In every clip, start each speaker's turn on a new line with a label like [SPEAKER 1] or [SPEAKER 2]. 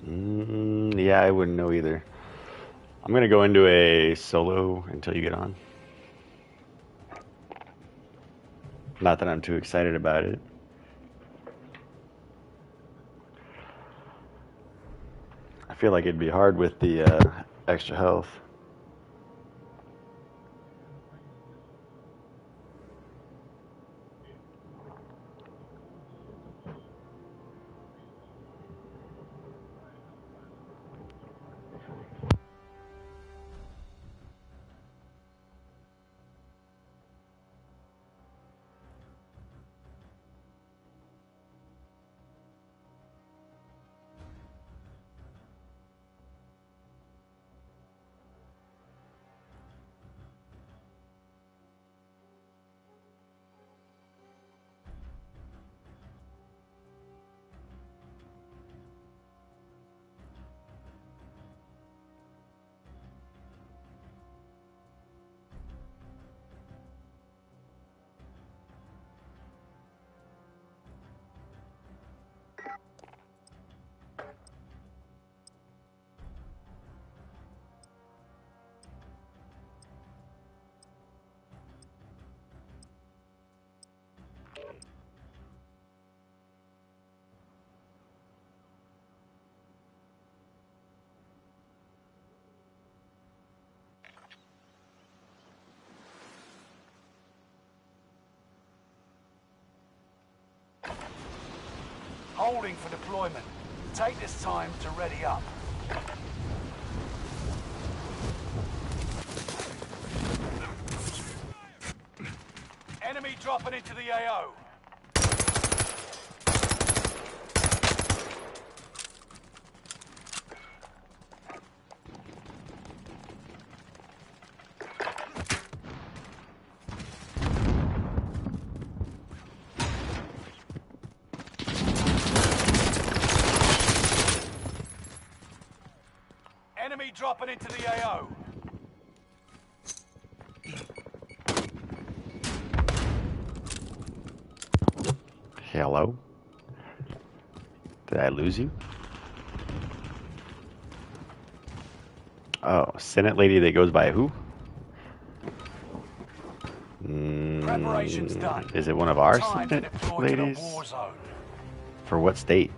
[SPEAKER 1] Yeah, I wouldn't know either. I'm gonna go into a solo until you get on. Not that I'm too excited about it. I feel like it'd be hard with the extra health.
[SPEAKER 2] Holding for deployment. Take this time to ready up. Enemy dropping into the AO. Enemy dropping into the AO.
[SPEAKER 1] Hello? Did I lose you? Oh, Senate lady that goes by who?
[SPEAKER 2] Preparations done.
[SPEAKER 1] Is it one of our
[SPEAKER 2] Time to
[SPEAKER 1] Senate
[SPEAKER 2] deploy
[SPEAKER 1] ladies?
[SPEAKER 2] to the Warzone.
[SPEAKER 1] For what state?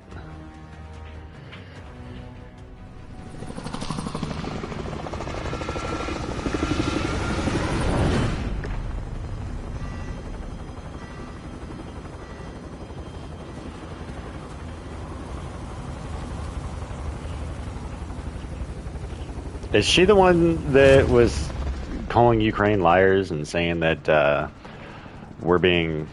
[SPEAKER 1] Is she the one that was calling Ukraine liars and saying that we're being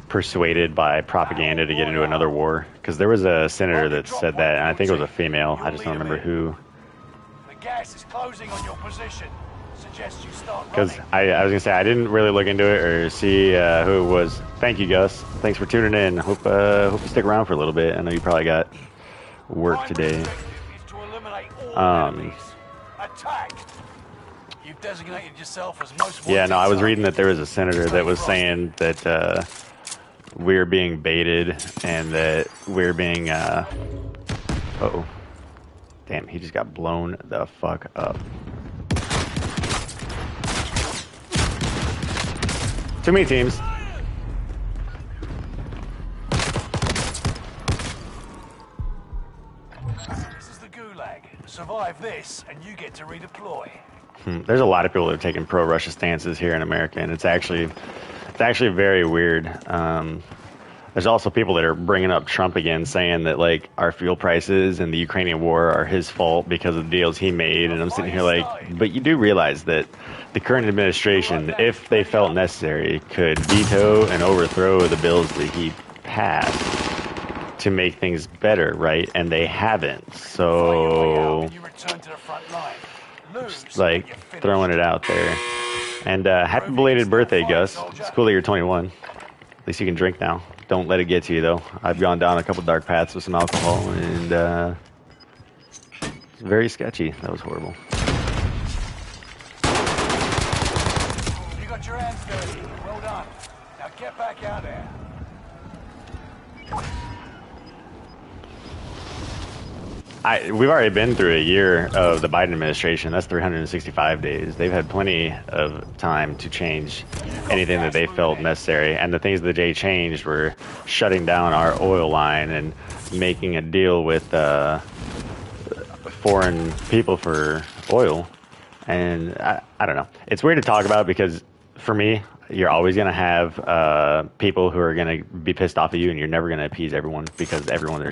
[SPEAKER 1] persuaded by propaganda to get into another war? Because there was a senator that said that, and I think it was a female. I just don't remember who.
[SPEAKER 2] The gas is closing on your position. Suggest you start
[SPEAKER 1] Because
[SPEAKER 2] running.
[SPEAKER 1] I was gonna say I didn't really look into it or see who it was. Thank you, Gus. Thanks for tuning in. Hope you stick around for a little bit. I know you probably got work
[SPEAKER 2] Primary
[SPEAKER 1] today.
[SPEAKER 2] objective is to eliminate all enemies. Attack. You've designated yourself as most wanted
[SPEAKER 1] Yeah, no, I was reading that
[SPEAKER 2] target.
[SPEAKER 1] there was a senator that was saying that we're being baited and that we're being uh-oh. Damn, he just got blown the fuck up. Too many teams.
[SPEAKER 2] This is the gulag. Survive this, and you get to redeploy.
[SPEAKER 1] There's a lot of people that are taking pro-Russia stances here in America, and it's actually very weird. There's also people that are bringing up Trump again, saying that like our fuel prices and the Ukrainian war are his fault because of the deals he made. And I'm sitting here like, but you do realize that the current administration, if they felt necessary, could veto and overthrow the bills that he passed to make things better, right? And they haven't. So, just like throwing it out there. And happy belated birthday, Gus. It's cool that you're 21. At least you can drink now. Don't let it get to you, though. I've gone down a couple dark paths with some alcohol, and it's very sketchy. That was horrible.
[SPEAKER 2] You got your hands dirty. Well done. Now get back out there.
[SPEAKER 1] we've already been through a year of the Biden administration. That's 365 days. They've had plenty of time to change anything that they felt necessary. And the things that they changed were shutting down our oil line and making a deal with foreign people for oil. And I don't know. It's weird to talk about because for me, you're always going to have people who are going to be pissed off at you, and you're never going to appease everyone because everyone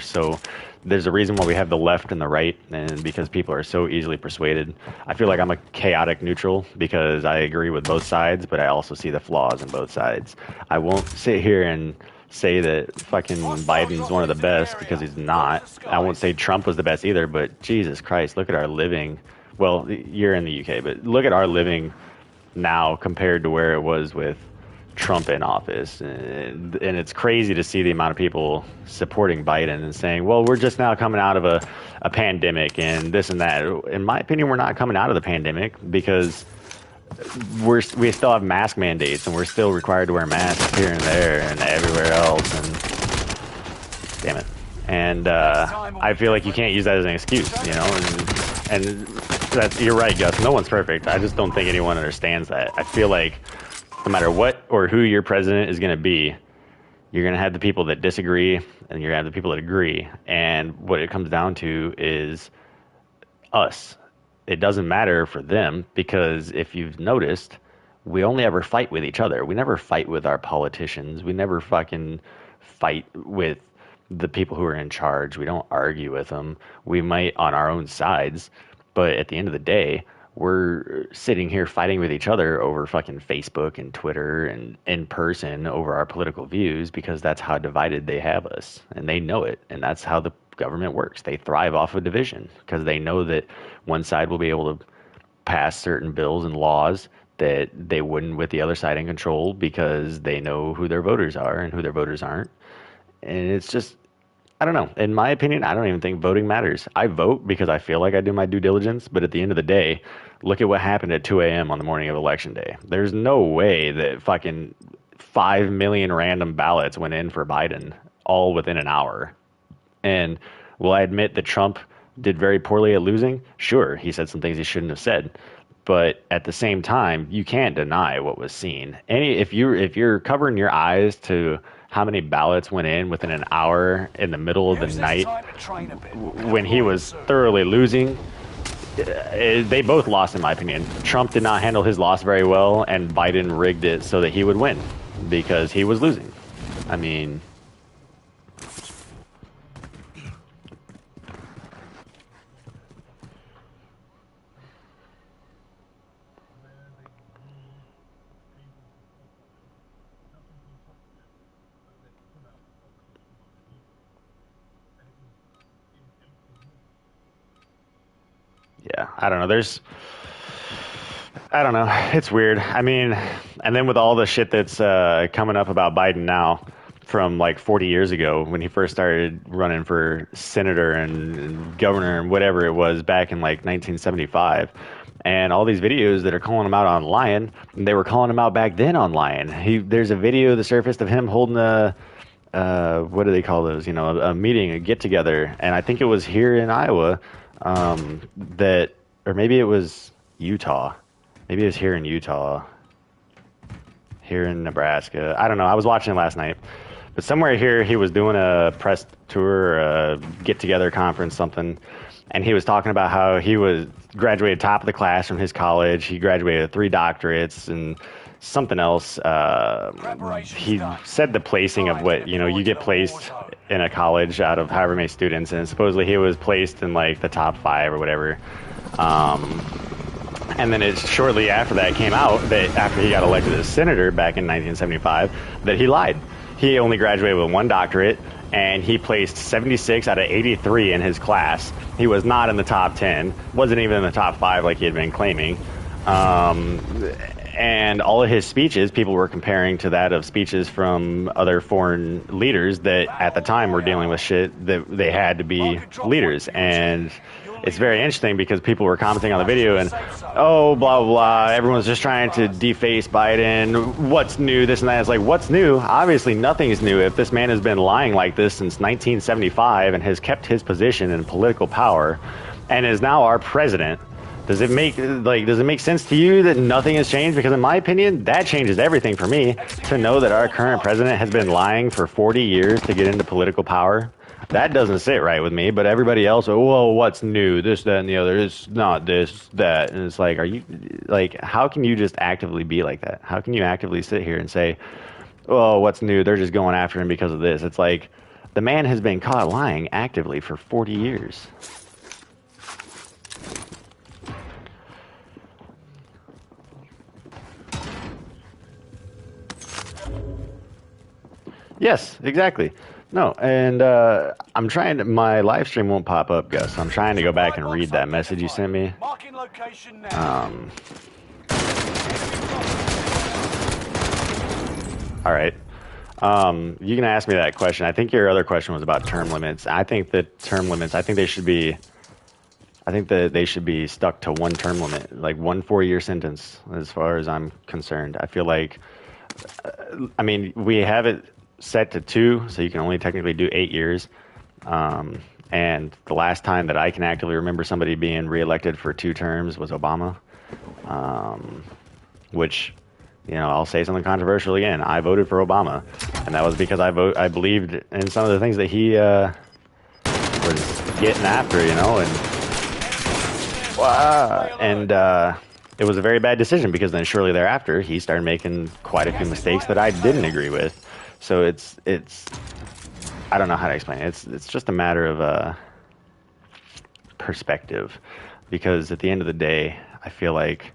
[SPEAKER 1] there's a reason why we have the left and the right, and because people are so easily persuaded. I feel like I'm a chaotic neutral because I agree with both sides, but I also see the flaws in both sides. I won't sit here and say that fucking Biden's one of the best because he's not. I won't say Trump was the best either, but Jesus Christ, look at our living. Well, you're in the UK, but look at our living now compared to where it was with Trump in office. And it's crazy to see the amount of people supporting Biden and saying, well, we're just now coming out of a pandemic and this and that. In my opinion, we're not coming out of the pandemic because we still have mask mandates and we're still required to wear masks here and there and everywhere else. And damn it. And I feel like you can't use that as an excuse, you know, and you're right, Gus. No one's perfect. I just don't think anyone understands that. I feel like no matter what or who your president is going to be, you're going to have the people that disagree and you're going to have the people that agree. And what it comes down to is us. It doesn't matter for them because if you've noticed, we only ever fight with each other. We never fight with our politicians. We never fucking fight with the people who are in charge. We don't argue with them. We might on our own sides, but at the end of the day, we're sitting here fighting with each other over fucking Facebook and Twitter and in person over our political views because that's how divided they have us. And they know it. And that's how the government works. They thrive off of division because they know that one side will be able to pass certain bills and laws that they wouldn't with the other side in control because they know who their voters are and who their voters aren't. And it's just, I don't know. In my opinion, I don't even think voting matters. I vote because I feel like I do my due diligence, but at the end of the day, look at what happened at 2 a.m. on the morning of Election Day. There's no way that fucking 5 million random ballots went in for Biden all within an hour. And will I admit that Trump did very poorly at losing? Sure, he said some things he shouldn't have said. But at the same time, you can't deny what was seen. If you're covering your eyes to how many ballots went in within an hour in the middle of the night when he was thoroughly losing, they both lost, in my opinion. Trump did not handle his loss very well, and Biden rigged it so that he would win because he was losing. I mean, yeah, I don't know. I don't know. It's weird. I mean, and then with all the shit that's coming up about Biden now from like 40 years ago when he first started running for senator and governor and whatever it was back in like 1975. And all these videos that are calling him out on lying, they were calling him out back then on lying. There's a video that surfaced of him holding what do they call those? You know, a meeting, a get together. And I think it was here in Iowa or maybe it was Utah. Maybe it was here in Utah, here in Nebraska. I don't know. I was watching it last night. But somewhere here, he was doing a press tour, a get-together conference, something. And he was talking about how he was graduated top of the class from his college. He graduated with 3 doctorates and something else. He said the placing of what, you get placed in a college out of however many students. And supposedly he was placed in like the top 5 or whatever. And then it's shortly after that came out that after he got elected as senator back in 1975, that he lied. He only graduated with 1 doctorate, and he placed 76 out of 83 in his class. He was not in the top 10, wasn't even in the top 5 like he had been claiming. And all of his speeches, people were comparing to that of speeches from other foreign leaders that at the time were dealing with shit that they had to be leaders. And it's very interesting because people were commenting on the video and, oh, blah, blah, blah, everyone's just trying to deface Biden. What's new, this and that. It's like, what's new? Obviously, nothing is new. If this man has been lying like this since 1975 and has kept his position in political power and is now our president, does it make sense to you that nothing has changed? Because in my opinion, that changes everything for me to know that our current president has been lying for 40 years to get into political power. That doesn't sit right with me, but everybody else, oh, well, what's new? This, that, and the other. It's not this, that. And it's like, are you, like, how can you just actively be like that? How can you actively sit here and say, oh, what's new? They're just going after him because of this. It's like, the man has been caught lying actively for 40 years. Yes, exactly. No, and I'm trying to, my live stream won't pop up, Gus. I'm trying to go back and read that message you sent me.
[SPEAKER 2] Marking location now.
[SPEAKER 1] All right. You can ask me that question. I think your other question was about term limits. I think that term limits, I think they should be stuck to one term limit, like 1 4-year sentence, as far as I'm concerned. I feel like, I mean, we have it set to 2, so you can only technically do 8 years. And the last time that I can actively remember somebody being reelected for 2 terms was Obama, which, you know, I'll say something controversial again. I voted for Obama, and that was because I believed in some of the things that he was getting after, you know, and it was a very bad decision because then shortly thereafter he started making quite a few mistakes that I didn't agree with. So it's I don't know how to explain it. It's just a matter of perspective, because at the end of the day, I feel like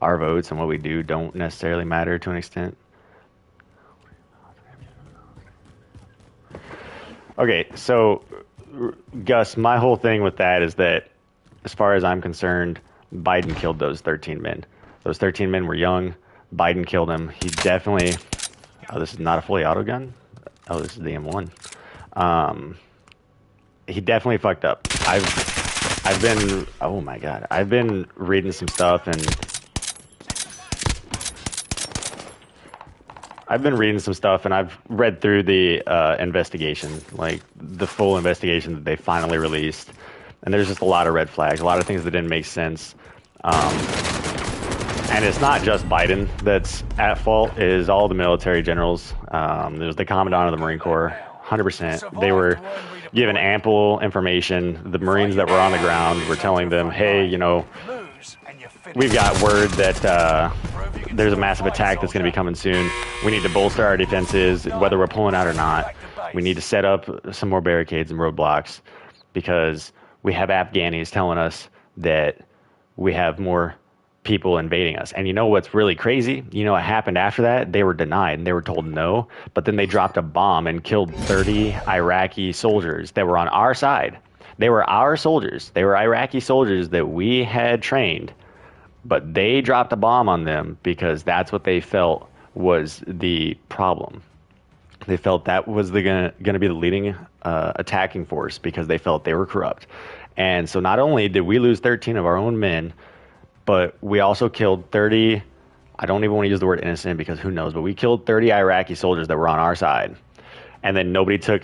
[SPEAKER 1] our votes and what we do don't necessarily matter to an extent. Okay, so Gus, my whole thing with that is that, as far as I'm concerned, Biden killed those 13 men. Those 13 men were young. Biden killed them. He definitely... Oh, this is not a fully auto gun? Oh, this is the M1. He definitely fucked up. I've been... Oh, my God. I've been reading some stuff, and... I've read through the investigation, like the full investigation that they finally released. And there's just a lot of red flags, a lot of things that didn't make sense. And it's not just Biden that's at fault. It is all the military generals. There's the commandant of the Marine Corps, 100%. They were given ample information. The Marines that were on the ground were telling them, hey, you know, we've got word that there's a massive attack that's going to be coming soon. We need to bolster our defenses, whether we're pulling out or not. We need to set up some more barricades and roadblocks, because we have Afghanis telling us that we have more people invading us. And you know what's really crazy? You know what happened after that? They were denied and they were told no, but then they dropped a bomb and killed 30 Iraqi soldiers that were on our side. They were our soldiers. They were Iraqi soldiers that we had trained, but they dropped a bomb on them because that's what they felt was the problem. They felt that was going to be the leading attacking force, because they felt they were corrupt. And so not only did we lose 13 of our own men, but we also killed 30, I don't even want to use the word innocent because who knows, but we killed 30 Iraqi soldiers that were on our side. And then nobody took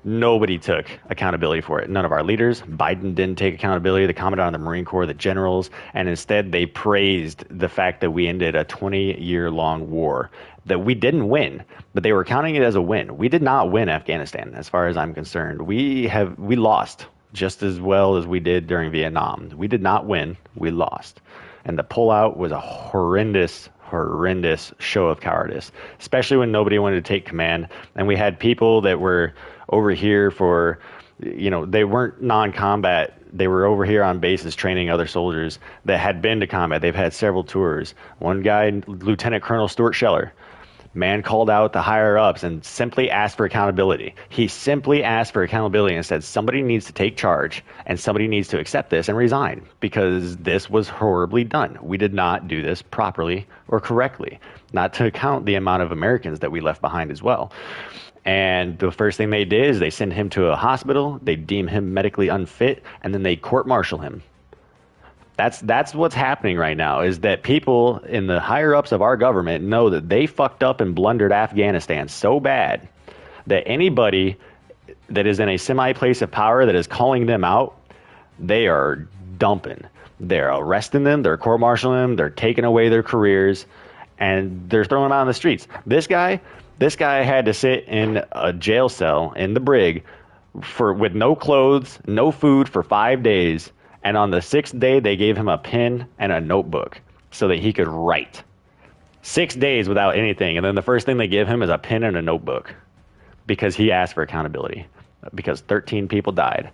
[SPEAKER 1] accountability for it. None of our leaders. Biden didn't take accountability, the commandant of the Marine Corps, the generals, and instead they praised the fact that we ended a 20-year-long war that we didn't win, but they were counting it as a win. We did not win Afghanistan, as far as I'm concerned. We lost just as well as we did during Vietnam. We did not win, we lost. And the pullout was a horrendous show of cowardice, especially when nobody wanted to take command. And we had people that were over here for, you know, they weren't non-combat. They were over here on bases training other soldiers that had been to combat. They've had several tours. One guy, Lieutenant Colonel Stuart Scheller, Man called out the higher ups and simply asked for accountability. He simply asked for accountability and said somebody needs to take charge and somebody needs to accept this and resign because this was horribly done. We did not do this properly or correctly, not to account the amount of Americans that we left behind as well. And the first thing they did is they send him to a hospital, they deem him medically unfit, and then they court-martial him. That's what's happening right now, is that people in the higher ups of our government know that they fucked up and blundered Afghanistan so bad that anybody that is in a semi-place of power that is calling them out, they are dumping. They're arresting them, they're court-martialing them, they're taking away their careers, and they're throwing them out on the streets. This guy had to sit in a jail cell in the brig with no clothes, no food for 5 days. And on the 6th day, they gave him a pen and a notebook so that he could write. 6 days without anything. And then the first thing they give him is a pen and a notebook because he asked for accountability. Because 13 people died.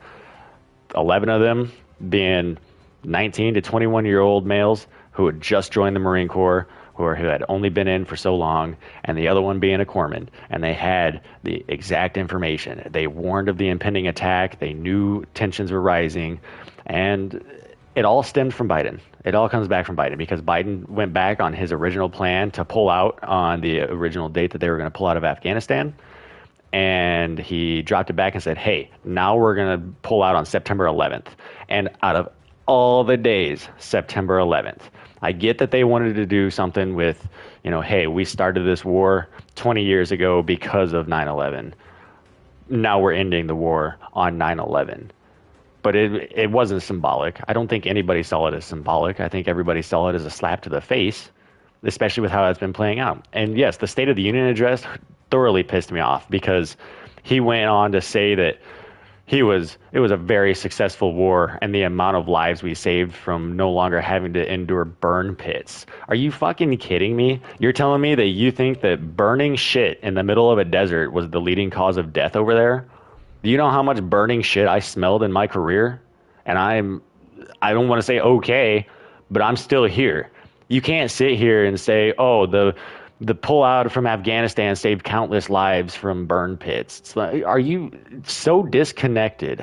[SPEAKER 1] 11 of them being 19 to 21-year-old males who had just joined the Marine Corps, who had only been in for so long, and the other one being a corpsman. And they had the exact information. They warned of the impending attack. They knew tensions were rising. And it all stemmed from Biden. It all comes back from Biden because Biden went back on his original plan to pull out on the original date that they were going to pull out of Afghanistan. And he dropped it back and said, hey, now we're going to pull out on September 11th. And out of all the days, September 11th. I get that they wanted to do something with, hey, we started this war 20 years ago because of 9/11. Now we're ending the war on 9/11. But it wasn't symbolic. I don't think anybody saw it as symbolic. I think everybody saw it as a slap to the face, especially with how it's been playing out. And yes, the State of the Union address thoroughly pissed me off because he went on to say that it was a very successful war and the amount of lives we saved from no longer having to endure burn pits. Are you fucking kidding me? You're telling me that you think that burning shit in the middle of a desert was the leading cause of death over there? Do you know how much burning shit I smelled in my career? And I don't want to say okay, but I'm still here. You can't sit here and say, oh, the pullout from Afghanistan saved countless lives from burn pits. It's like, are you so disconnected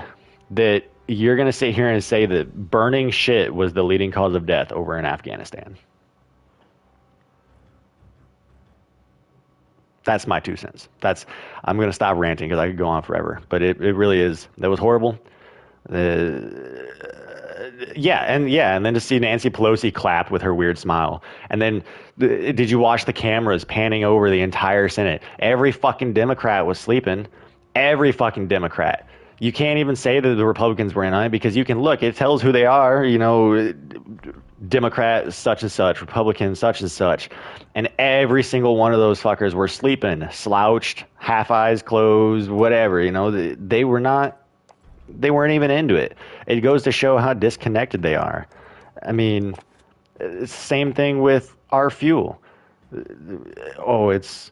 [SPEAKER 1] that you're going to sit here and say that burning shit was the leading cause of death over in Afghanistan? That's my 2 cents. I'm going to stop ranting because I could go on forever. But it really is. That was horrible. And then to see Nancy Pelosi clap with her weird smile. And then did you watch the cameras panning over the entire Senate? Every fucking Democrat was sleeping. Every fucking Democrat. You can't even say that the Republicans were in on it because you can look. It tells who they are. Democrat such and such, Republican such and such. And every single one of those fuckers were sleeping, slouched, half eyes closed, whatever. They weren't even into it. It goes to show how disconnected they are. I mean, same thing with our fuel. Oh, it's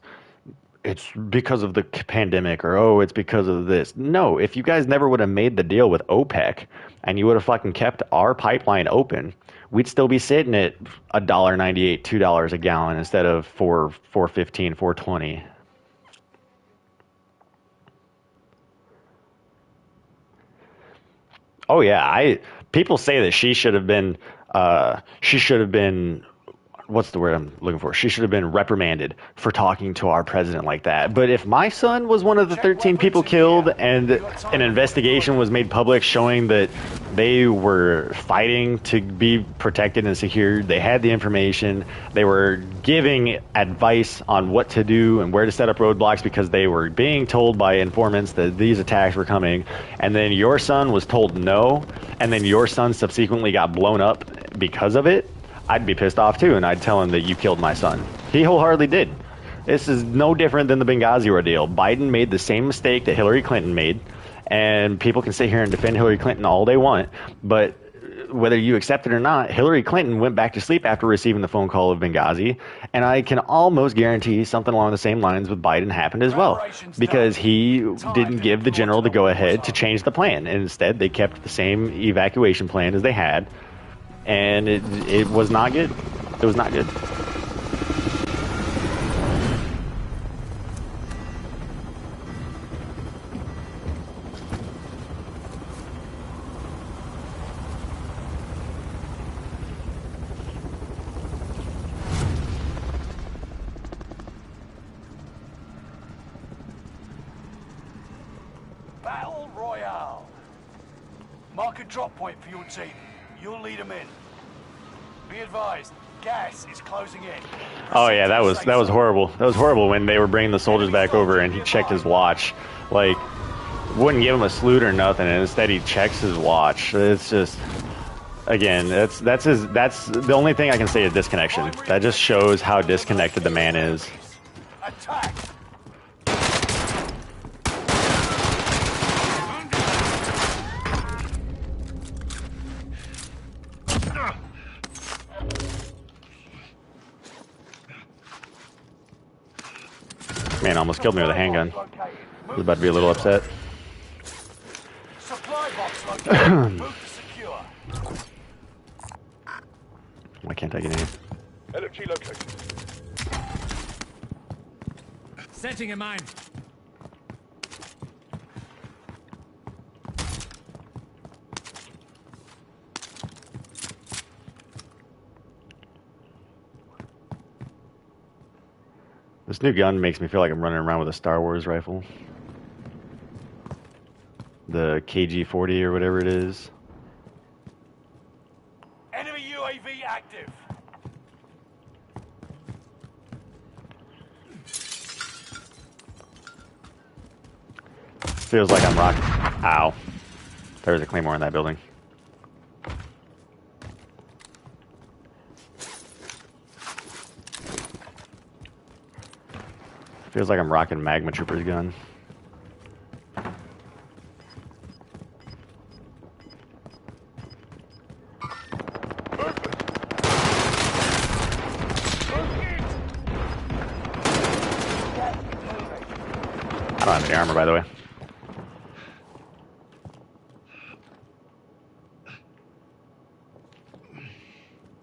[SPEAKER 1] because of the pandemic, or oh, it's because of this. No, if you guys never would have made the deal with OPEC and you would have fucking kept our pipeline open, we'd still be sitting at $1.98, $2 a gallon instead of $4.15, $4.20. Oh yeah, people say that she should have been what's the word I'm looking for? She should have been reprimanded for talking to our president like that. But if my son was one of the 13 people killed and an investigation was made public showing that they were fighting to be protected and secured, they had the information, they were giving advice on what to do and where to set up roadblocks because they were being told by informants that these attacks were coming, and then your son was told no, and then your son subsequently got blown up because of it, I'd be pissed off too, and I'd tell him that you killed my son. He wholeheartedly did. This is no different than the Benghazi ordeal. Biden made the same mistake that Hillary Clinton made, and people can sit here and defend Hillary Clinton all they want, but whether you accept it or not, Hillary Clinton went back to sleep after receiving the phone call of Benghazi, and I can almost guarantee something along the same lines with Biden happened as well, because he didn't give the general the go-ahead to change the plan, and instead they kept the same evacuation plan as they had, and it was not good. It was not good.
[SPEAKER 2] Mark a drop point for your team. You'll lead them in. Be advised, gas is closing in.
[SPEAKER 1] Oh yeah, that was horrible. That was horrible when they were bringing the soldiers back over and he checked his watch. Like, wouldn't give him a salute or nothing, and instead he checks his watch. It's just, again, that's the only thing I can say is disconnection. That just shows how disconnected the man is.
[SPEAKER 2] Attack!
[SPEAKER 1] Man almost killed me with a handgun. I was about to be a little upset.
[SPEAKER 2] Supply box located. Move to secure.
[SPEAKER 1] Why can't I get in?
[SPEAKER 3] LMG located.
[SPEAKER 4] Setting a mine.
[SPEAKER 1] This new gun makes me feel like I'm running around with a Star Wars rifle. The KG-40 or whatever it is.
[SPEAKER 2] Enemy UAV active.
[SPEAKER 1] Feels like I'm rocking. Ow. There was a claymore in that building. Feels like I'm rocking Magma Trooper's gun. I don't have any armor, by the way.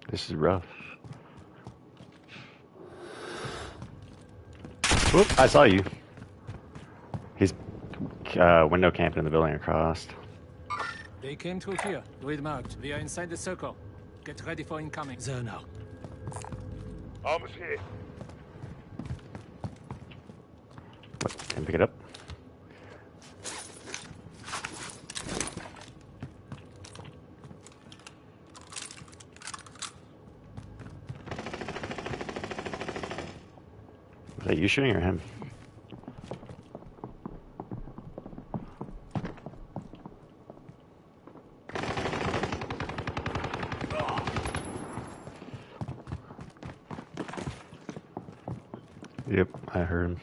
[SPEAKER 1] This is rough. Whoop, I saw you. He's window camping in the building across.
[SPEAKER 4] They came through here. Grid marked. We are inside the circle. Get ready for incoming. There now.
[SPEAKER 3] Armor's here.
[SPEAKER 1] What? Can I pick it up? Is that you shooting or him? Yep, I heard him.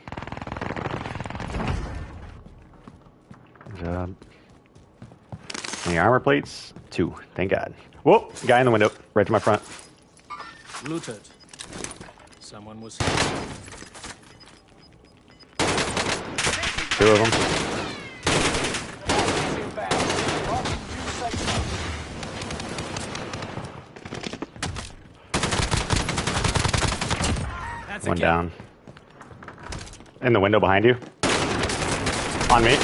[SPEAKER 1] Good job. Any armor plates? 2, thank God. Whoa, guy in the window, right to my front.
[SPEAKER 4] Looted. Someone was.
[SPEAKER 1] 2 of them.
[SPEAKER 4] That's
[SPEAKER 1] One down. In the window behind you. On me.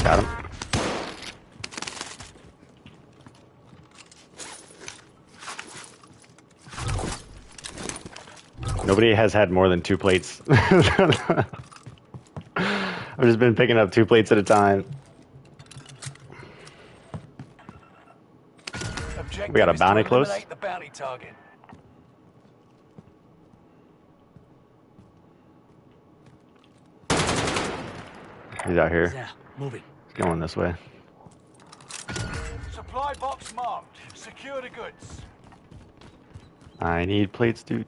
[SPEAKER 1] Got him. Nobody has had more than 2 plates. I've just been picking up 2 plates at a time.
[SPEAKER 2] Objective
[SPEAKER 1] We got a
[SPEAKER 2] is to
[SPEAKER 1] bounty close?
[SPEAKER 2] eliminate the bounty target.
[SPEAKER 1] He's out here.
[SPEAKER 4] There. Moving.
[SPEAKER 1] He's going this way.
[SPEAKER 2] Supply box marked. Secure the goods.
[SPEAKER 1] I need plates. Do.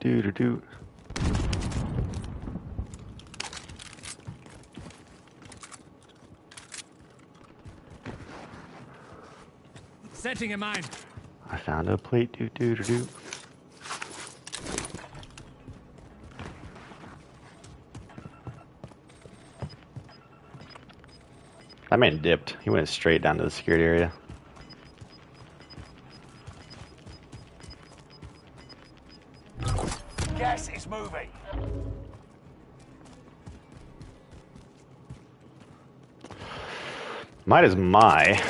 [SPEAKER 4] Setting a mine.
[SPEAKER 1] I found a plate. Do. That man dipped. He went straight down to the security area.
[SPEAKER 2] Gas is moving.
[SPEAKER 1] Might as my.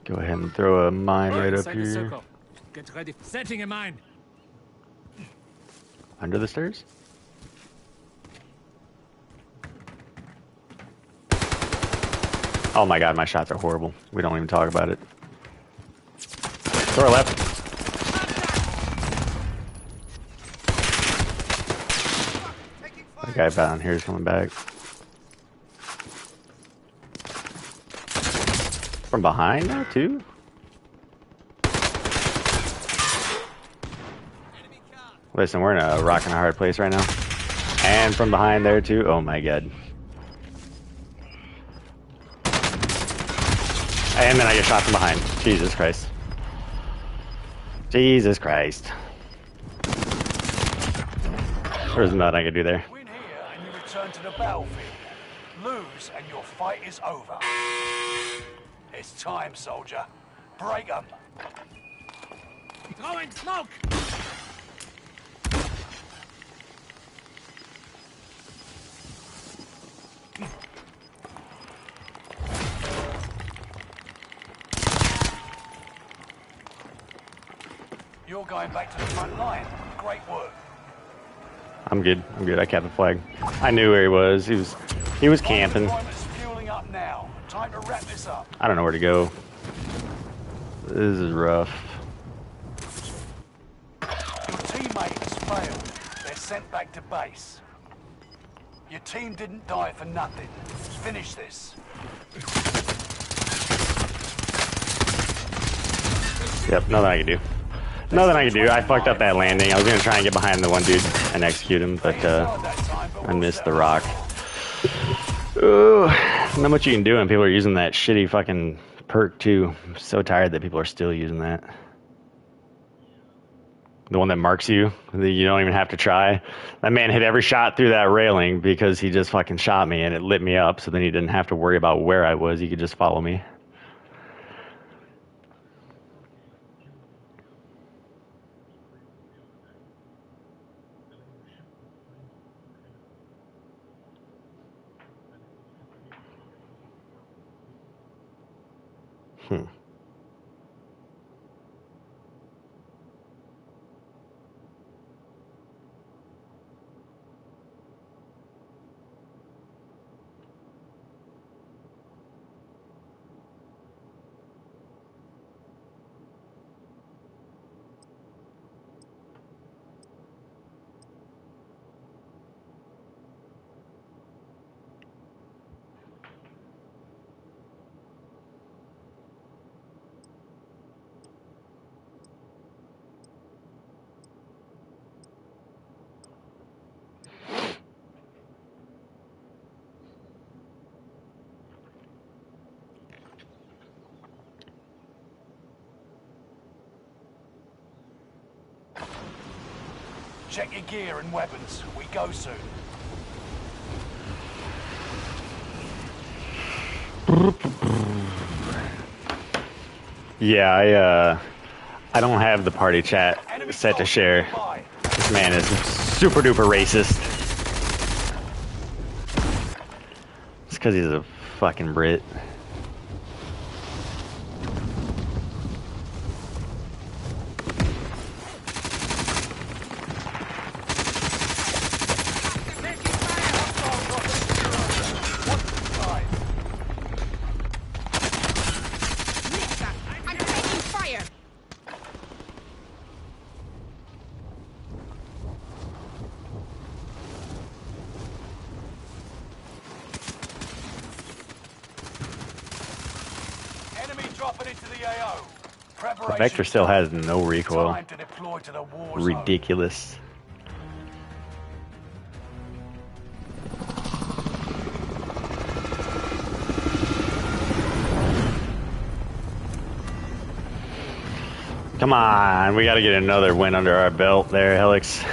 [SPEAKER 1] Go ahead and throw a mine right up
[SPEAKER 4] Inside the
[SPEAKER 1] here.
[SPEAKER 4] circle. Get ready. Setting a mine.
[SPEAKER 1] Under the stairs? Oh my god, my shots are horrible. We don't even talk about it. To our left. That guy down here is coming back. From behind now, too? Listen, we're in a rock and a hard place right now. And from behind there, too. Oh my god. And then I get shot from behind. Jesus Christ. Jesus Christ. There's nothing I can do there.
[SPEAKER 2] Win here and you return to the battlefield. Lose and your fight is over. It's time, soldier. Break 'em.
[SPEAKER 4] Throwing smoke!
[SPEAKER 2] You're going back to the front line. Great work.
[SPEAKER 1] I'm good. I'm good. I capped the flag. I knew where he was. He was camping.
[SPEAKER 2] Deployment's fueling up now. Time to wrap this up.
[SPEAKER 1] I don't know where to go. This is rough.
[SPEAKER 2] Your teammates failed. They're sent back to base. Your team didn't die for nothing. Finish this.
[SPEAKER 1] Yep, nothing I can do. Nothing I can do. I fucked up that landing. I was gonna try and get behind the one dude and execute him, but I missed the rock. Ooh, not much you can do when people are using that shitty fucking perk too. I'm so tired that people are still using that. The one that marks you, that you don't even have to try. That man hit every shot through that railing because he just fucking shot me and it lit me up, so then he didn't have to worry about where I was. He could just follow me.
[SPEAKER 2] Check your gear and weapons. We go soon.
[SPEAKER 1] Yeah, I don't have the party chat set to share. This man is super duper racist. It's because he's a fucking Brit. The Vector still has no recoil. Ridiculous. Come on, we gotta get another win under our belt there, Helix.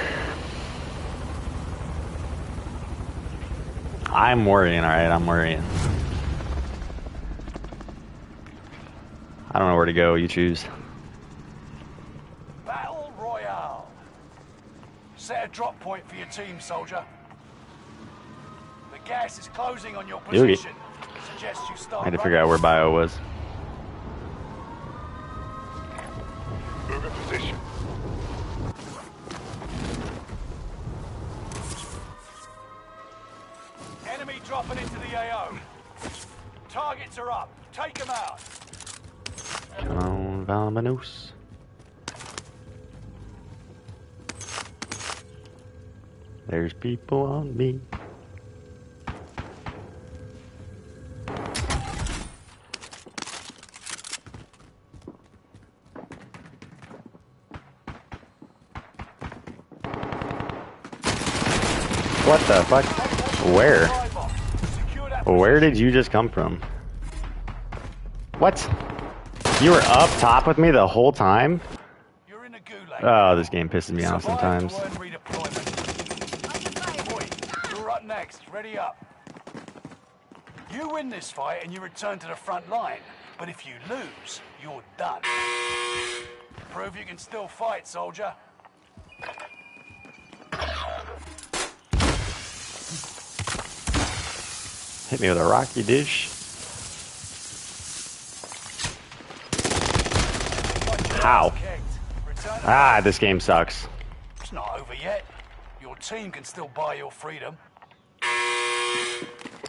[SPEAKER 1] I'm worrying, alright, I'm worrying. I don't know where to go, you choose.
[SPEAKER 2] Battle Royale. Set a drop point for your team, soldier. The gas is closing on your position. Suggest you start.
[SPEAKER 1] I had to figure out where Bio was.
[SPEAKER 3] Move in position.
[SPEAKER 2] dropping into the AO. Targets are up. Take them out.
[SPEAKER 1] Come on, Valmanos. There's people on me. What the fuck? Where? Where did you just come from? What? You were up top with me the whole time?
[SPEAKER 2] You're in a gulag.
[SPEAKER 1] Oh, this game pisses me off sometimes.
[SPEAKER 2] You're up next. Ready up. You win this fight and you return to the front line. But if you lose, you're done. Prove you can still fight, soldier.
[SPEAKER 1] Hit me with a rocky dish. How? Ah, this game sucks.
[SPEAKER 2] It's not over yet. Your team can still buy your freedom.
[SPEAKER 1] I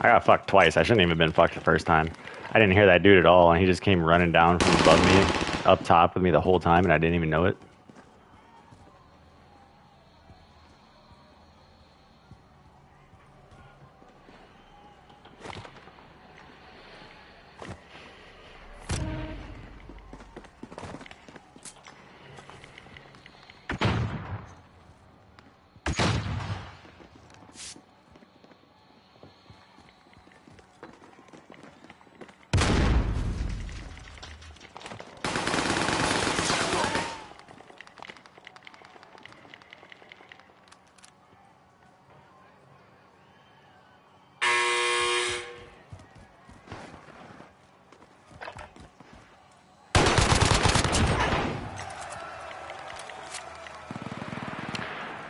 [SPEAKER 1] got fucked twice. I shouldn't even have been fucked the first time. I didn't hear that dude at all, and he just came running down from above me, up top with me the whole time, and I didn't even know it.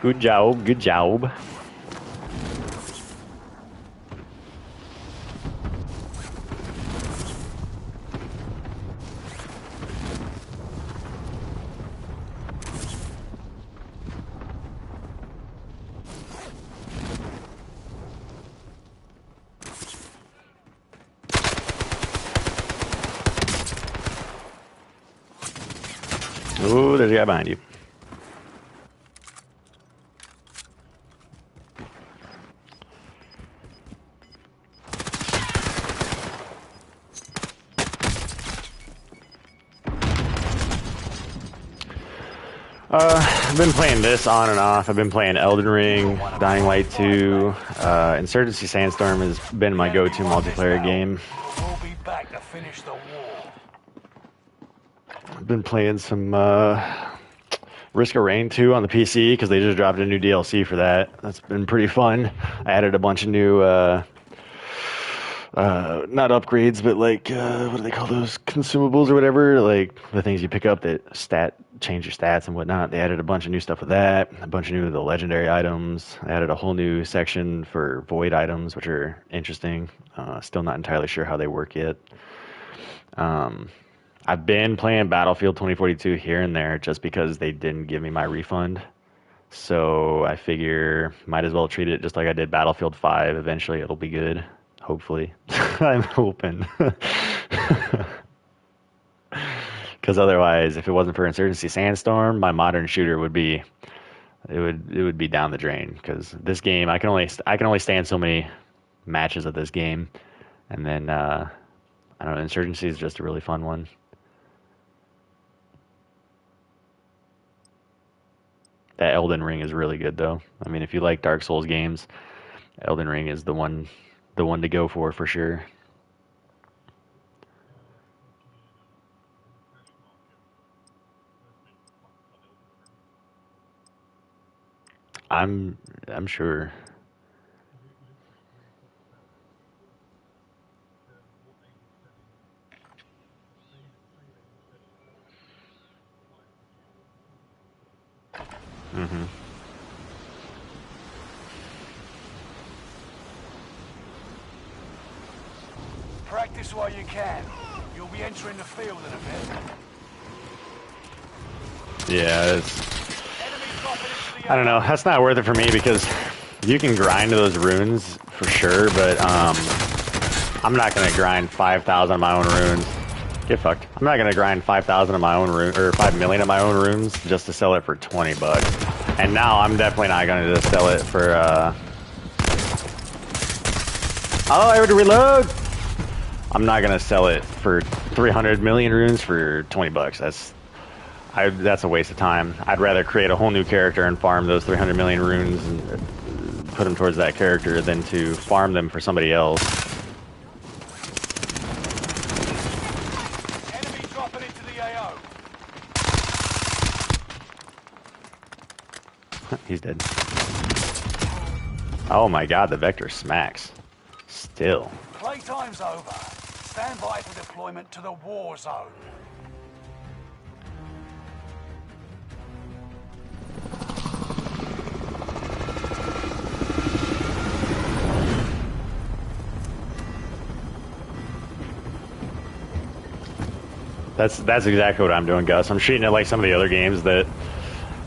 [SPEAKER 1] Good job, good job. Ooh, there's a guy behind you. I've been playing this on and off. I've been playing Elden Ring, Dying Light 2. Insurgency Sandstorm has been my go-to multiplayer game.
[SPEAKER 2] We'll be back to finish the war.
[SPEAKER 1] I've been playing some Risk of Rain 2 on the PC because they just dropped a new DLC for that. That's been pretty fun. I added a bunch of new, not upgrades, but like, what do they call those? Consumables or whatever? Like the things you pick up that change your stats and whatnot. They added a bunch of new stuff with that. A bunch of new the legendary items. I added a whole new section for void items, which are interesting. Still not entirely sure how they work yet. I've been playing Battlefield 2042 here and there just because they didn't give me my refund. So I figure might as well treat it just like I did Battlefield 5. Eventually it'll be good. Hopefully. I'm hoping. Because otherwise, if it wasn't for Insurgency Sandstorm, my modern shooter would be it would be down the drain. Because this game, I can only stand so many matches of this game, and then I don't know. Insurgency is just a really fun one. That Elden Ring is really good, though. I mean, if you like Dark Souls games, Elden Ring is the one to go for sure. I'm sure. Mm-hmm.
[SPEAKER 2] Practice while you can. You'll be entering the field in a bit.
[SPEAKER 1] Yeah, I don't know. That's not worth it for me because You can grind those runes for sure, but I'm not gonna grind 5,000 of my own runes. Get fucked. I'm not gonna grind 5,000 of my own rune or 5 million of my own runes just to sell it for 20 bucks. And now I'm definitely not gonna just sell it for. Oh, I had to reload. I'm not gonna sell it for 300 million runes for 20 bucks. That's a waste of time. I'd rather create a whole new character and farm those 300 million runes and put them towards that character than to farm them for somebody else.
[SPEAKER 2] Enemy dropping into the AO.
[SPEAKER 1] He's dead. Oh my god, the Vector smacks. Still.
[SPEAKER 2] Playtime's over. Stand by for deployment to the war zone.
[SPEAKER 1] That's exactly what I'm doing, Gus. I'm treating it like some of the other games that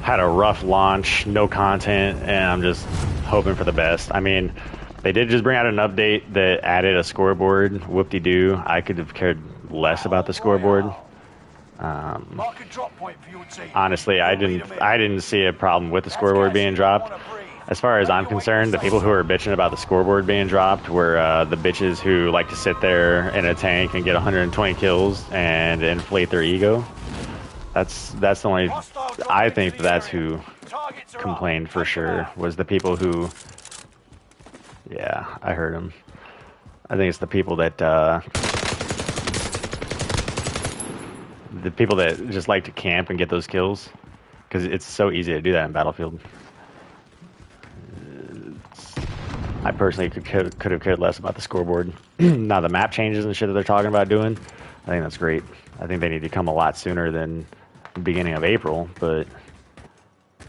[SPEAKER 1] had a rough launch, no content, and I'm just hoping for the best. I mean, they did just bring out an update that added a scoreboard. Whoop-de-doo. I could have cared less about the scoreboard.
[SPEAKER 2] Mark a drop point for your team.
[SPEAKER 1] Honestly, I didn't see a problem with the scoreboard being dropped. As far as I'm concerned, the people who are bitching about the scoreboard being dropped were the bitches who like to sit there in a tank and get 120 kills and inflate their ego. That's the only. I think that's who complained for sure, was the people who. Yeah, I heard them. I think it's the people that just like to camp and get those kills, because it's so easy to do that in Battlefield. I personally could have cared less about the scoreboard. Now the map changes and shit that they're talking about doing, I think that's great. I think they need to come a lot sooner than the beginning of April, but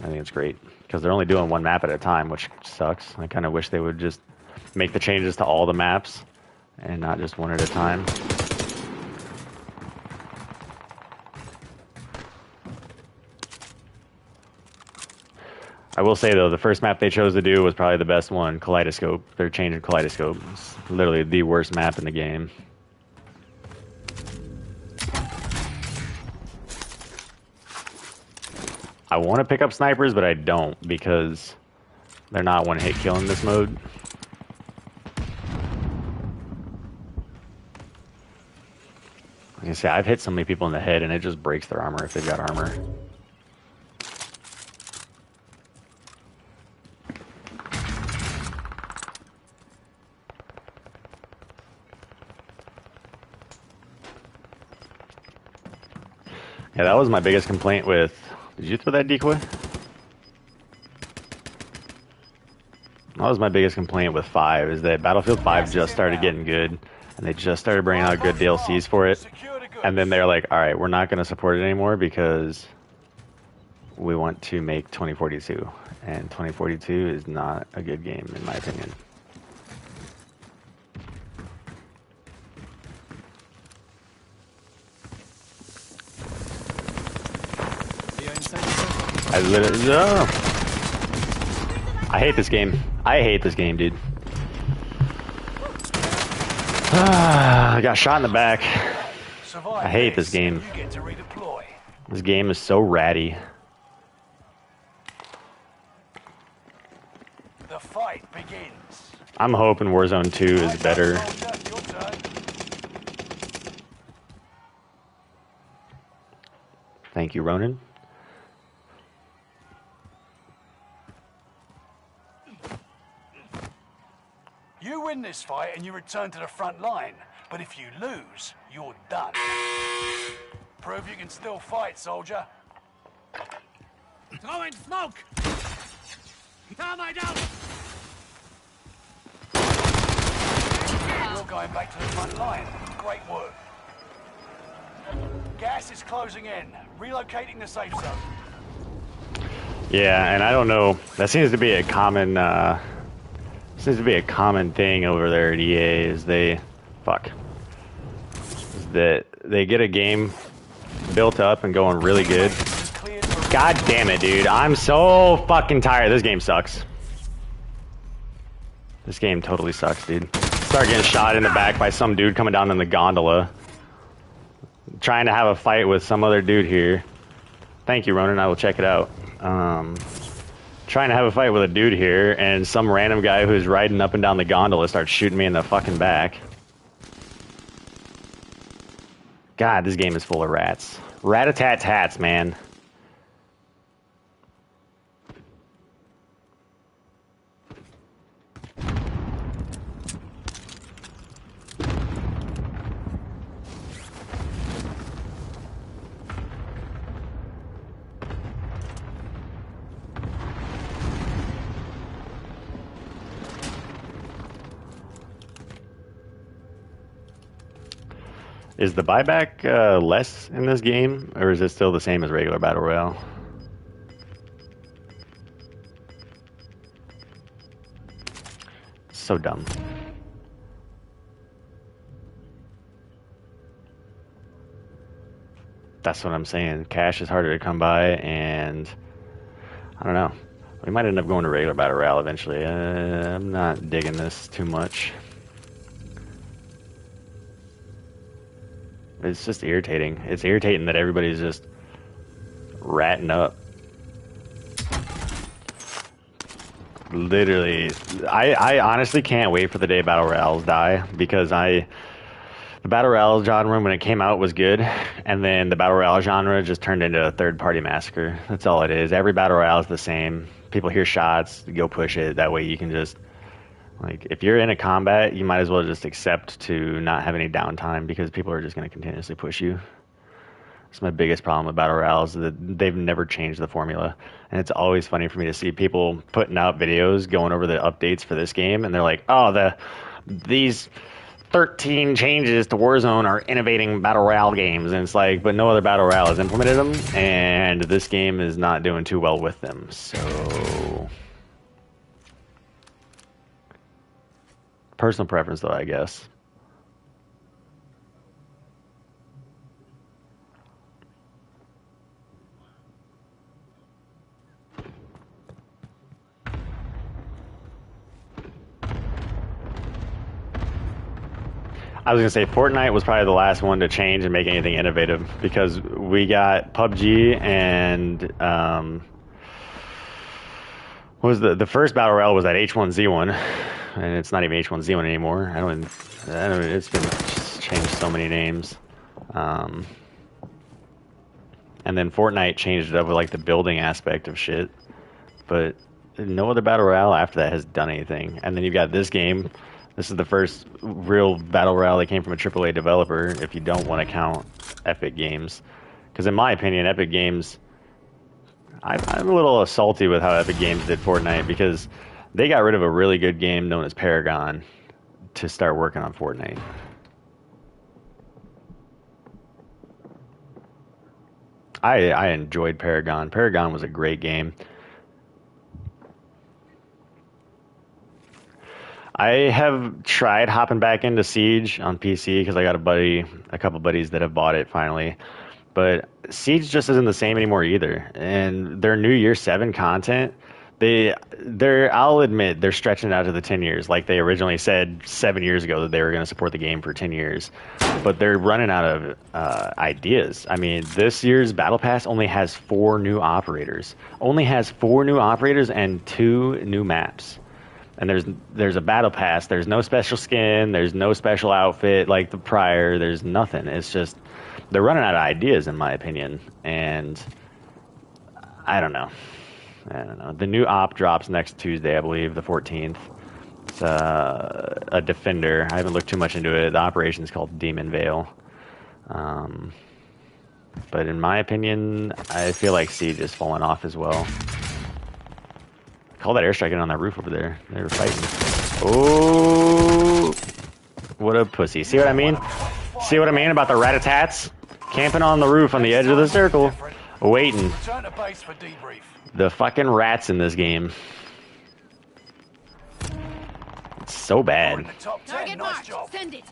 [SPEAKER 1] I think it's great because they're only doing one map at a time, which sucks. I kind of wish they would just make the changes to all the maps and not just one at a time. I will say though, the first map they chose to do was probably the best one, Kaleidoscope. They're changing Kaleidoscope. It's literally the worst map in the game. I want to pick up snipers, but I don't because they're not one-hit kill in this mode. Like I say, I've hit so many people in the head and it just breaks their armor if they've got armor. Yeah, that was my biggest complaint with... Did you throw that decoy? That was my biggest complaint with 5, is that Battlefield 5 just started getting good, and they just started bringing out good DLCs for it, and then they're like, alright, we're not going to support it anymore because we want to make 2042, and 2042 is not a good game, in my opinion. I literally... No. I hate this game. I hate this game, dude. I got shot in the back. I hate this game. This game is so ratty.
[SPEAKER 2] The fight begins.
[SPEAKER 1] I'm hoping Warzone 2 is better. Thank you, Ronan.
[SPEAKER 2] You win this fight and you return to the front line, but if you lose, you're done. Prove you can still fight, soldier.
[SPEAKER 4] Throwing smoke! Thermite out!
[SPEAKER 2] You're going back to the front line. Great work. Gas is closing in. Relocating the safe zone.
[SPEAKER 1] Yeah, and I don't know. That seems to be a common thing over there at EA. Is they get a game built up and going really good. God damn it, dude! I'm so fucking tired. This game sucks. This game totally sucks, dude. Start getting shot in the back by some dude coming down in the gondola. Trying to have a fight with some other dude here. Thank you, Ronan. I will check it out. Trying to have a fight with a dude here, and some random guy who's riding up and down the gondola starts shooting me in the fucking back. God, this game is full of rats. Rat-a-tat-tats, man. Is the buyback less in this game, or is it still the same as regular Battle Royale? So dumb. That's what I'm saying. Cash is harder to come by, and I don't know. We might end up going to regular Battle Royale eventually. I'm not digging this too much. It's just irritating. It's irritating that everybody's just ratting up. Literally, I honestly can't wait for the day Battle Royales die, because the Battle Royale genre when it came out was good, and then the Battle Royale genre just turned into a third-party massacre. That's all it is. Every Battle Royale is the same. People hear shots, go push it. That way you can just, like, if you're in a combat, you might as well just accept to not have any downtime, because people are just going to continuously push you. That's my biggest problem with Battle Royales, is that they've never changed the formula. And it's always funny for me to see people putting out videos going over the updates for this game, and they're like, oh, these 13 changes to Warzone are innovating Battle Royale games. And it's like, but no other Battle Royale has implemented them, and this game is not doing too well with them. So, personal preference, though, I guess. I was going to say Fortnite was probably the last one to change and make anything innovative, because we got PUBG and what was the first Battle Royale was that H1Z1, and it's not even H1Z1 anymore. I don't it's been changed so many names. And then Fortnite changed it up with like the building aspect of shit, but no other Battle Royale after that has done anything. And then you've got this game. This is the first real Battle Royale that came from a AAA developer, if you don't want to count Epic Games. Because in my opinion, Epic Games, I'm a little salty with how Epic Games did Fortnite, because they got rid of a really good game known as Paragon to start working on Fortnite. I enjoyed Paragon. Paragon was a great game. I have tried hopping back into Siege on PC because I got a couple buddies that have bought it finally. But Siege just isn't the same anymore either. And their New Year 7 content, I'll admit, they're stretching it out to the 10 years. Like they originally said 7 years ago that they were going to support the game for 10 years. But they're running out of ideas. I mean, this year's Battle Pass only has 4 new operators. Only has 4 new operators and 2 new maps. And there's a battle pass. There's no special skin. There's no special outfit like the prior. There's nothing. It's just they're running out of ideas, in my opinion. And I don't know. The new op drops next Tuesday, I believe, the 14th. It's a defender. I haven't looked too much into it. The operation is called Demon Veil. But in my opinion, I feel like Siege is falling off as well. Call that airstrike in on that roof over there. They were fighting. Oh, what a pussy. See what I mean? See what I mean about the rat-a-tats? Camping on the roof on the edge of the circle. Waiting. The fucking rats in this game. It's so bad.
[SPEAKER 5] Target marked. Send it.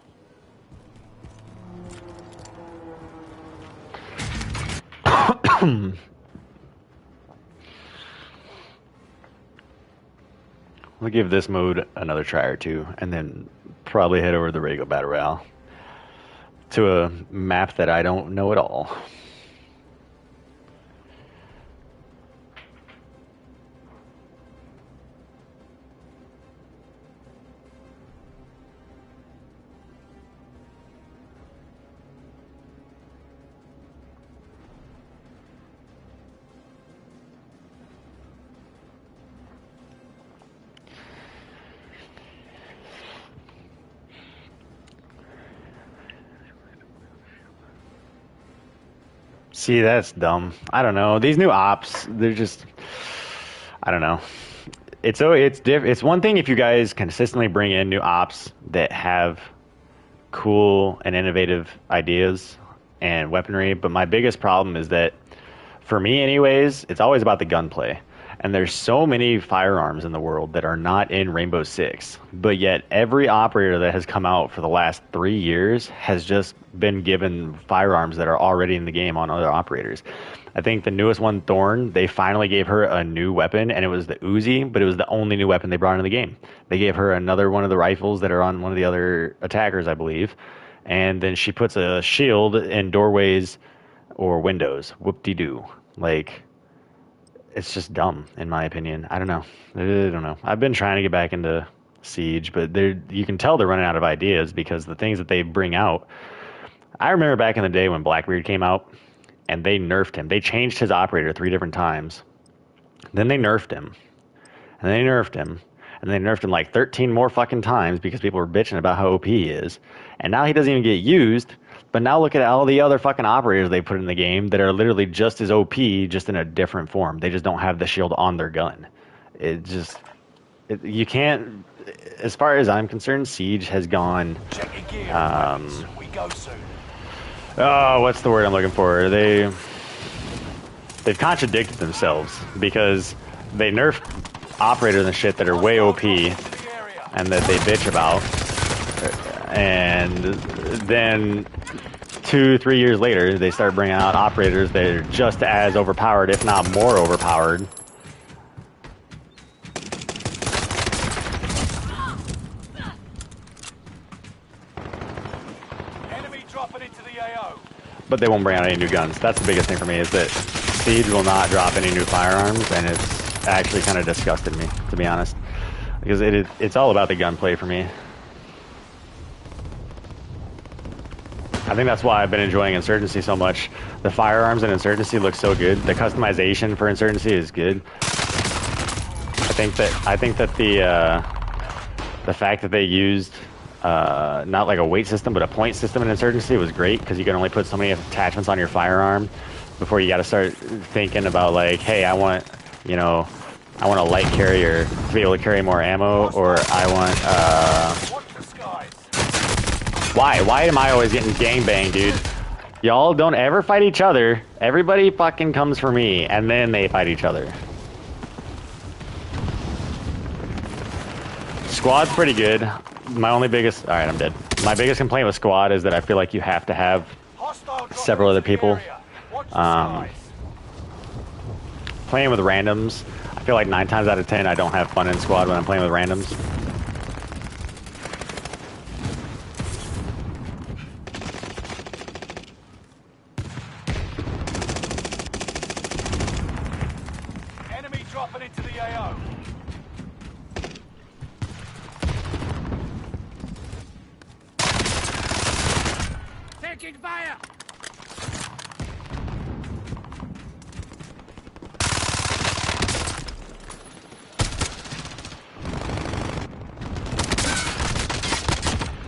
[SPEAKER 1] We'll give this mode another try or two, and then probably head over to the Ready Go Battle Royale to a map that I don't know at all. See, that's dumb. I don't know. These new ops, they're just, I don't know. It's one thing if you guys consistently bring in new ops that have cool and innovative ideas and weaponry, but my biggest problem is that, for me anyways, it's always about the gunplay. And there's so many firearms in the world that are not in Rainbow Six, but yet every operator that has come out for the last 3 years has just been given firearms that are already in the game on other operators. I think the newest one, Thorn, they finally gave her a new weapon, and it was the Uzi, but it was the only new weapon they brought in the game. They gave her another one of the rifles that are on one of the other attackers, I believe, and then she puts a shield in doorways or windows. Whoop-de-doo. Like, it's just dumb, in my opinion. I don't know. I've been trying to get back into Siege, but you can tell they're running out of ideas because the things that they bring out. I remember back in the day when Blackbeard came out, and they nerfed him. They changed his operator 3 different times. Then they nerfed him. And they nerfed him. And they nerfed him like 13 more fucking times because people were bitching about how OP he is. And now he doesn't even get used. But now look at all the other fucking operators they put in the game that are literally just as OP, just in a different form. They just don't have the shield on their gun. You can't, as far as I'm concerned, Siege has gone,
[SPEAKER 2] we go soon.
[SPEAKER 1] oh, what's the word I'm looking for? They've contradicted themselves because they nerf operators and shit that are way OP and that they bitch about. And then 2-3 years later, they start bringing out operators that are just as overpowered, if not more overpowered.
[SPEAKER 2] Enemy dropping into the AO.
[SPEAKER 1] But they won't bring out any new guns. That's the biggest thing for me, is that Siege will not drop any new firearms, and it's actually kind of disgusted me, to be honest. Because it's all about the gunplay for me. I think that's why I've been enjoying Insurgency so much. The firearms in Insurgency look so good. The customization for Insurgency is good. I think that the fact that they used not like a weight system but a point system in Insurgency was great, because you can only put so many attachments on your firearm before you got to start thinking about, like, hey, I want a light carrier to be able to carry more ammo, or I want Why am I always getting gangbanged, dude? Y'all don't ever fight each other. Everybody fucking comes for me, and then they fight each other. Squad's pretty good. Alright, I'm dead. My biggest complaint with Squad is that I feel like you have to have several other people. Playing with randoms, I feel like 9 times out of 10 I don't have fun in Squad when I'm playing with randoms.
[SPEAKER 2] Dropping into the AO.
[SPEAKER 4] Taking fire!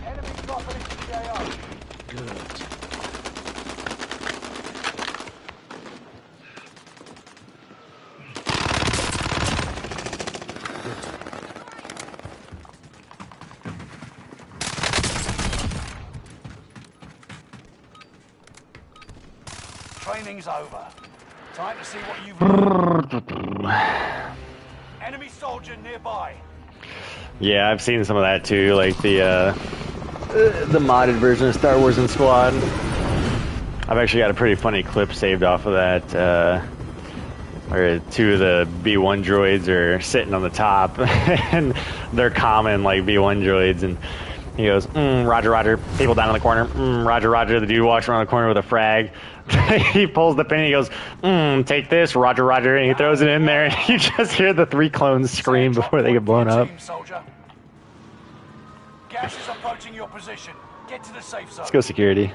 [SPEAKER 2] Enemy dropping into the AO.
[SPEAKER 4] Good.
[SPEAKER 2] Training's over. Time to see what you've learned. Enemy soldier nearby.
[SPEAKER 1] Yeah, I've seen some of that too, like the modded version of Star Wars and Squad. I've actually got a pretty funny clip saved off of that. where two of the B1 droids are sitting on the top, and they're common like B1 droids, and he goes, Roger, Roger. People down in the corner, Roger, Roger. The dude walks around the corner with a frag. He pulls the pin. He goes, take this, Roger, Roger, and he throws it in there. And you just hear the 3 clones scream before they get blown up.
[SPEAKER 2] Gas is approaching your position. Get to the safe zone.
[SPEAKER 1] Let's go security.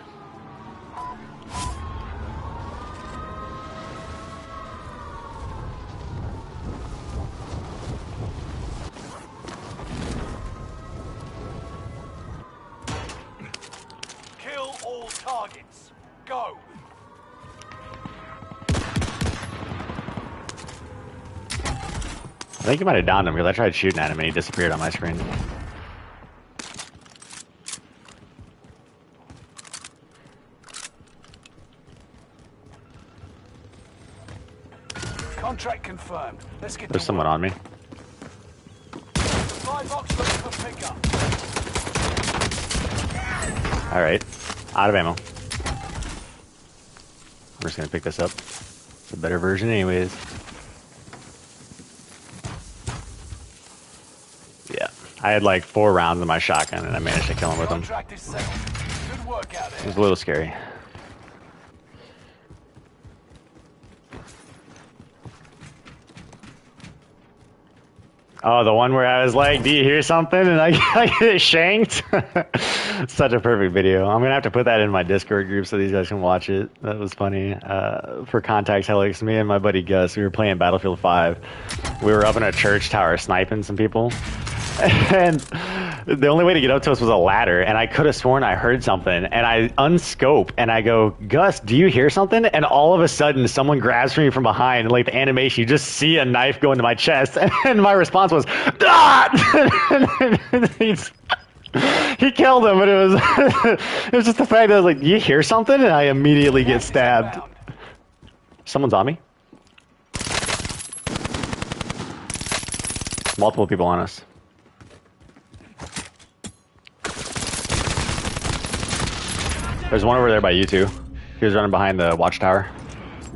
[SPEAKER 2] Kill all targets. Go.
[SPEAKER 1] I think he might have downed him because I tried shooting at him and he disappeared on my screen.
[SPEAKER 2] Contract confirmed. Let's get.
[SPEAKER 1] There's someone on me.
[SPEAKER 2] Supply box looking for pickup.
[SPEAKER 1] All right, out of ammo. I'm just gonna pick this up. It's a better version, anyways. Yeah, I had like 4 rounds in my shotgun, and I managed to kill him with them.
[SPEAKER 2] Contract is settled. Good work out
[SPEAKER 1] It
[SPEAKER 2] there.
[SPEAKER 1] was a little scary. Oh, the one where I was like, do you hear something? And I get shanked. Such a perfect video. I'm going to have to put that in my Discord group so these guys can watch it. That was funny. For context, Helix, me and my buddy Gus, we were playing Battlefield 5. We were up in a church tower sniping some people. And the only way to get up to us was a ladder, and I could have sworn I heard something, and I unscope, and I go, Gus, do you hear something? And all of a sudden, someone grabs me from behind, and like the animation, you just see a knife go into my chest, and my response was, ah! He killed him, but it was just the fact that I was like, do you hear something? And I immediately get stabbed. Someone's on me. Multiple people on us. There's one over there by you two. He was running behind the watchtower,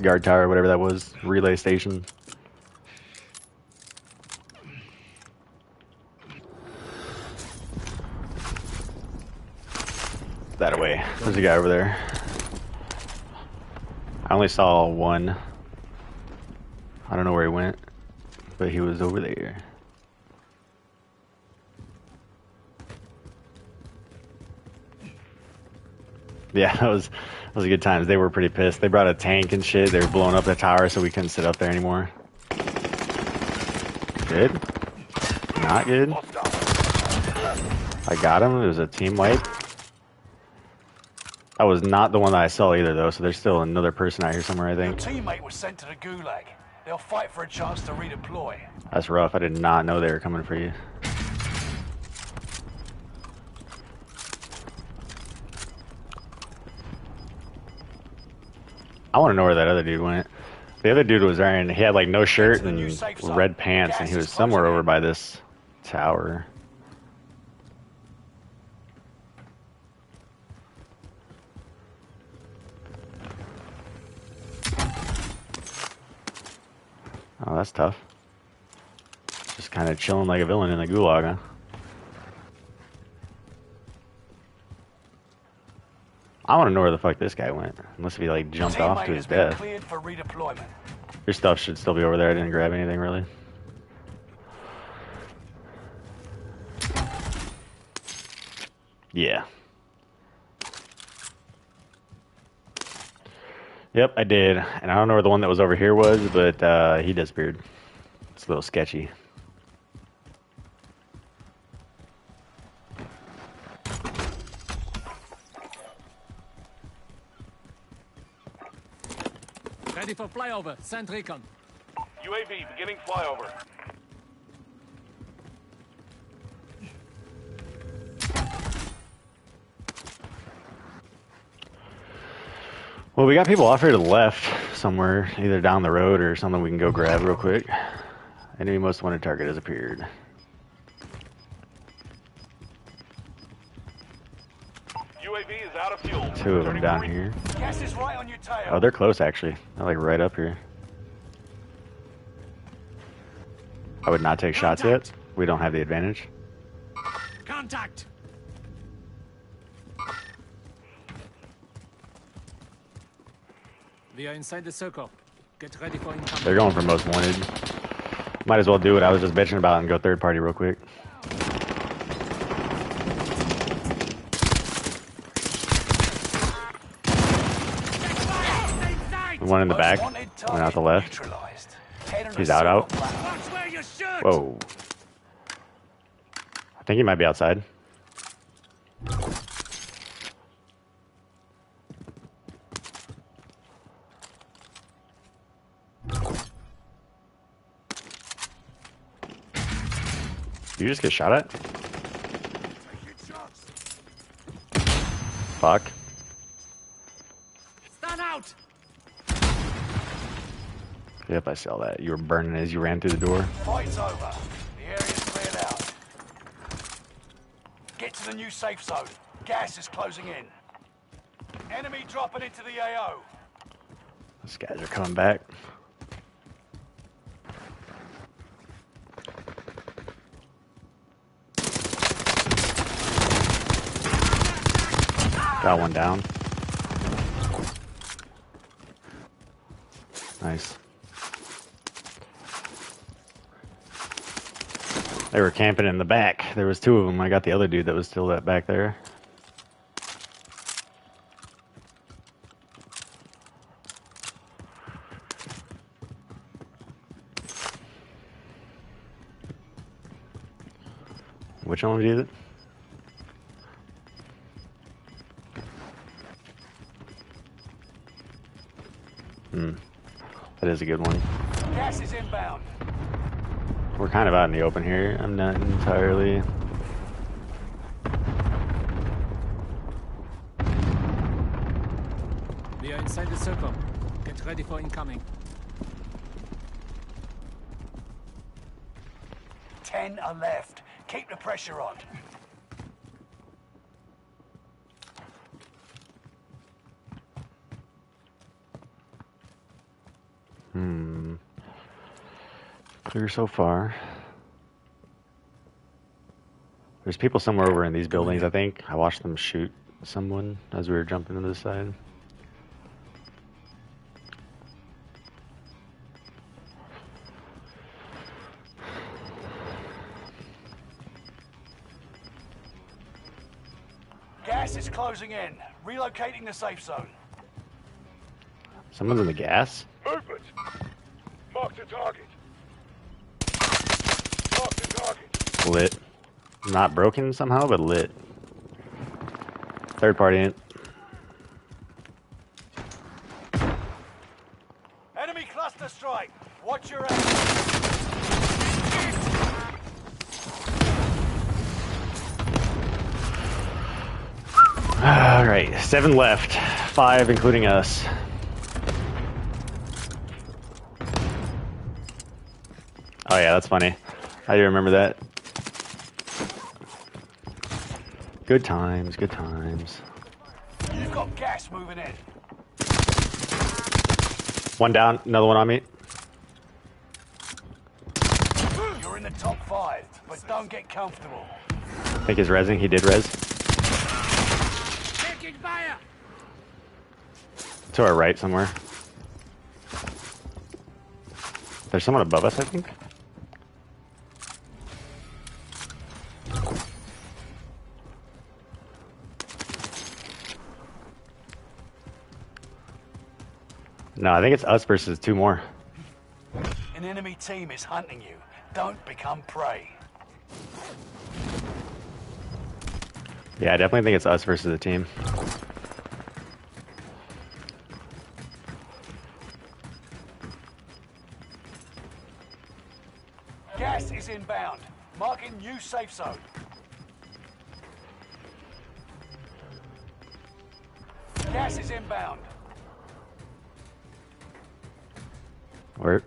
[SPEAKER 1] guard tower, whatever that was, relay station. That away. There's a guy over there. I only saw one. I don't know where he went, but he was over there. Yeah, that was a good time. They were pretty pissed. They brought a tank and shit. They were blowing up the tower so we couldn't sit up there anymore. Good. Not good. I got him. It was a team wipe. That was not the one that I saw either, though, so there's still another person out here somewhere, I think.
[SPEAKER 2] Your teammate was sent to the gulag. They'll fight for a chance to redeploy.
[SPEAKER 1] That's rough. I did not know they were coming for you. I want to know where that other dude went. The other dude was wearing, he had like no shirt and red pants, and he was somewhere over by this tower. Oh, that's tough. Just kind of chilling like a villain in the gulag, huh? I want to know where the fuck this guy went. Unless he like jumped off to his death.
[SPEAKER 2] Cleared for redeployment.
[SPEAKER 1] Your stuff should still be over there. I didn't grab anything really. Yeah. Yep, I did. And I don't know where the one that was over here was, but he disappeared. It's a little sketchy.
[SPEAKER 4] Ready for flyover. Send recon.
[SPEAKER 3] UAV beginning flyover.
[SPEAKER 1] Well, we got people off here to the left somewhere, either down the road or something we can go grab real quick. Enemy most wanted target has appeared.
[SPEAKER 3] UAV is out of fuel.
[SPEAKER 1] 2 of them down here.
[SPEAKER 2] Gas is right on your tail.
[SPEAKER 1] Oh, they're close actually. They're like right up here. I would not take shots yet. We don't have the advantage.
[SPEAKER 4] Contact! We are inside the circle. Get ready for incoming.
[SPEAKER 1] They're going for most wanted. Might as well do what I was just bitching about and go third party real quick. One in the back, one out the left. He's out. Whoa. I think he might be outside. You just get shot at? Fuck.
[SPEAKER 4] Stand out!
[SPEAKER 1] Yep, I saw that. You were burning as you ran through the door.
[SPEAKER 2] Fight's over. The area's cleared out. Get to the new safe zone. Gas is closing in. Enemy dropping into the AO.
[SPEAKER 1] These guys are coming back. Got one down. Nice. They were camping in the back. There was two of them. I got the other dude that was still back there. Which one is it? That is a good one.
[SPEAKER 2] Gas is inbound.
[SPEAKER 1] We're kind of out in the open here. I'm not entirely...
[SPEAKER 4] We are inside the circle. Get ready for incoming.
[SPEAKER 2] 10 are left. Keep the pressure on.
[SPEAKER 1] Clear so far. There's people somewhere over in these buildings, I think. I watched them shoot someone as we were jumping to the side.
[SPEAKER 2] Gas is closing in. Relocating the safe zone.
[SPEAKER 1] Someone's in the gas?
[SPEAKER 3] Movement! Mark the target. Mark the target.
[SPEAKER 1] Lit. Not broken somehow, but lit. Third party in.
[SPEAKER 2] Enemy cluster strike. Watch your aim.
[SPEAKER 1] Alright, 7 left. 5 including us. Oh yeah, that's funny. I do remember that. Good times, good times.
[SPEAKER 2] You've got gas moving in.
[SPEAKER 1] One down, another one on me.
[SPEAKER 2] You're in the top 5, but don't get comfortable.
[SPEAKER 1] I think he's rezzing, he did res.
[SPEAKER 4] Taking fire!
[SPEAKER 1] To our right somewhere. There's someone above us, I think. No, I think it's us versus 2 more.
[SPEAKER 2] An enemy team is hunting you. Don't become prey.
[SPEAKER 1] Yeah, I definitely think it's us versus the team.
[SPEAKER 2] Gas is inbound. Marking new safe zone. Gas is inbound.
[SPEAKER 1] Where?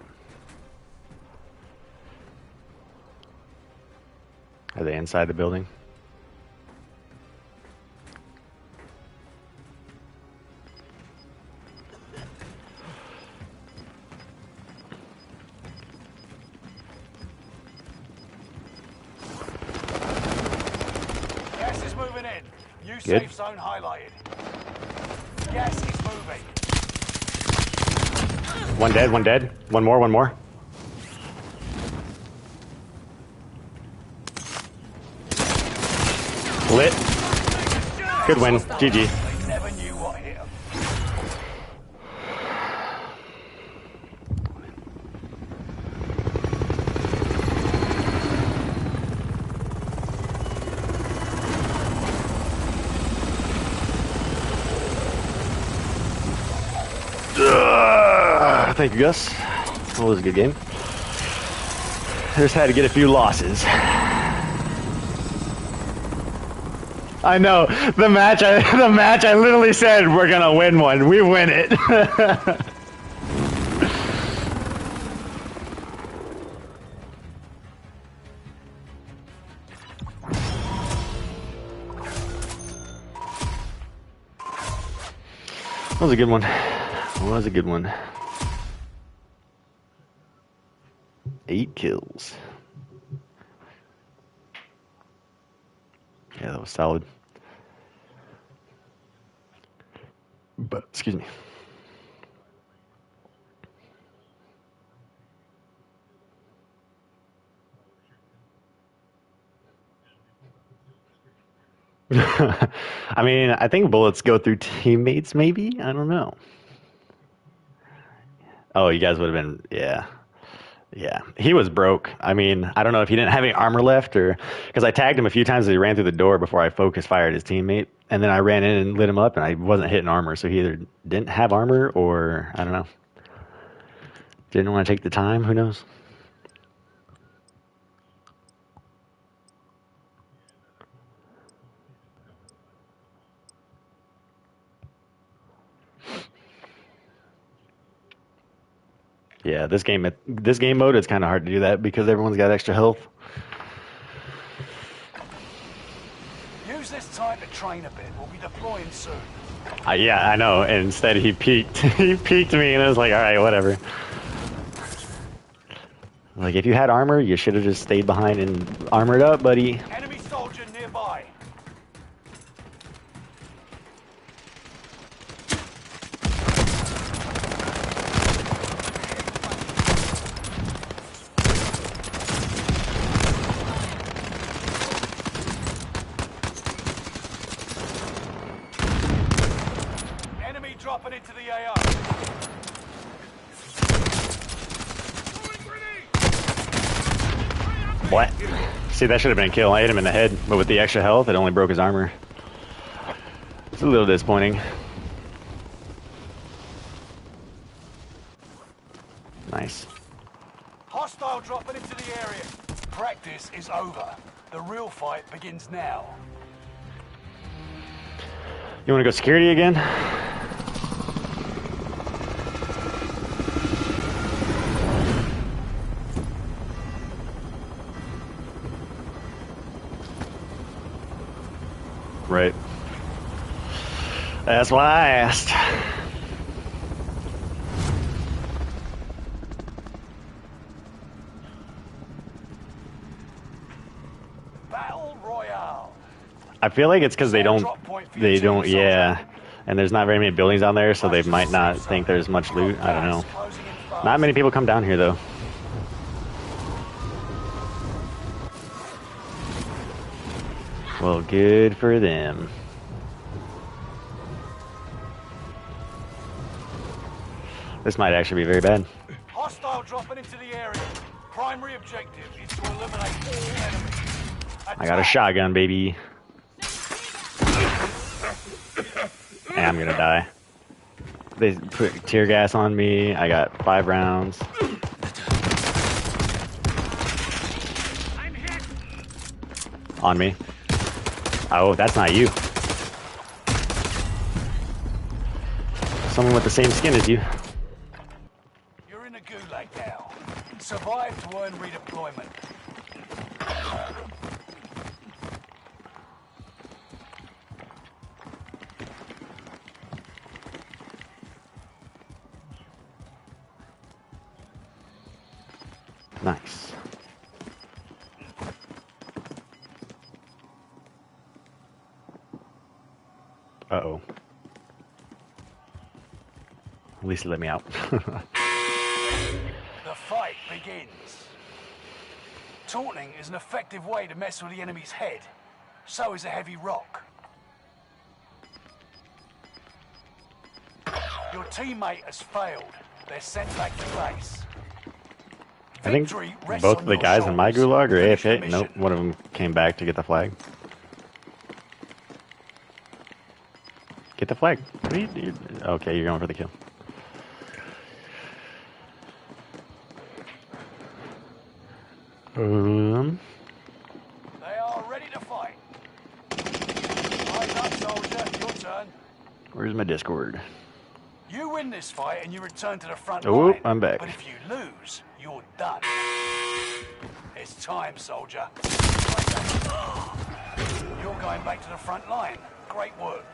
[SPEAKER 1] Are they inside the building? Good.
[SPEAKER 2] safe zone highlighted. Gas is moving.
[SPEAKER 1] One dead, one dead. One more, one more. Lit. Good win. GG.
[SPEAKER 2] They never knew what hit 'em.
[SPEAKER 1] Thank you, Gus. That was a good game. Just had to get a few losses. I know the match. I literally said we're gonna win one. We win it. That was a good one. That was a good one. 8 kills. Yeah, that was solid. But, excuse me. I mean, I think bullets go through teammates, maybe? I don't know. Oh, you guys would have been, yeah. Yeah, he was broke. I mean, I don't know if he didn't have any armor left or because I tagged him a few times as he ran through the door before I focus fired his teammate. And then I ran in and lit him up and I wasn't hitting armor. So he either didn't have armor or I don't know. Didn't want to take the time. Who knows? Yeah, this game mode, it's kind of hard to do that because everyone's got extra health.
[SPEAKER 2] Use this time to train a bit. We'll be deploying soon.
[SPEAKER 1] Yeah, I know. And instead he peeked. He peeked me and I was like, all right, whatever. Like, if you had armor, you should have just stayed behind and armored up, buddy.
[SPEAKER 2] Enemy soldier nearby. Enemy dropping into the AO.
[SPEAKER 1] What? See, that should have been a kill. I hit him in the head, but with the extra health, it only broke his armor. It's a little disappointing. Nice.
[SPEAKER 2] Hostile dropping into the area. Practice is over. The real fight begins now.
[SPEAKER 1] You want to go security again? Right. That's why I asked.
[SPEAKER 2] Battle Royale.
[SPEAKER 1] I feel like it's because they don't, yeah. And there's not very many buildings down there, so they might not think there's much loot. I don't know. Not many people come down here, though. Well, good for them. This might actually be very bad.
[SPEAKER 2] Hostile dropping into the area. Primary objective is to eliminate all enemies.
[SPEAKER 1] I got a shotgun, baby. And I'm gonna die. They put tear gas on me. I got 5 rounds. On me. Oh, that's not you. Someone with the same skin as you.
[SPEAKER 2] You're in a gulag now. Survive to earn redeployment.
[SPEAKER 1] Nice. Uh-oh. At least he let me out.
[SPEAKER 2] The fight begins. Taunting is an effective way to mess with the enemy's head. So is a heavy rock. Your teammate has failed. They're sent back to base.
[SPEAKER 1] I think
[SPEAKER 2] Victory rests
[SPEAKER 1] both
[SPEAKER 2] on
[SPEAKER 1] the
[SPEAKER 2] your
[SPEAKER 1] guys in my
[SPEAKER 2] shoulders.
[SPEAKER 1] gulag are
[SPEAKER 2] Finish the
[SPEAKER 1] AFK.
[SPEAKER 2] mission.
[SPEAKER 1] Nope, one of them came back to get the flag. Get the flag. What are you, okay, you're going for the kill.
[SPEAKER 2] They are ready to fight. Rise up, soldier. Your turn.
[SPEAKER 1] Where's my Discord?
[SPEAKER 2] You win this fight and you return to the front
[SPEAKER 1] Oh,
[SPEAKER 2] line.
[SPEAKER 1] I'm back.
[SPEAKER 2] But if you lose, you're done. It's time, soldier. You're going back to the front line. Great work.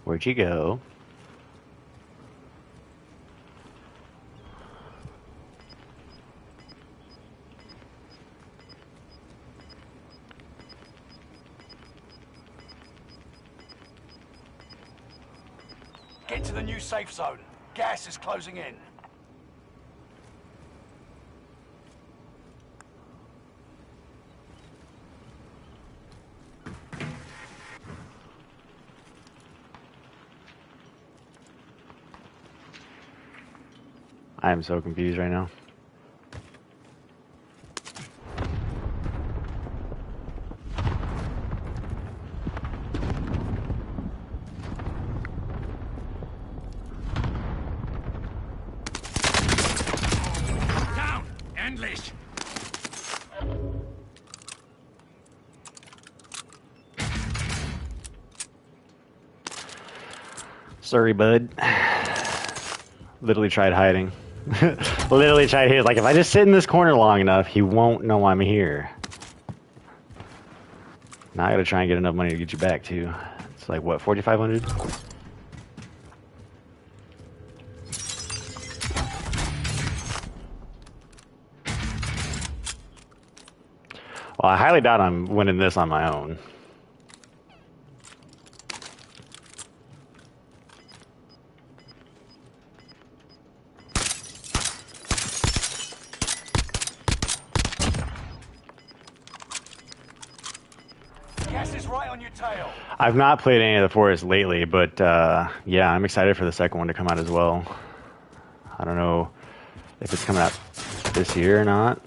[SPEAKER 1] Where'd you go?
[SPEAKER 2] Get to the new safe zone. Gas is closing in.
[SPEAKER 1] I am so confused right now.
[SPEAKER 4] Down! Endlich!
[SPEAKER 1] Sorry, bud. Literally tried hiding. Literally tried here. Like, if I just sit in this corner long enough, he won't know I'm here. Now I gotta try and get enough money to get you back, too. It's like, what, 4,500? Well, I highly doubt I'm winning this on my own.
[SPEAKER 2] Gas is right on your tail.
[SPEAKER 1] I've not played any of the Forest lately, but yeah, I'm excited for the second one to come out as well. I don't know if it's coming out this year or not.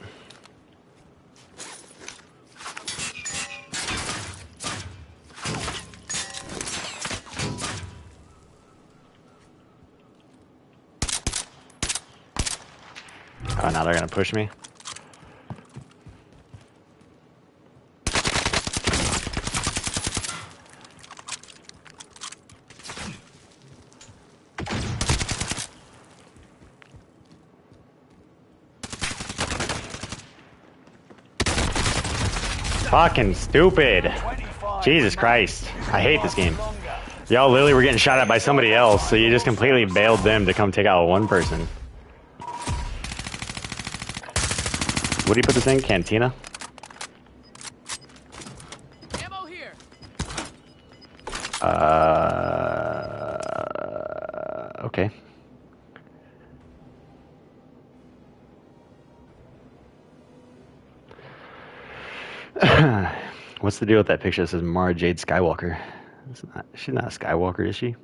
[SPEAKER 1] Oh, now they're gonna push me. Fucking stupid.
[SPEAKER 2] 25
[SPEAKER 1] Jesus
[SPEAKER 2] remaining.
[SPEAKER 1] Christ.
[SPEAKER 2] You
[SPEAKER 1] I
[SPEAKER 2] can
[SPEAKER 1] hate this
[SPEAKER 2] last
[SPEAKER 1] game.
[SPEAKER 2] longer.
[SPEAKER 1] Y'all literally were getting shot at by somebody else, so you just completely bailed them to come take out one person. What do you put this in? Cantina?
[SPEAKER 5] Ammo here.
[SPEAKER 1] Okay. What's the deal with that picture that says Mara Jade Skywalker? She's not a Skywalker, is she?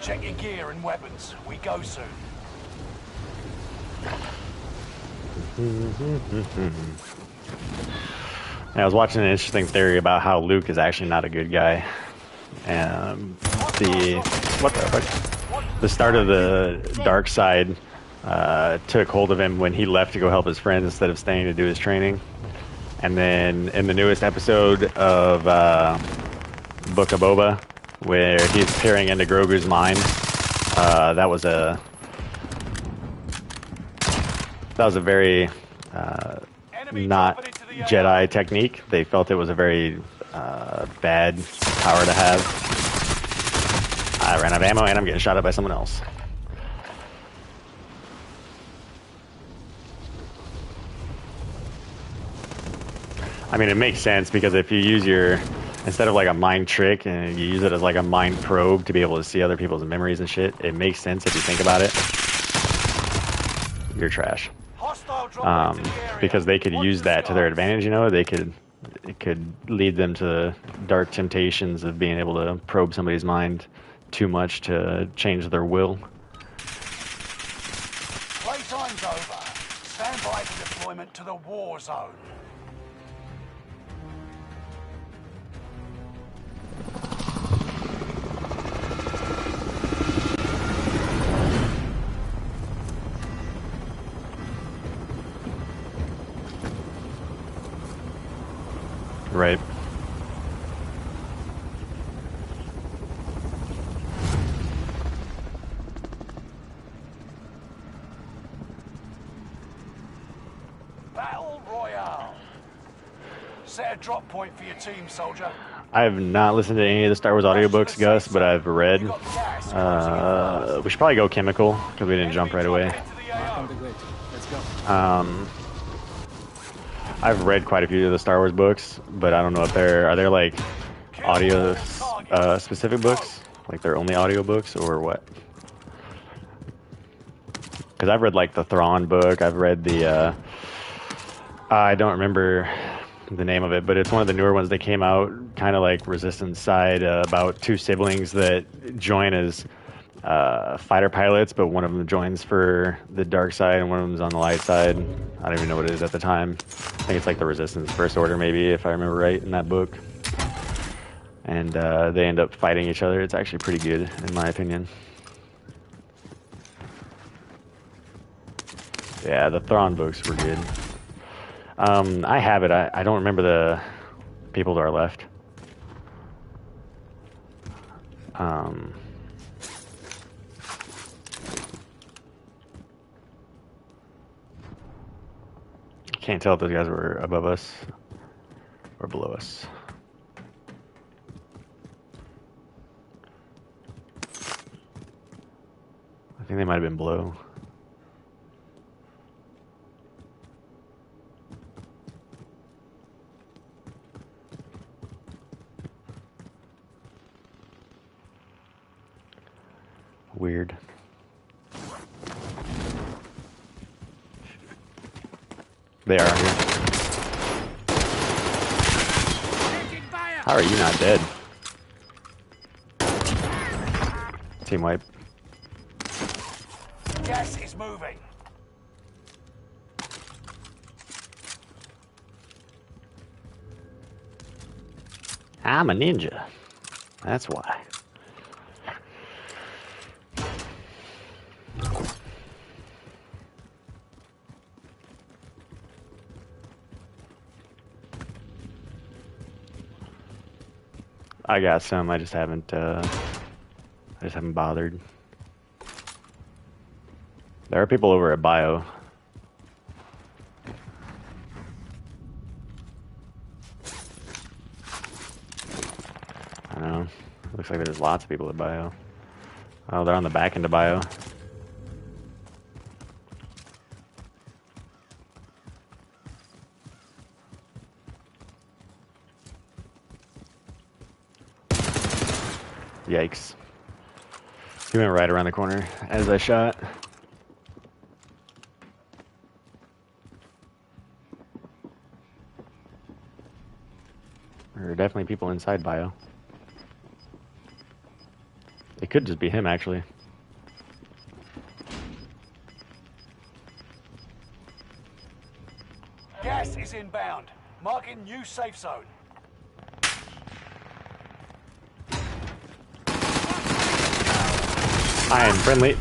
[SPEAKER 2] Check your gear and weapons. We go soon.
[SPEAKER 1] I was watching an interesting theory about how Luke is actually not a good guy. The start of the dark side took hold of him when he left to go help his friends instead of staying to do his training. And then in the newest episode of Book of Boba, where he's peering into Grogu's mind, that was a very not Jedi technique. They felt it was a very bad power to have. I ran out of ammo and I'm getting shot at by someone else. I mean, it makes sense because if you use instead of like a mind trick and you use it as like a mind probe to be able to see other people's memories and shit, it makes sense if you think about it. You're trash. Because they could use that to their advantage, you know, it could lead them to dark temptations of being able to probe somebody's mind too much to change their will.
[SPEAKER 2] Playtime's over. Stand by for deployment to the war zone.
[SPEAKER 1] Right.
[SPEAKER 2] Battle Royale. Set a drop point for your team, soldier.
[SPEAKER 1] I have not listened to any of the Star Wars audiobooks, Gus, but I've read. We should probably go chemical, because we didn't jump right away. I've read quite a few of the Star Wars books, but I don't know if are there like audio specific books? Like they're only audio books or what? Because I've read like the Thrawn book, I've read the, I don't remember the name of it, but it's one of the newer ones that came out, kind of like Resistance side, about two siblings that join as fighter pilots, but one of them joins for the dark side and one of them's on the light side. I don't even know what it is at the time. I think it's like the Resistance First Order, maybe, if I remember right in that book. And they end up fighting each other. It's actually pretty good, in my opinion. Yeah, the Thrawn books were good. I have it. I don't remember the people to our left. Can't tell if those guys were above us or below us. I think they might have been below. Weird. They are here. How are you not dead? Team wipe.
[SPEAKER 2] Gas is moving.
[SPEAKER 1] I'm a ninja. That's why. I got some. I just haven't bothered. There are people over at Bio. I don't know. Looks like there's lots of people at Bio. Oh, they're on the back end of Bio. Yikes. He went right around the corner as I shot. There are definitely people inside Bio. It could just be him, actually.
[SPEAKER 2] Gas is inbound. Marking new safe zone.
[SPEAKER 1] I am friendly.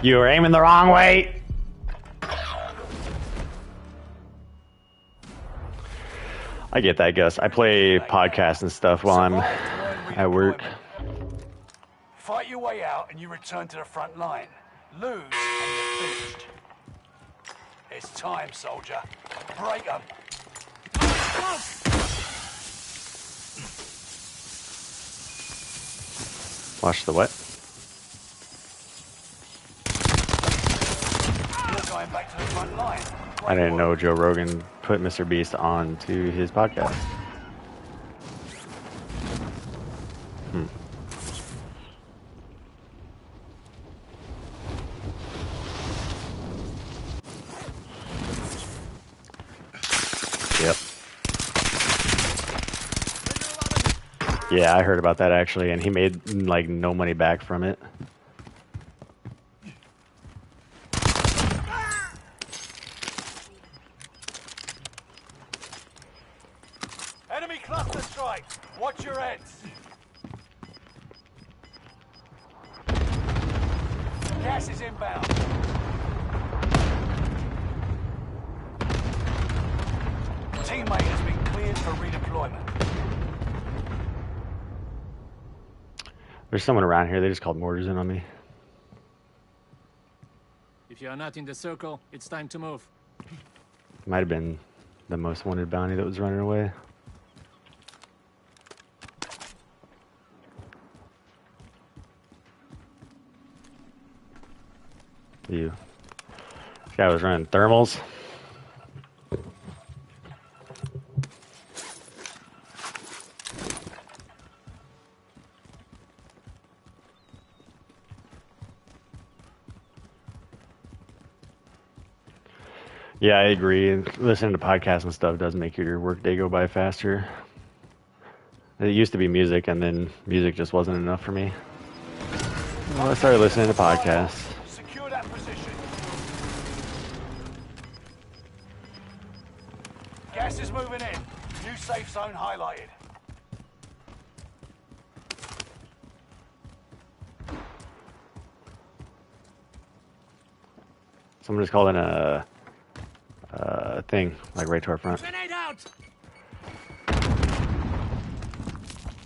[SPEAKER 1] You are aiming the wrong way. I get that, Gus. I play podcasts and stuff while I'm at work.
[SPEAKER 2] Fight your way out and you return to the front line. Lose and you're finished. It's time, soldier. Break them.
[SPEAKER 1] Watch the what?
[SPEAKER 2] You're going back to the front line.
[SPEAKER 1] I didn't know Joe Rogan put Mr. Beast on to his podcast. Yep. Yeah, I heard about that actually, and he made like no money back from it.
[SPEAKER 2] Enemy cluster strike. Watch your heads. Gas is inbound. Teammate has been cleared for redeployment.
[SPEAKER 1] There's someone around here. They just called mortars in on me.
[SPEAKER 4] If you are not in the circle, it's time to move.
[SPEAKER 1] Might have been the most wanted bounty that was running away. You. This guy was running thermals. Yeah, I agree. Listening to podcasts and stuff does make your workday go by faster. It used to be music, and then music just wasn't enough for me. Well, I started listening to podcasts.
[SPEAKER 2] Secure that position. Gas is moving in. New safe zone highlighted.
[SPEAKER 1] Someone just called in a thing, like right to our front.
[SPEAKER 4] Grenade out!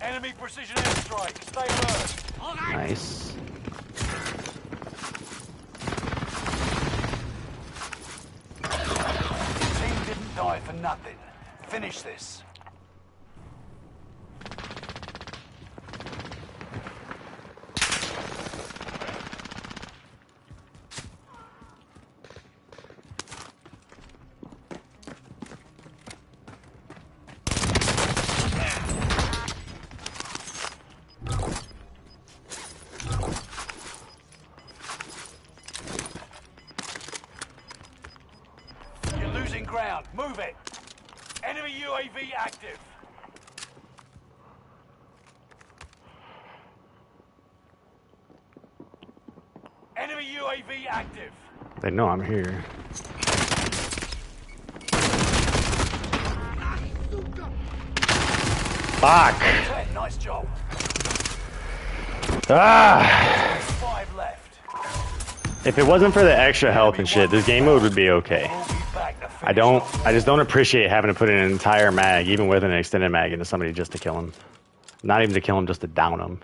[SPEAKER 2] Enemy precision airstrike. Stay alert.
[SPEAKER 4] All right.
[SPEAKER 1] Nice.
[SPEAKER 2] Team didn't die for nothing. Finish this. Ground. Move it. Enemy UAV active. Enemy UAV active.
[SPEAKER 1] They know I'm here. Fuck!
[SPEAKER 2] Nice job.
[SPEAKER 1] Ah!
[SPEAKER 2] 5 left.
[SPEAKER 1] If it wasn't for the extra health and shit, this game mode would be okay. I just don't appreciate having to put in an entire mag, even with an extended mag, into somebody just to kill him. Not even to kill him, just to down him.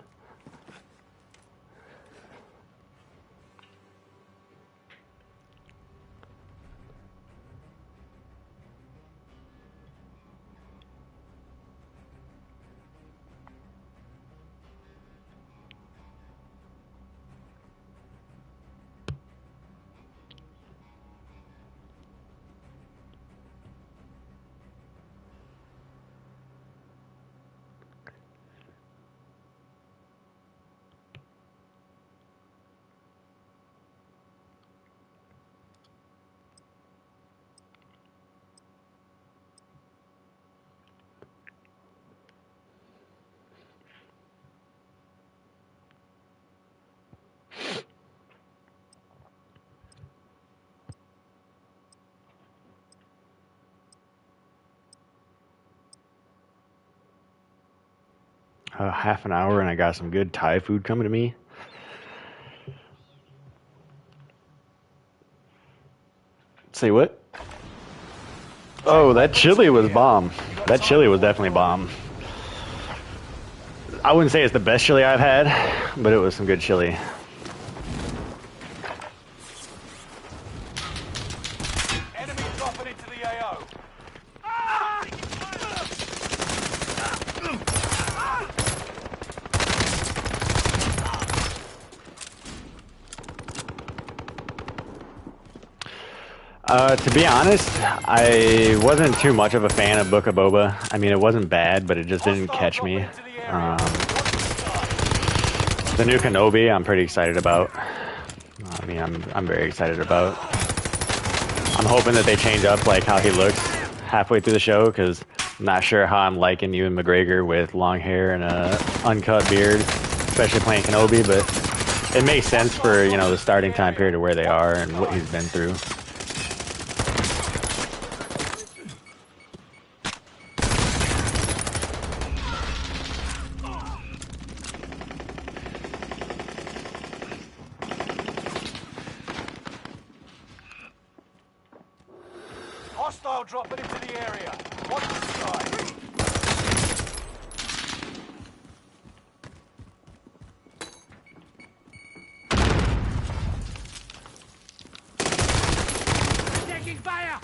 [SPEAKER 1] Half an hour and I got some good Thai food coming to me. Say what? Oh, that chili was bomb. That chili was definitely bomb. I wouldn't say it's the best chili I've had, but it was some good chili.
[SPEAKER 2] Enemy dropping into the AO.
[SPEAKER 1] To be honest, I wasn't too much of a fan of Book of Boba. I mean, it wasn't bad, but it just didn't catch me. The new Kenobi, I'm pretty excited about. I mean, I'm very excited about. I'm hoping that they change up like how he looks halfway through the show, because I'm not sure how I'm liking Ewan McGregor with long hair and a uncut beard, especially playing Kenobi. But it makes sense for, you know, the starting time period of where they are and what he's been through.
[SPEAKER 2] Hostile dropping into the area. Watch the sky.
[SPEAKER 4] Taking fire!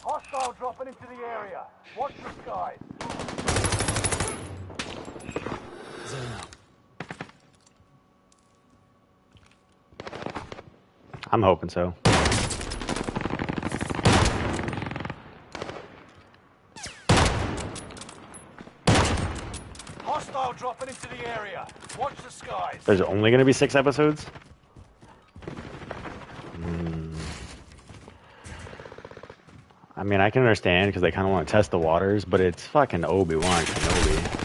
[SPEAKER 2] Hostile dropping into the area. Watch the skies.
[SPEAKER 1] I'm hoping so.
[SPEAKER 2] Hostile dropping into the area. Watch the skies.
[SPEAKER 1] There's only going to be 6 episodes? I mean, I can understand because they kind of want to test the waters, but it's fucking Obi-Wan Kenobi.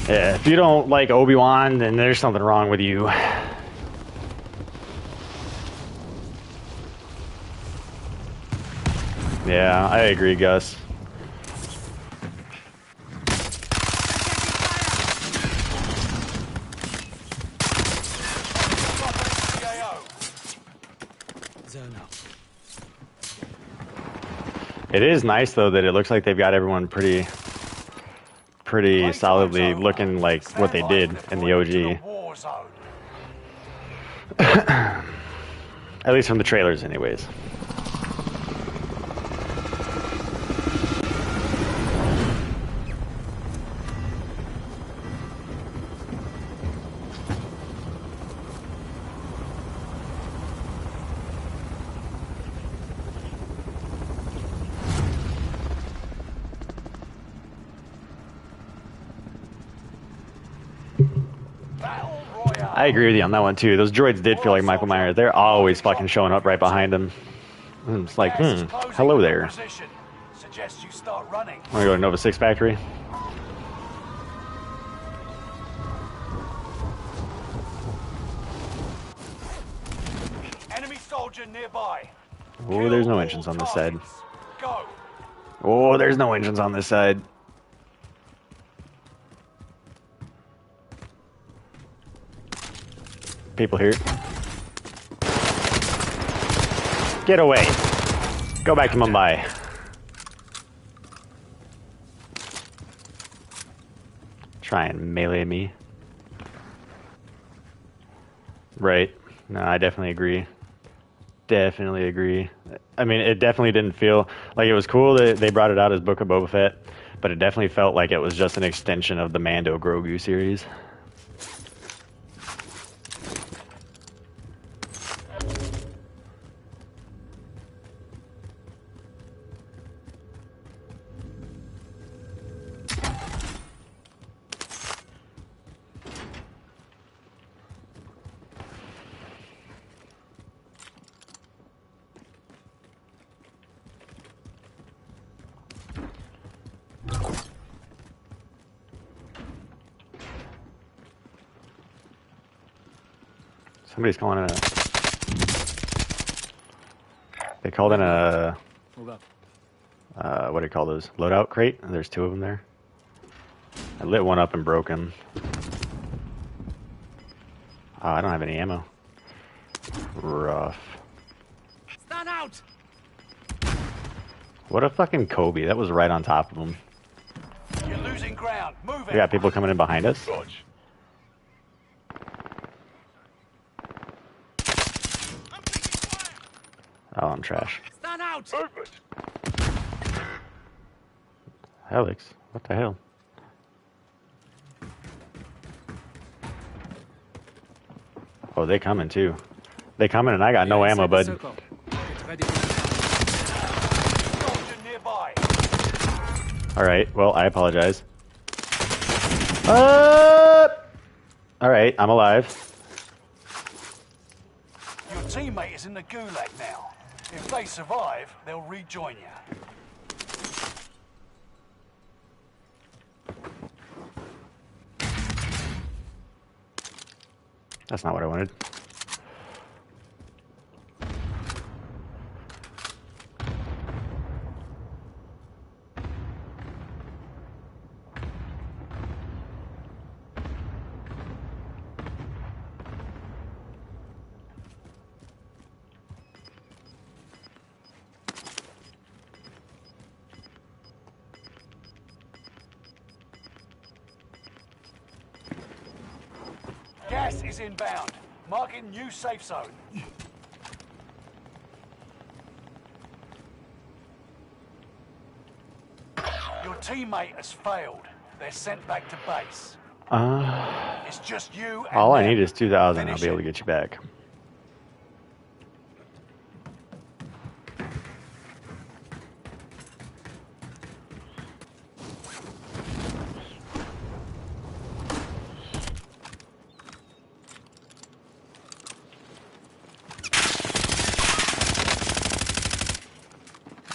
[SPEAKER 1] Yeah, if you don't like Obi-Wan, then there's something wrong with you. Yeah, I agree, Gus. It is nice though that it looks like they've got everyone pretty solidly looking like what they did in the OG. At least from the trailers anyways. I agree with you on that one too. Those droids did feel like Michael Myers. They're always fucking showing up right behind him. It's like, hello there.
[SPEAKER 2] Suggest you start running.
[SPEAKER 1] Want to go to Nova 6 Factory?
[SPEAKER 2] Enemy soldier nearby.
[SPEAKER 1] Oh, there's no engines on this side.
[SPEAKER 2] Go.
[SPEAKER 1] Oh, there's no engines on this side. people here. Get away. Go back to Mumbai. Try and melee me. Right. No, I definitely agree. Definitely agree. I mean, it definitely didn't feel like it was cool that they brought it out as Book of Boba Fett, but it definitely felt like it was just an extension of the Mando Grogu series. Somebody's calling in a... They called in a... what do you call those? Loadout crate? There's 2 of them there. I lit one up and broke him. Oh, I don't have any ammo. Rough.
[SPEAKER 2] Stand out!
[SPEAKER 1] What a fucking Kobe. That was right on top of him.
[SPEAKER 2] You're losing ground. Move it.
[SPEAKER 1] We got people coming in behind us.
[SPEAKER 3] Dodge.
[SPEAKER 1] Oh, I'm trash.
[SPEAKER 2] Stand out!
[SPEAKER 3] Movement.
[SPEAKER 1] Alex, what the hell? Oh, they coming too. They coming and I got no ammo, bud.
[SPEAKER 4] Get ready.
[SPEAKER 2] Soldier nearby.
[SPEAKER 1] Alright, well, I apologize. Alright, I'm alive.
[SPEAKER 2] Your teammate is in the gulag now. If they survive, they'll rejoin you.
[SPEAKER 1] That's not what I wanted.
[SPEAKER 2] Gas is inbound. Marking new safe zone. Your teammate has failed. They're sent back to base. It's just you and
[SPEAKER 1] All I
[SPEAKER 2] them.
[SPEAKER 1] need is 2,000. I'll
[SPEAKER 2] Finish
[SPEAKER 1] be able to
[SPEAKER 2] it.
[SPEAKER 1] get you back.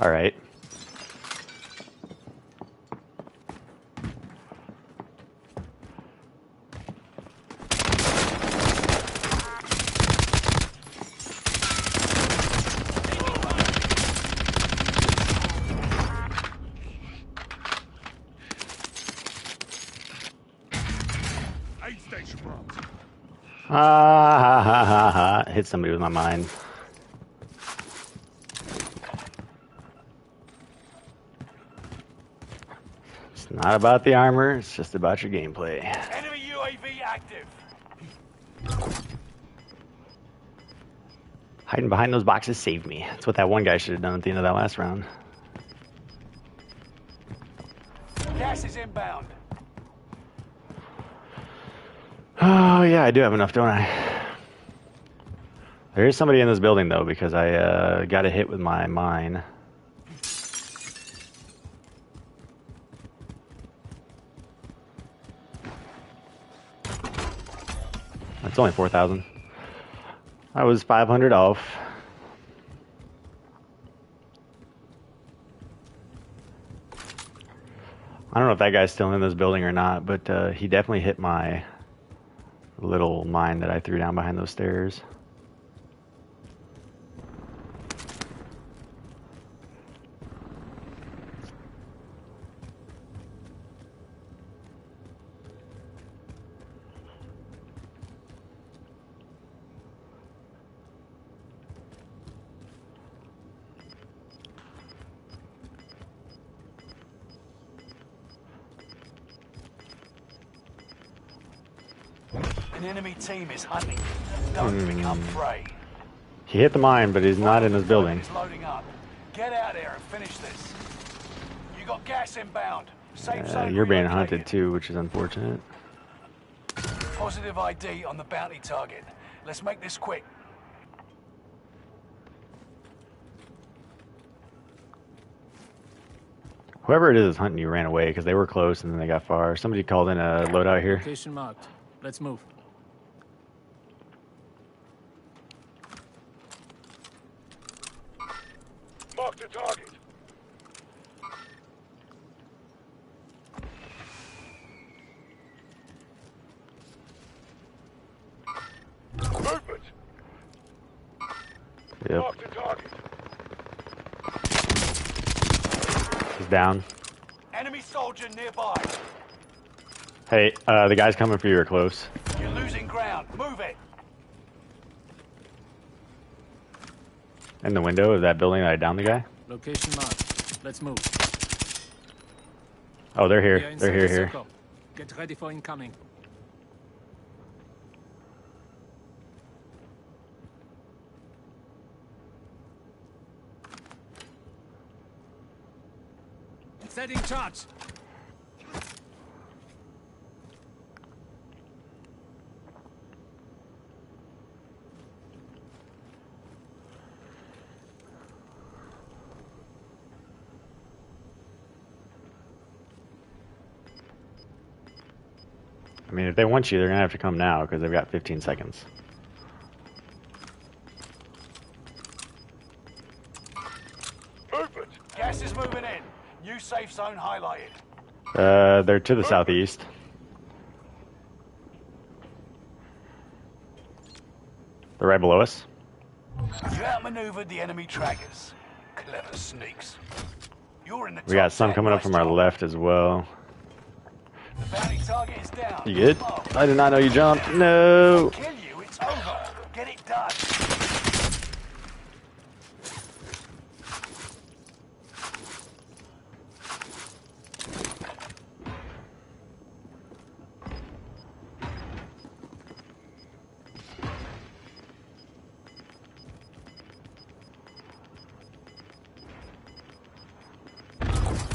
[SPEAKER 1] All right.
[SPEAKER 3] Aid station marked.
[SPEAKER 1] Ah, ha, ha, ha, ha. Hit somebody with my mine. It's not about the armor, it's just about your gameplay.
[SPEAKER 2] Enemy UAV active.
[SPEAKER 1] Hiding behind those boxes saved me. That's what that one guy should have done at the end of that last round.
[SPEAKER 2] Gas is inbound.
[SPEAKER 1] Oh, yeah, I do have enough, don't I? There is somebody in this building, though, because I got a hit with my mine. It's only 4,000. I was 500 off. I don't know if that guy's still in this building or not, but he definitely hit my little mine that I threw down behind those stairs.
[SPEAKER 2] An enemy team is hunting. Don't become prey.
[SPEAKER 1] He hit the mine, but he's not in his building.
[SPEAKER 2] Is loading up. Get out there and finish this. You got gas inbound. Safe zone
[SPEAKER 1] You're being
[SPEAKER 2] relocated.
[SPEAKER 1] hunted too, which is unfortunate.
[SPEAKER 2] Positive ID on the bounty target. Let's make this quick.
[SPEAKER 1] Whoever it is hunting you ran away because they were close and then they got far. Somebody called in a loadout here.
[SPEAKER 4] Location marked. Let's move.
[SPEAKER 3] Mark the target. Movement.
[SPEAKER 1] Yep,
[SPEAKER 3] Mark the target.
[SPEAKER 1] he's down.
[SPEAKER 2] Enemy soldier nearby.
[SPEAKER 1] Hey, the guy's coming for you or close.
[SPEAKER 2] You're losing ground. Move it.
[SPEAKER 1] In the window of that building that I downed the guy?
[SPEAKER 4] Location marked. Let's move.
[SPEAKER 1] Oh, they're
[SPEAKER 4] We are
[SPEAKER 1] here.
[SPEAKER 4] inside
[SPEAKER 1] They're here,
[SPEAKER 4] the
[SPEAKER 1] here.
[SPEAKER 4] circle. Get ready for incoming. Setting charge.
[SPEAKER 1] I mean, if they want you, they're gonna have to come now because they've got 15 seconds.
[SPEAKER 3] Movement.
[SPEAKER 2] Gas is moving in. New safe zone highlighted.
[SPEAKER 1] They're to the southeast. They're right below us.
[SPEAKER 2] You outmaneuvered the enemy trackers. Clever sneaks. You're in the
[SPEAKER 1] We got
[SPEAKER 2] top
[SPEAKER 1] some
[SPEAKER 2] 10.
[SPEAKER 1] coming up
[SPEAKER 2] Nice
[SPEAKER 1] from our
[SPEAKER 2] job.
[SPEAKER 1] left as well.
[SPEAKER 2] The bounty target is down.
[SPEAKER 1] You good?
[SPEAKER 2] Oh,
[SPEAKER 1] I did not know you jumped. No.
[SPEAKER 2] kill you. It's over. Get it done.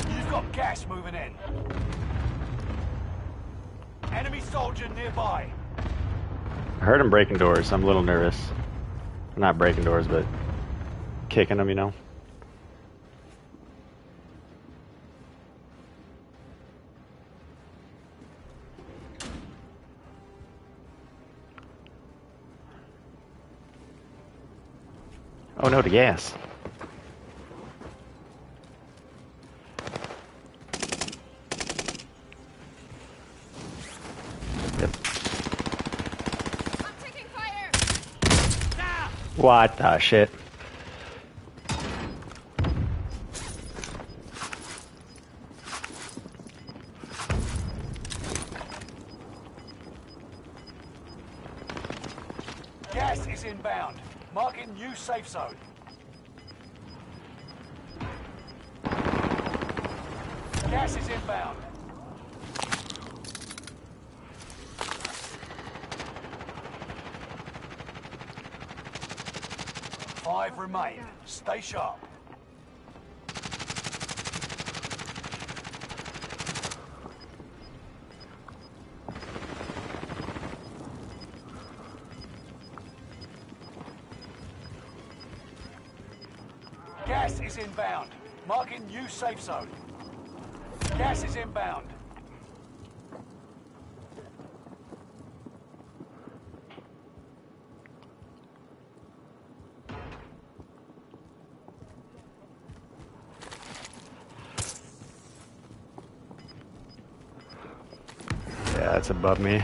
[SPEAKER 2] You've got gas moving in. Enemy soldier nearby.
[SPEAKER 1] I heard him breaking doors, so I'm a little nervous. Not breaking doors, but kicking them, you know? Oh no, the gas. Yep.
[SPEAKER 5] I'm taking fire!
[SPEAKER 1] What the shit?
[SPEAKER 2] Gas is inbound. Marking new safe zone. Gas is inbound. Five remain. Stay sharp. Gas is inbound. Marking new safe zone. Gas is inbound.
[SPEAKER 1] Yeah, it's above me.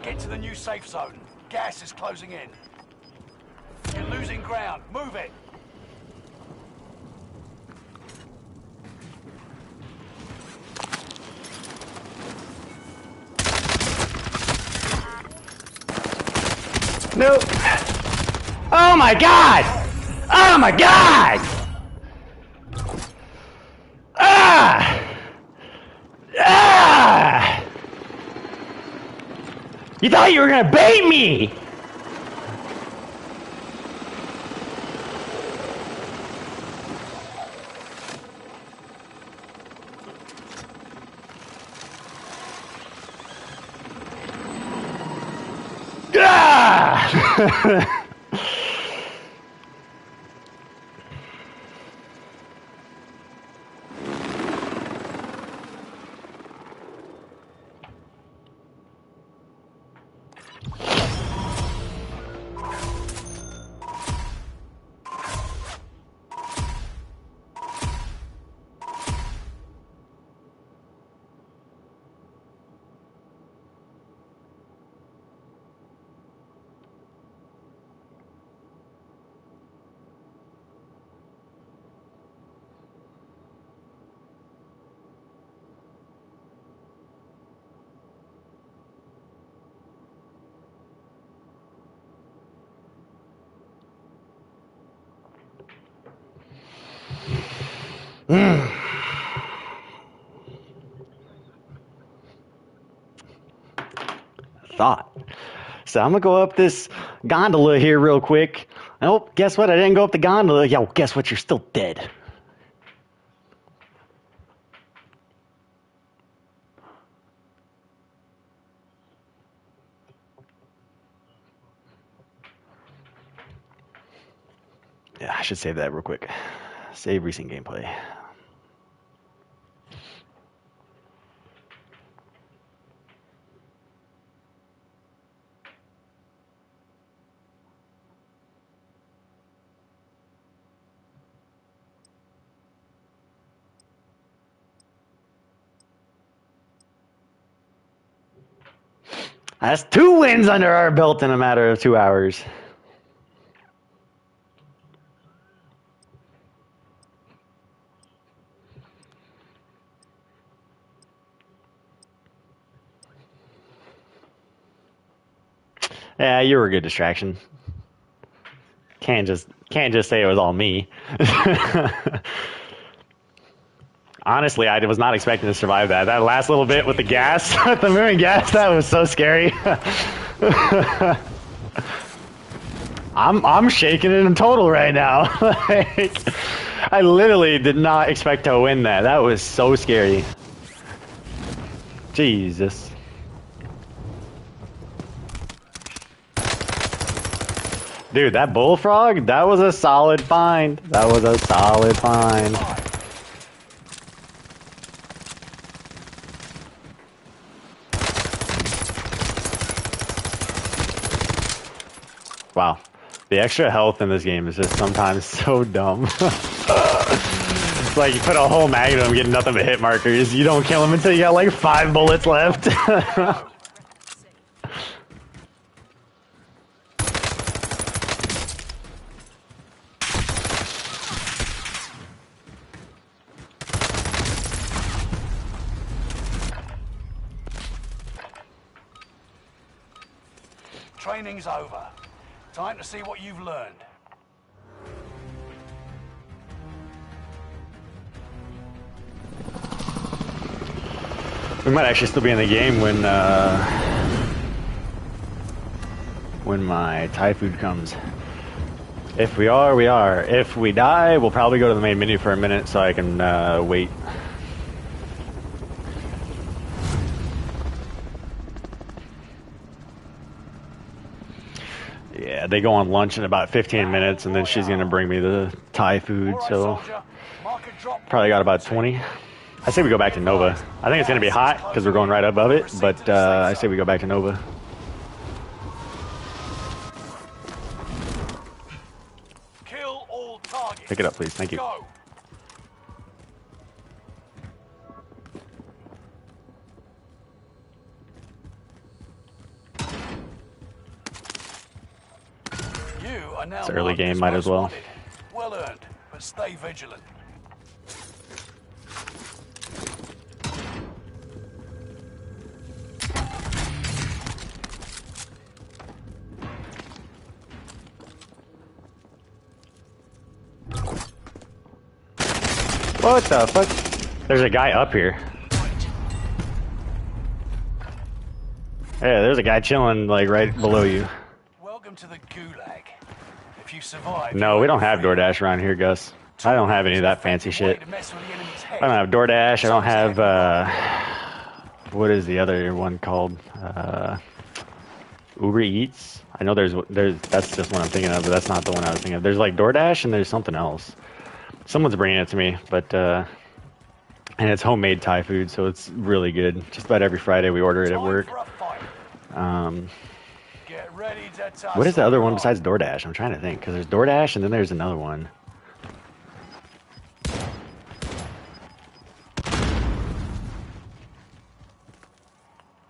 [SPEAKER 2] Get to the new safe zone. Gas is closing in. You're losing ground. Move it.
[SPEAKER 1] Nope. Oh my god! Oh my god! You thought you were gonna bait me! Ah! Thought. So I'm gonna go up this gondola here real quick. Oh, guess what? I didn't go up the gondola. Yo, guess what? You're still dead. Yeah, I should save that real quick. Save recent gameplay. That's 2 wins under our belt in a matter of 2 hours. Yeah, you were a good distraction. Can't just say it was all me. Honestly, I was not expecting to survive that. That last little bit with the gas, with the moving gas, that was so scary. I'm shaking it in total right now. Like, I literally did not expect to win that. That was so scary. Jesus. Dude, that bullfrog, that was a solid find. That was a solid find. Wow. The extra health in this game is just sometimes so dumb. It's like you put a whole mag into him, get nothing but hit markers. You don't kill him until you got like 5 bullets left.
[SPEAKER 2] Training's over. Time to see what you've learned.
[SPEAKER 1] We might actually still be in the game when my Thai food comes. If we are, we are. If we die, we'll probably go to the main menu for a minute so I can wait. Yeah, they go on lunch in about 15 minutes, and then she's gonna bring me the Thai food, so probably got about 20. I say we go back to Nova. I think it's gonna be hot because we're going right above it, but I say we go back to Nova.
[SPEAKER 2] Kill all targets.
[SPEAKER 1] Pick it up, please. Thank you.
[SPEAKER 2] Go. You are now
[SPEAKER 1] It's early
[SPEAKER 2] marked
[SPEAKER 1] game,
[SPEAKER 2] as
[SPEAKER 1] might
[SPEAKER 2] most
[SPEAKER 1] as well.
[SPEAKER 2] wanted. Well earned, but stay vigilant.
[SPEAKER 1] What the fuck? There's a guy up here. Yeah, there's a guy chilling like right below you.
[SPEAKER 2] Welcome to the Gulag. If you survive...
[SPEAKER 1] No, we don't have DoorDash around here, Gus. I don't have any of that fancy shit. I don't have DoorDash. I don't have, what is the other one called? Uber Eats. I know there's that's just what I'm thinking of, but that's not the one I was thinking of. There's like DoorDash and there's something else. Someone's bringing it to me, but and it's homemade Thai food, so it's really good. Just about every Friday we order it at work.
[SPEAKER 2] Get ready to
[SPEAKER 1] What is the other one besides DoorDash? I'm trying to think, because there's DoorDash and then there's another one.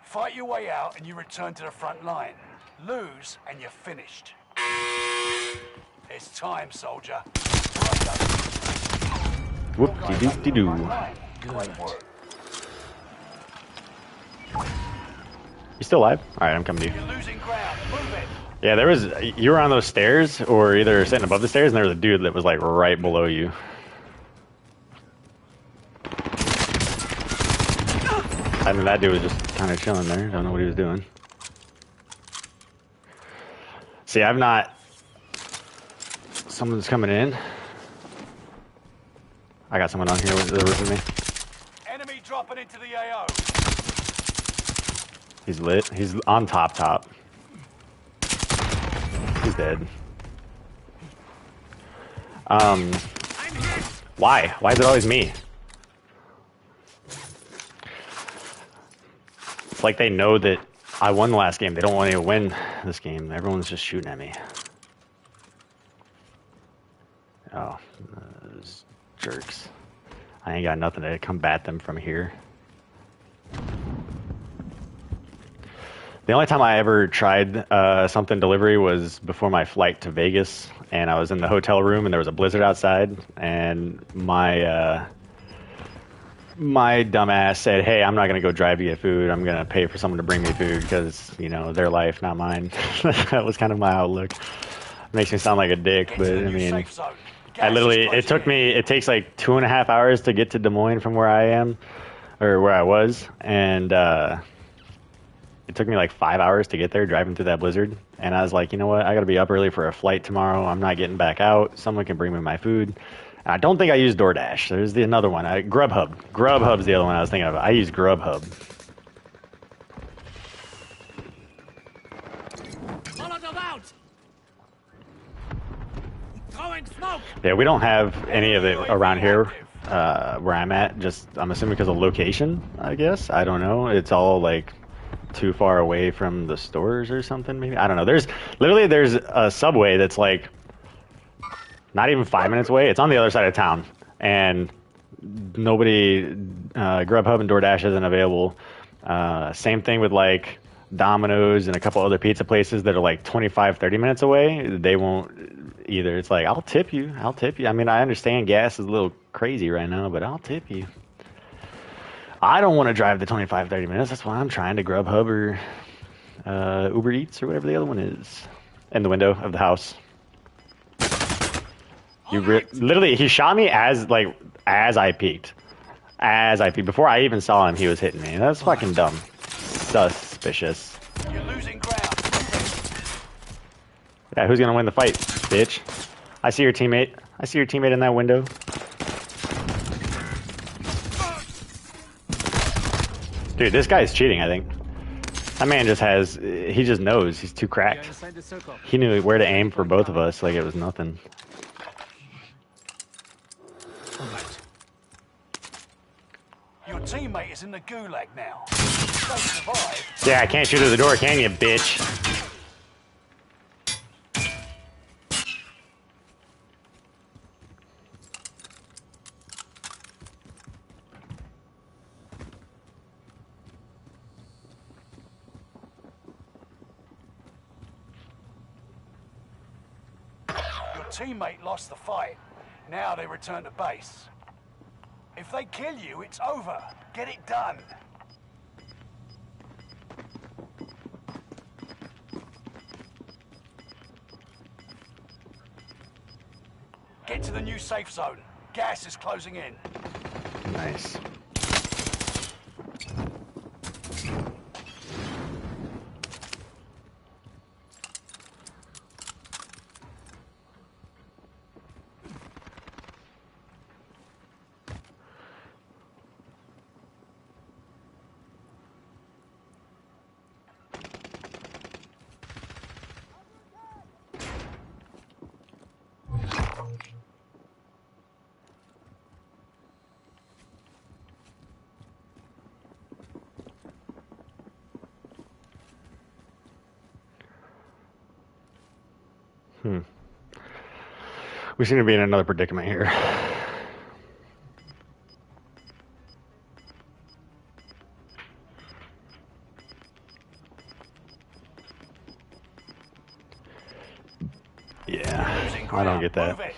[SPEAKER 2] Fight your way out and you return to the front line. Lose and you're finished. It's time, soldier.
[SPEAKER 1] Whoop-de-doop-de-doo.
[SPEAKER 2] Great work.
[SPEAKER 1] You still alive? Alright, I'm coming to you.
[SPEAKER 2] You're losing ground. Move it.
[SPEAKER 1] Yeah, there was, you were on those stairs, or either sitting above the stairs, and there was a dude that was like right below you. I mean, that dude was just kind of chilling there. Don't know what he was doing. See, I've not... Someone's coming in. I got someone on here with the roof of me.
[SPEAKER 2] Enemy dropping into the AO.
[SPEAKER 1] He's lit. He's on top. He's dead. Why? Why is it always me? It's like they know that I won the last game. They don't want to win this game. Everyone's just shooting at me. Oh, those jerks. I ain't got nothing to combat them from here. The only time I ever tried something delivery was before my flight to Vegas, and I was in the hotel room, and there was a blizzard outside, and my dumb ass said, "Hey, I'm not gonna go drive to get food. I'm gonna pay for someone to bring me food because, you know, their life, not mine." That was kind of my outlook. Makes me sound like a dick, but I mean, it takes like 2.5 hours to get to Des Moines from where I am, or where I was, and it took me like 5 hours to get there driving through that blizzard. And I was like, you know what? I got to be up early for a flight tomorrow. I'm not getting back out. Someone can bring me my food. And I don't think I used DoorDash. There's another one. Grubhub. Grubhub's the other one I was thinking of. I use Grubhub.
[SPEAKER 4] Molotov out! Throwing smoke!
[SPEAKER 1] Yeah, we don't have any of it around here where I'm at. Just, I'm assuming because of location, I guess. I don't know. It's all like too far away from the stores or something, maybe. I don't know. There's a Subway that's like not even 5 minutes away. It's on the other side of town, and nobody, Grubhub and DoorDash isn't available. Same thing with like Domino's and a couple other pizza places that are like 25-30 minutes away. They won't either. It's like, I'll tip you. I mean, I understand gas is a little crazy right now, but I'll tip you. I don't want to drive the 25-30 minutes. That's why I'm trying to Grubhub or Uber Eats or whatever the other one is. In the window of the house. Literally, he shot me as I peeked. Before I even saw him, he was hitting me. That's fucking dumb. Suspicious.
[SPEAKER 2] You're losing ground.
[SPEAKER 1] Yeah, who's gonna win the fight, bitch? I see your teammate. In that window. Dude, this guy is cheating, I think. That man he just knows. He's too cracked. He knew where to aim for both of us like it was nothing.
[SPEAKER 2] Your teammate is in the Gulag now. If they survive...
[SPEAKER 1] Yeah, I can't shoot through the door, can you, bitch?
[SPEAKER 2] Teammate lost the fight. Now they return to base. If they kill you, it's over. Get it done. Get to the new safe zone. Gas is closing in.
[SPEAKER 1] Nice. We seem to be in another predicament here. Yeah,
[SPEAKER 2] Losing
[SPEAKER 1] I don't
[SPEAKER 2] ground.
[SPEAKER 1] get that.
[SPEAKER 2] Move it.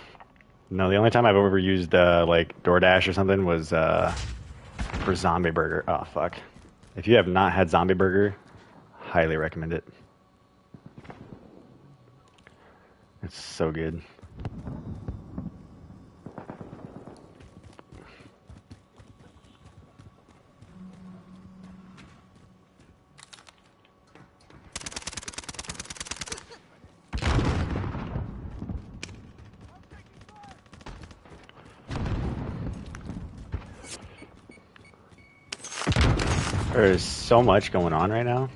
[SPEAKER 1] No, the only time I've ever used like DoorDash or something was for Zombie Burger. Oh fuck! If you have not had Zombie Burger, highly recommend it. It's so good. There's so much going on right now.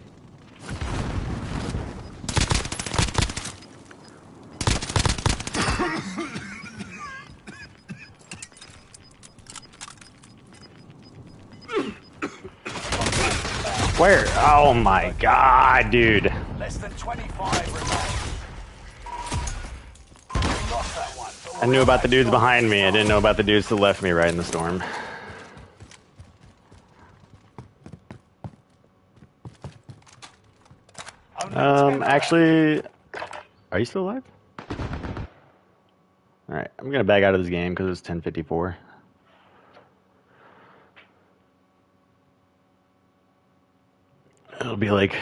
[SPEAKER 1] Where? Oh my god, dude.
[SPEAKER 2] Less than 25 remain. We lost that one. But
[SPEAKER 1] I knew about the dudes behind me. I didn't know about the dudes to the left of me right in the storm.
[SPEAKER 2] Only 10 left.
[SPEAKER 1] Actually, are you still alive? Alright, I'm gonna back out of this game because it's 10:54. It'll be like...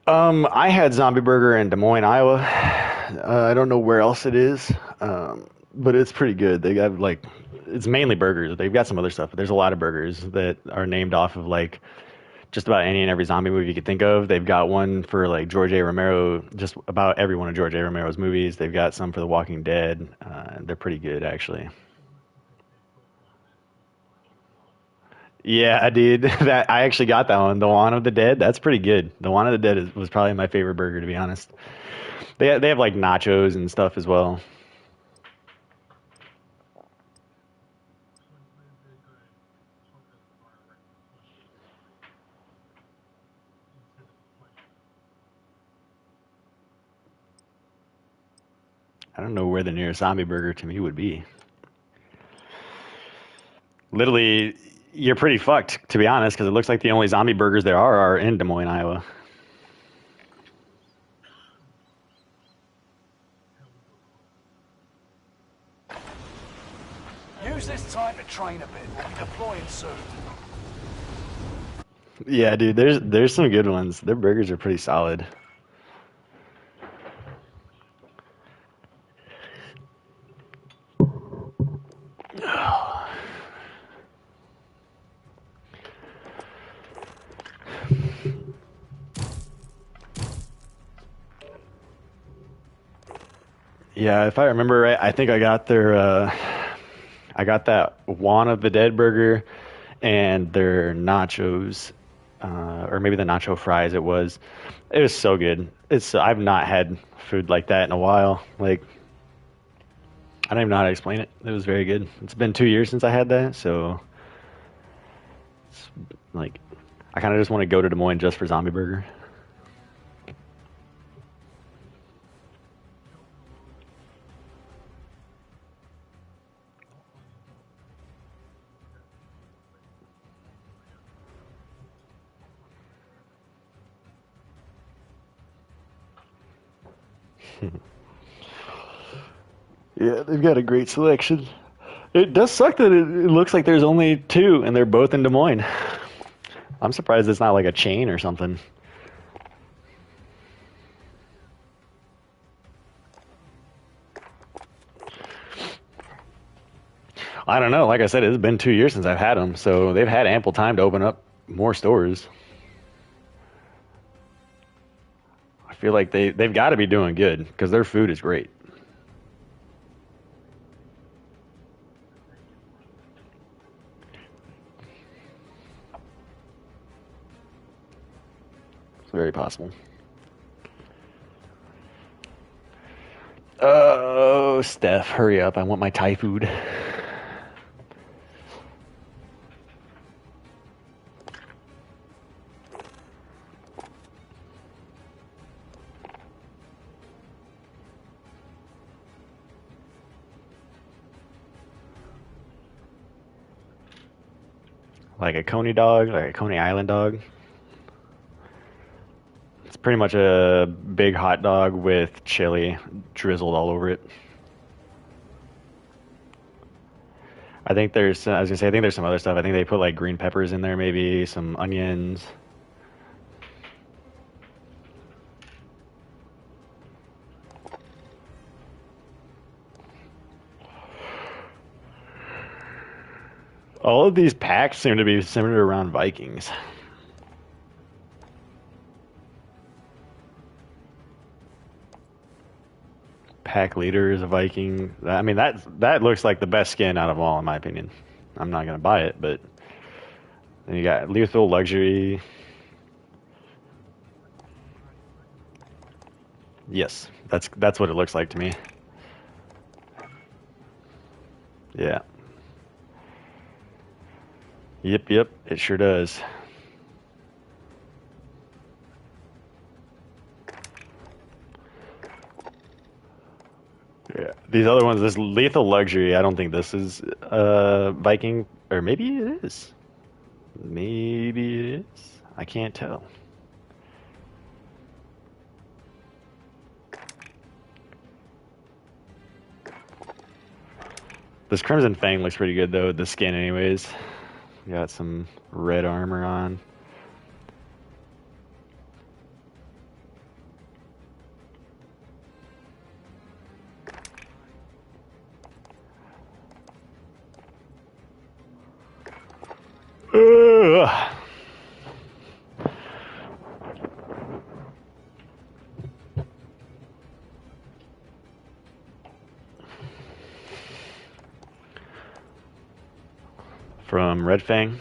[SPEAKER 1] I had Zombie Burger in Des Moines, Iowa. I don't know where else it is, but it's pretty good. They got like... It's mainly burgers. They've got some other stuff, but there's a lot of burgers that are named off of like just about any and every zombie movie you could think of. They've got one for like George A. Romero, just about every one of George A. Romero's movies. They've got some for The Walking Dead. They're pretty good, actually. Yeah, dude, that I actually got that one. The One of the Dead. That's pretty good. The One of the Dead was probably my favorite burger, to be honest. They have like nachos and stuff as well. I don't know where the nearest zombie burger to me would be. Literally, you're pretty fucked, to be honest, because it looks like the only zombie burgers there are in Des Moines, Iowa.
[SPEAKER 2] Use this time to train a bit. We'll be deploying soon.
[SPEAKER 1] Yeah, dude, there's some good ones. Their burgers are pretty solid. Yeah, if I remember right, I think I got I got that Juan of the Dead burger and their nachos, or maybe the nacho fries. It was so good. I've not had food like that in a while. Like, I don't even know how to explain it. It was very good. It's been 2 years since I had that, so it's like I kind of just want to go to Des Moines just for zombie burger. Yeah, they've got a great selection. It does suck that it looks like there's only two, and they're both in Des Moines. I'm surprised it's not like a chain or something. I don't know. Like I said, it's been 2 years since I've had them, so they've had ample time to open up more stores. I feel like they've got to be doing good because their food is great. It's very possible. Oh, Steph, hurry up. I want my Thai food. like a Coney dog, like a Coney Island dog. It's pretty much a big hot dog with chili drizzled all over it. I think there's, I was gonna say, I think there's some other stuff. I think they put like green peppers in there, maybe some onions. All of these packs seem to be centered around Vikings. Pack leader is a Viking. I mean, that looks like the best skin out of all, in my opinion. I'm not gonna buy it, but then you got lethal luxury. Yes, that's what it looks like to me. Yeah. Yep, it sure does. Yeah. These other ones, this lethal luxury, I don't think this is Viking, or maybe it is. Maybe it is. I can't tell. This Crimson Fang looks pretty good though, the skin anyways. Got some red armor on. Ugh. From Red Fang.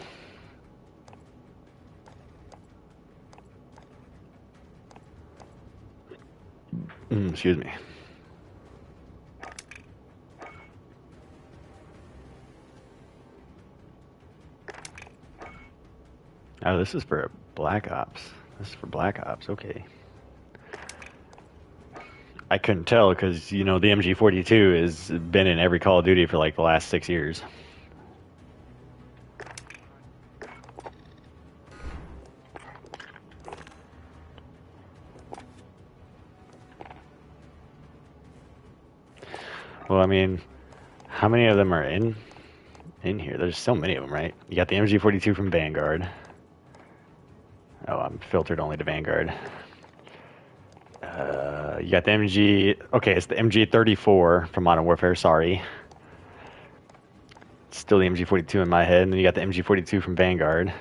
[SPEAKER 1] Excuse me. Oh, this is for Black Ops. This is for Black Ops, okay. I couldn't tell because, you know, the MG42 has been in every Call of Duty for like the last 6 years. Well, I mean, how many of them are in here? There's so many of them, right? You got the MG42 from Vanguard. Oh, I'm filtered only to Vanguard. You got the MG. Okay, it's the MG34 from Modern Warfare. Sorry, it's still the MG42 in my head. And then you got the MG42 from Vanguard.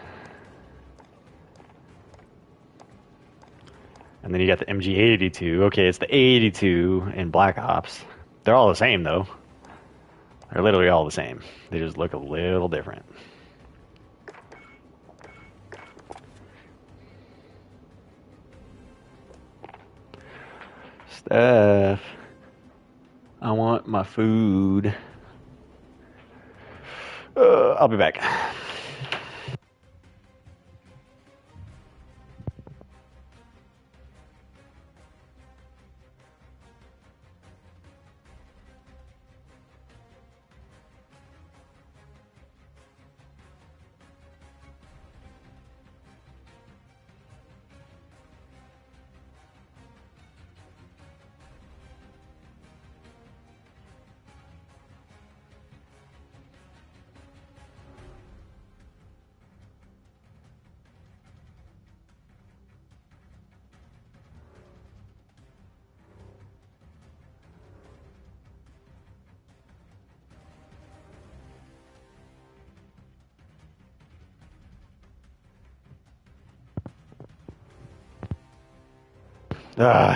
[SPEAKER 1] And then you got the MG82. Okay, it's the 82 in Black Ops. They're all the same though. They're literally all the same. They just look a little different. Steph, I want my food. I'll be back.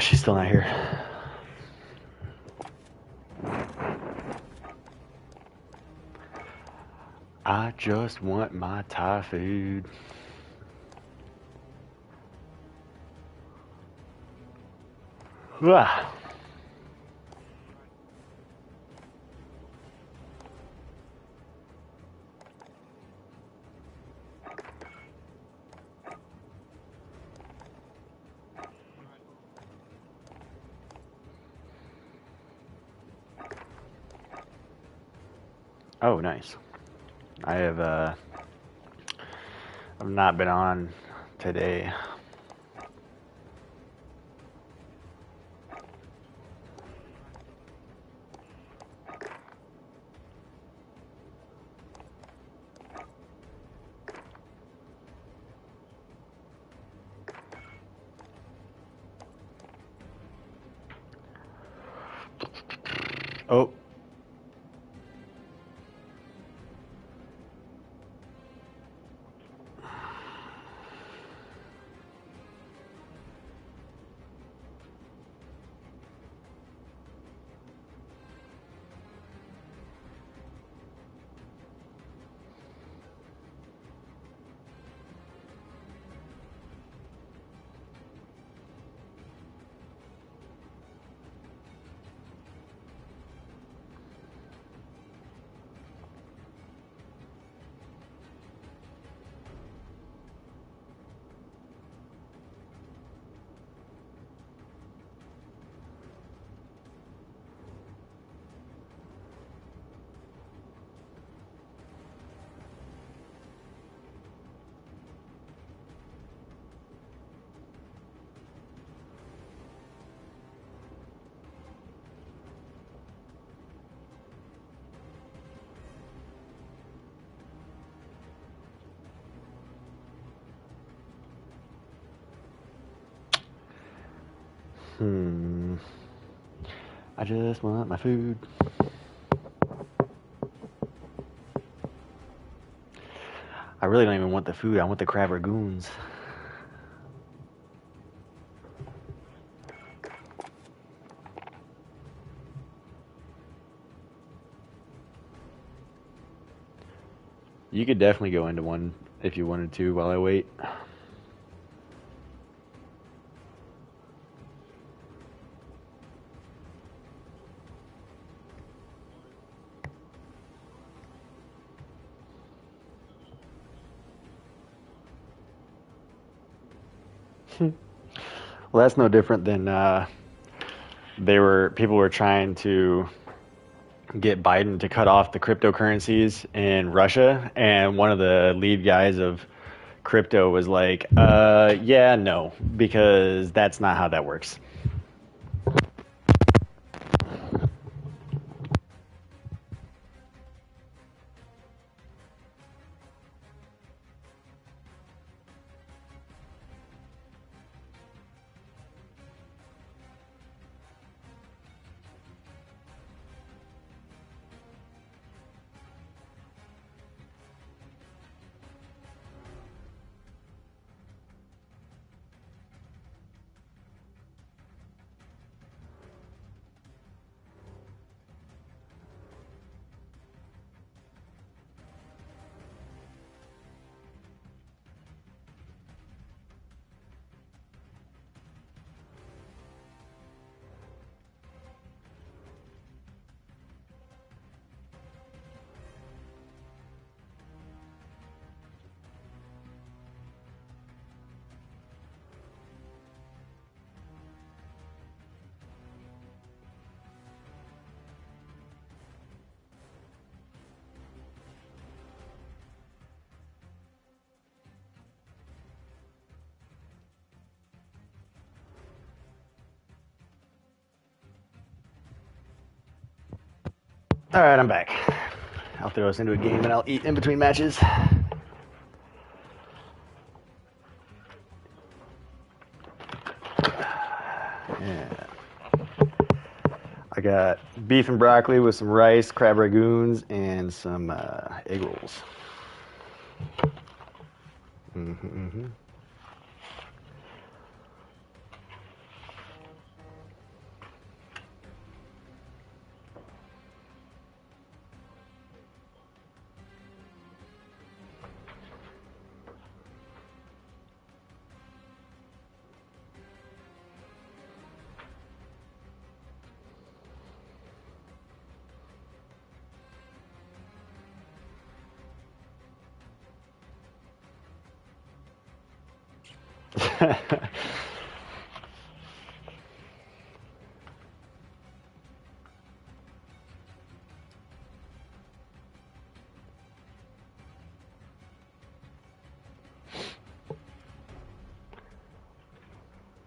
[SPEAKER 1] She's still not here. I just want my Thai food. Ah. Oh, nice. I have I've not been on today. Oh. I just want my food. I really don't even want the food. I want the crab ragoons. You could definitely go into one if you wanted to while I wait. Well, that's no different than people were trying to get Biden to cut off the cryptocurrencies in Russia, and one of the lead guys of crypto was like, yeah, no, because that's not how that works. All right, I'm back. I'll throw us into a game and I'll eat in between matches. Yeah. I got beef and broccoli with some rice, crab ragoons, and some egg rolls. Mm-hmm.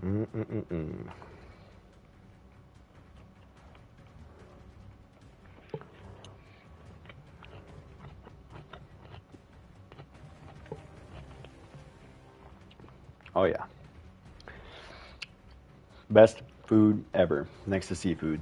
[SPEAKER 1] Mm-mm-mm-mm. Oh yeah. Best food ever, next to seafood.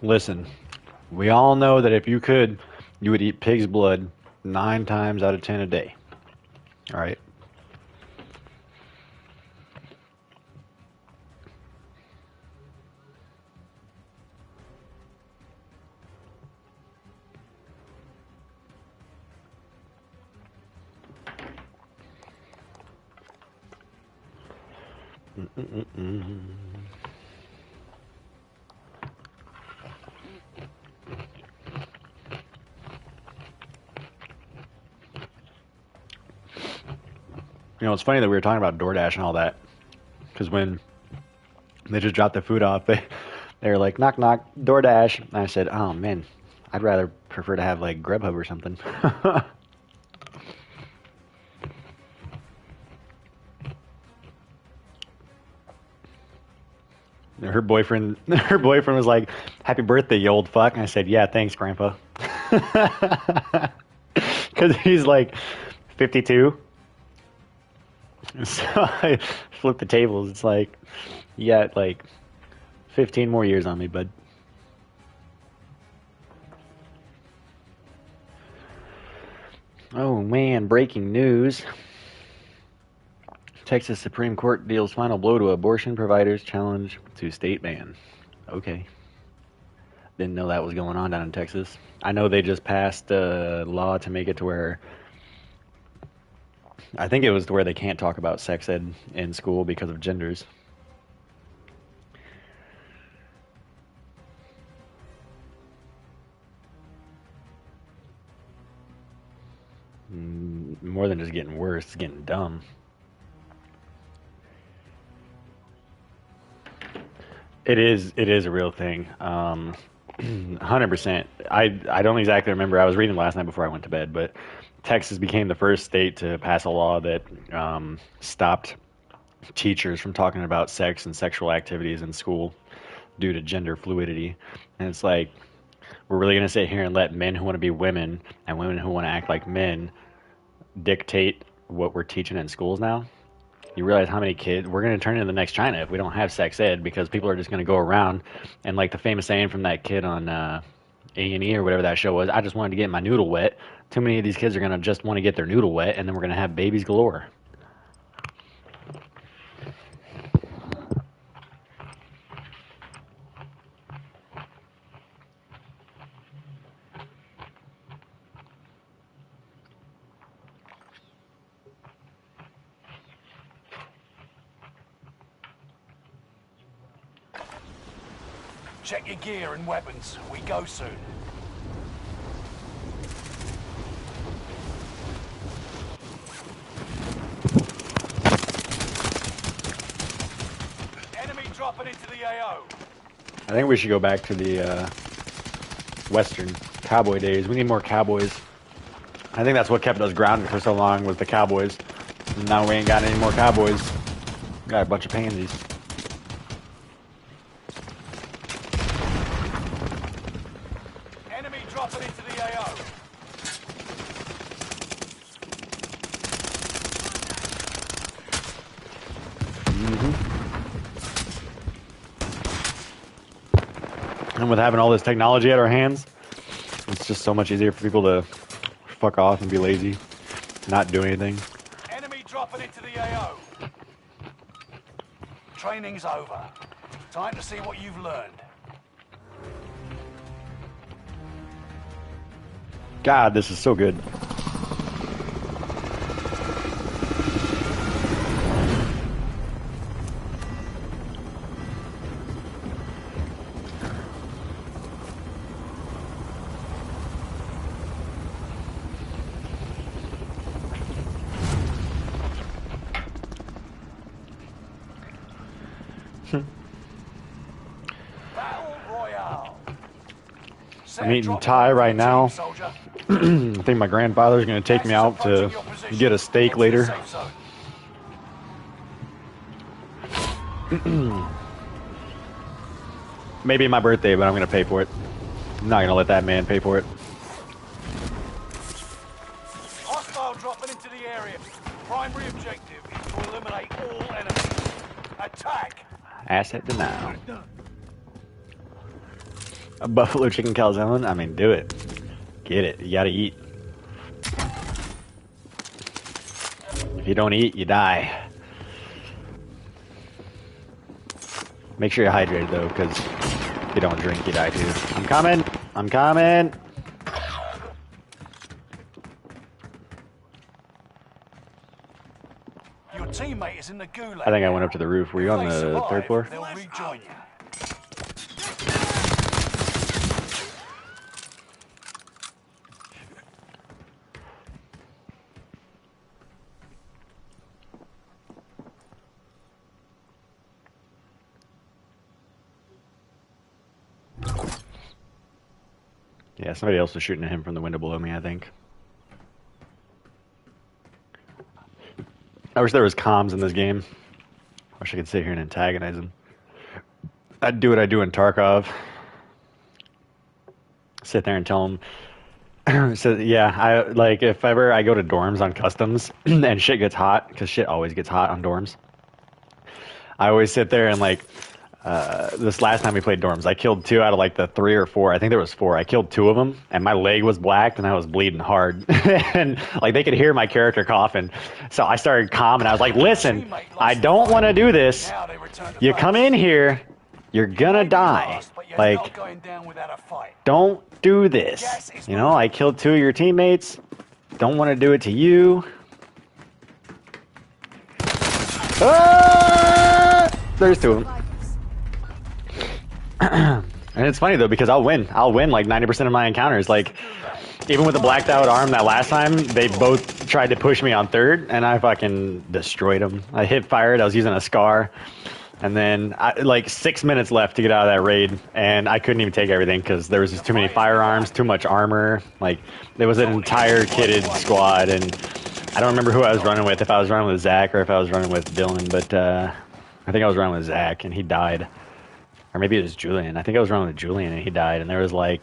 [SPEAKER 1] Listen, we all know that if you could, you would eat pig's blood 9 times out of 10 a day. All right. Mm-mm-mm. You know, it's funny that we were talking about DoorDash and all that, because when they just dropped the food off, they were like, knock knock, DoorDash. And I said, oh man, I'd rather prefer to have like Grubhub or something. Her boyfriend, her boyfriend was like, "Happy birthday, you old fuck." And I said, "Yeah, thanks, Grandpa." Because he's like 52. So I flip the tables. It's like, you got like 15 more years on me, bud. Oh man, breaking news. Texas Supreme Court deals final blow to abortion providers' challenge to state ban. Okay. Didn't know that was going on down in Texas. I know they just passed a law to make it to where, I think it was to where they can't talk about sex ed in school because of genders. More than just getting worse, it's getting dumb. It is a real thing. 100%. I don't exactly remember. I was reading last night before I went to bed, but Texas became the first state to pass a law that stopped teachers from talking about sex and sexual activities in school due to gender fluidity. And it's like, we're really going to sit here and let men who want to be women and women who want to act like men dictate what we're teaching in schools now? You realize how many kids we're going to turn into the next China if we don't have sex ed, because people are just going to go around and, like the famous saying from that kid on A&E or whatever that show was, I just wanted to get my noodle wet. Too many of these kids are going to just want to get their noodle wet, and then we're going to have babies galore.
[SPEAKER 2] Check your gear and weapons. We go soon. Enemy dropping into the AO.
[SPEAKER 1] I think we should go back to the Western cowboy days. We need more cowboys. I think that's what kept us grounded for so long, was the cowboys. And now we ain't got any more cowboys. We got a bunch of pansies.
[SPEAKER 2] Enemy dropping into the AO.
[SPEAKER 1] And with having all this technology at our hands, it's just so much easier for people to fuck off and be lazy, not do anything.
[SPEAKER 2] Enemy dropping into the AO. Training's over. Time to see what you've learned.
[SPEAKER 1] God, this is so good.
[SPEAKER 2] Battle Royale.
[SPEAKER 1] I'm eating Thai right now. I think my grandfather's going to take me out to get a steak later. Maybe my birthday, but I'm going to pay for it. I'm not going to let that man pay for it.
[SPEAKER 2] Hostile dropping into the area. Primary objective is to eliminate all enemies. Attack!
[SPEAKER 1] Asset denial. A buffalo chicken calzone? I mean, do it. Get it. You gotta eat. If you don't eat, you die. Make sure you're hydrated, though, because if you don't drink, you die, too. I'm coming! I'm coming!
[SPEAKER 2] Your teammate is in the gulag.
[SPEAKER 1] I think I went up to the roof. Were you on the third floor?
[SPEAKER 2] They'll rejoin you.
[SPEAKER 1] Yeah, somebody else was shooting at him from the window below me, I think. I wish there was comms in this game. Wish I could sit here and antagonize him. I'd do what I do in Tarkov. Sit there and tell him. So yeah, I like if ever I go to dorms on customs and shit gets hot, because shit always gets hot on dorms. I always sit there and like this last time we played dorms, I killed 2 out of like the 3 or 4. I think there was 4. I killed 2 of them, and my leg was blacked, and I was bleeding hard. And like they could hear my character coughing, so I started calm, and I was like, "Listen, I don't want to do this. You come in here, you're gonna die. Like, don't do this. You know, I killed 2 of your teammates. Don't want to do it to you." Ah! There's 2 of them. And it's funny though, because I'll win like 90% of my encounters. Like even with the blacked out arm that last time, they both tried to push me on third, and I fucking destroyed them. I hit fired. I was using a scar, and then like 6 minutes left to get out of that raid, and I couldn't even take everything because there was just too many firearms, too much armor. Like there was an entire kitted squad, and I don't remember who I was running with. If I was running with Zach or if I was running with Dylan, but I think I was running with Zach, and he died. Or maybe it was Julian. I think I was running with Julian, and he died. And there was like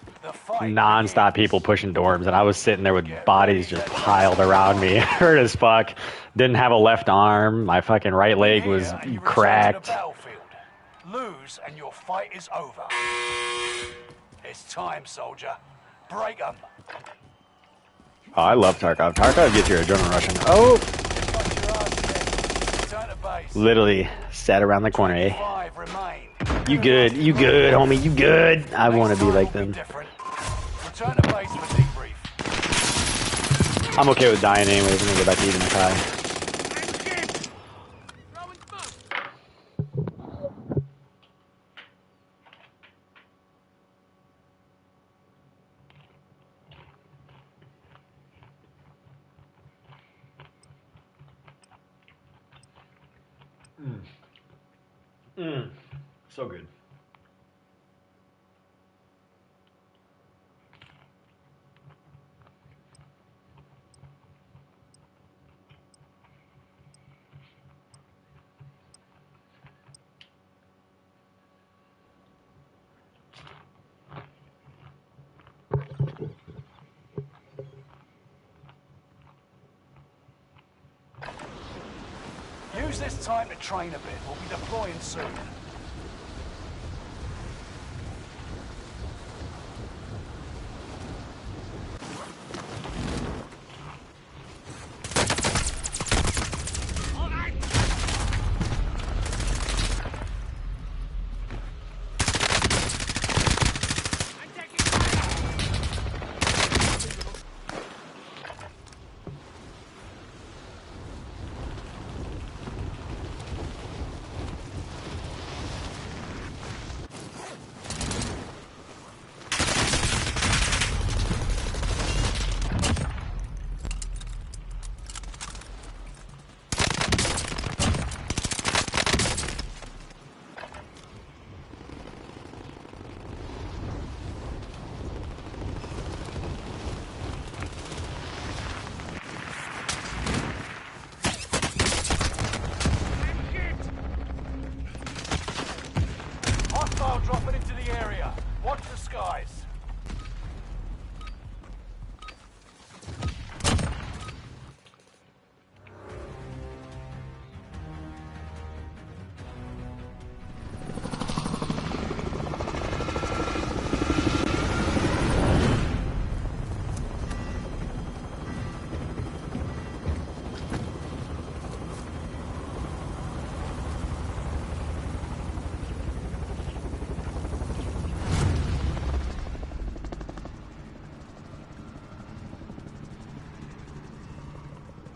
[SPEAKER 1] non-stop people pushing dorms, and I was sitting there with bodies just piled around me. Hurt as fuck. Didn't have a left arm. My fucking right leg was cracked.
[SPEAKER 2] Lose, and your fight is over. It's time, soldier. Break 'em.
[SPEAKER 1] Oh, I love Tarkov. Tarkov gets your adrenaline rushing. Oh! Literally sat around the corner, eh? You good, homie, you good. I want to be like them. I'm okay with dying anyways. I'm gonna go back to eating the pie. So good.
[SPEAKER 2] Use this time to train a bit. We'll be deploying soon.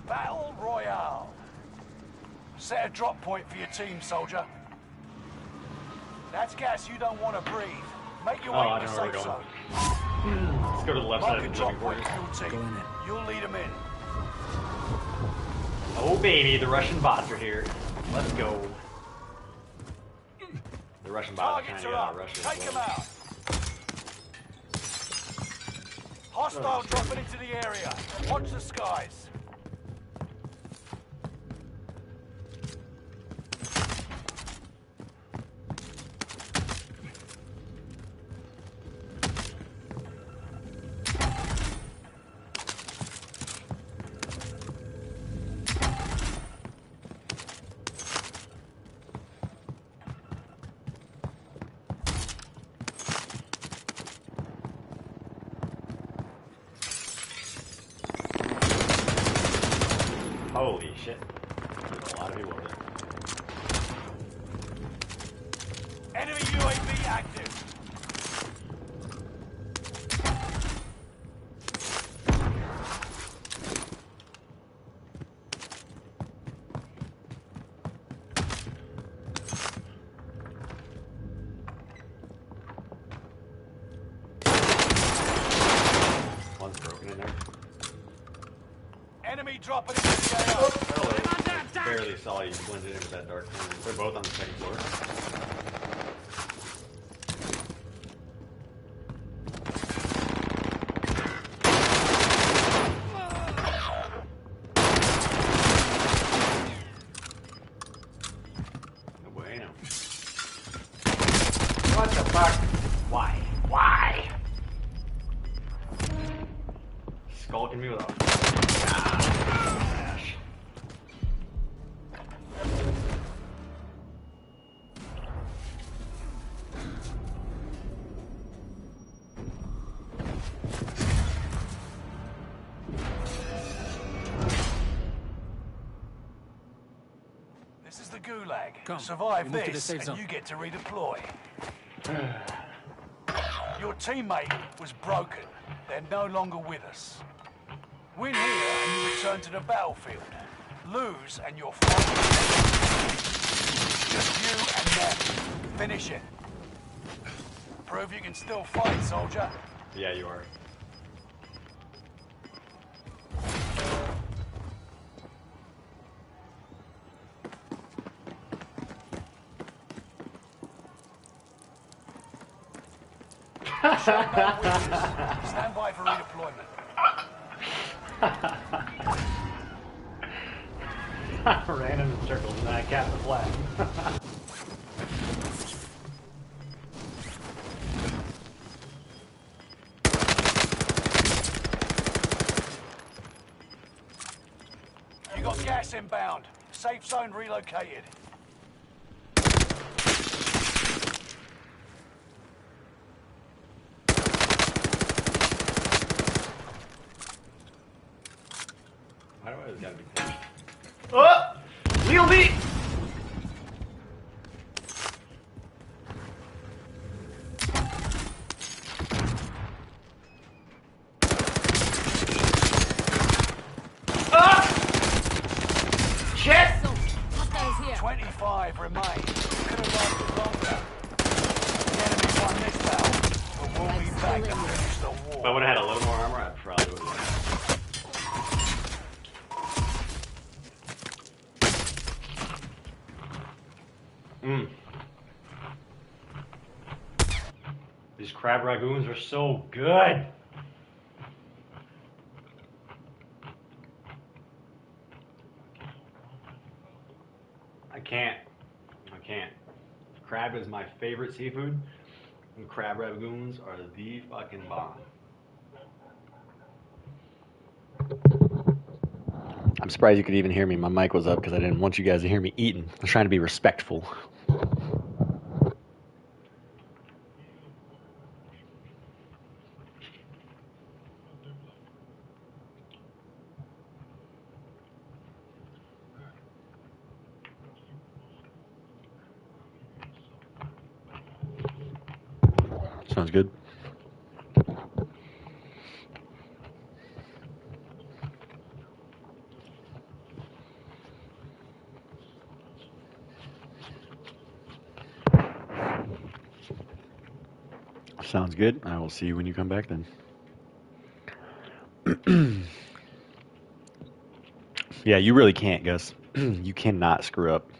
[SPEAKER 2] Battle Royale. Set a drop point for your team, soldier. That's gas you don't want to breathe. Make your way
[SPEAKER 1] I
[SPEAKER 2] to the
[SPEAKER 1] know where we're
[SPEAKER 2] safe
[SPEAKER 1] going.
[SPEAKER 2] zone.
[SPEAKER 1] Let's go to the left
[SPEAKER 2] Mark
[SPEAKER 1] side
[SPEAKER 2] a
[SPEAKER 1] of the
[SPEAKER 2] drop
[SPEAKER 1] living
[SPEAKER 2] point
[SPEAKER 1] quarters.
[SPEAKER 2] for your team. You'll lead them in.
[SPEAKER 1] Oh baby, the Russian bots are here. Let's go. The Russian bots are trying
[SPEAKER 2] Targets
[SPEAKER 1] to
[SPEAKER 2] are
[SPEAKER 1] get out
[SPEAKER 2] up.
[SPEAKER 1] of Russia.
[SPEAKER 2] Take
[SPEAKER 1] as
[SPEAKER 2] them
[SPEAKER 1] well.
[SPEAKER 2] out. Hostile dropping into the area. Watch the skies.
[SPEAKER 1] Holy shit. There's a lot of people over there.
[SPEAKER 2] Enemy UAV active.
[SPEAKER 1] One's broken in there.
[SPEAKER 2] Enemy dropping into the AO.
[SPEAKER 1] Hello. I barely saw you blended into that dark corner. They're both on the second floor. No bueno. What the fuck? Why? Why? Skulking me with a flash.
[SPEAKER 2] This is the gulag.
[SPEAKER 4] Come,
[SPEAKER 2] Survive
[SPEAKER 4] we move to the
[SPEAKER 2] this
[SPEAKER 4] safe
[SPEAKER 2] and
[SPEAKER 4] zone.
[SPEAKER 2] you get to redeploy. Your teammate was broken. They're no longer with us. Win here and you return to the battlefield. Lose and you're fighting. Just you and them. Finish it. Prove you can still fight, soldier.
[SPEAKER 1] Yeah, you are.
[SPEAKER 2] Stand by for redeployment.
[SPEAKER 1] Ran in circles and I capped the flag.
[SPEAKER 2] You got gas inbound. Safe zone relocated.
[SPEAKER 1] Why do I always gotta be pushed? Oh! Wheel me! Ah! Shit!
[SPEAKER 5] Hostiles here.
[SPEAKER 2] 25 remain. Could have lasted longer. The enemy won this battle, but we'll be back to finish the
[SPEAKER 1] If I
[SPEAKER 2] war.
[SPEAKER 1] would have had a little more armor, I probably would have. These crab ragoons are so good. I can't. Crab is my favorite seafood, and crab ragoons are the fucking bomb. I'm surprised you could even hear me. My mic was up because I didn't want you guys to hear me eating. I was trying to be respectful. Sounds good. Sounds good. I will see you when you come back then. Yeah, you really can't, Gus. You cannot screw up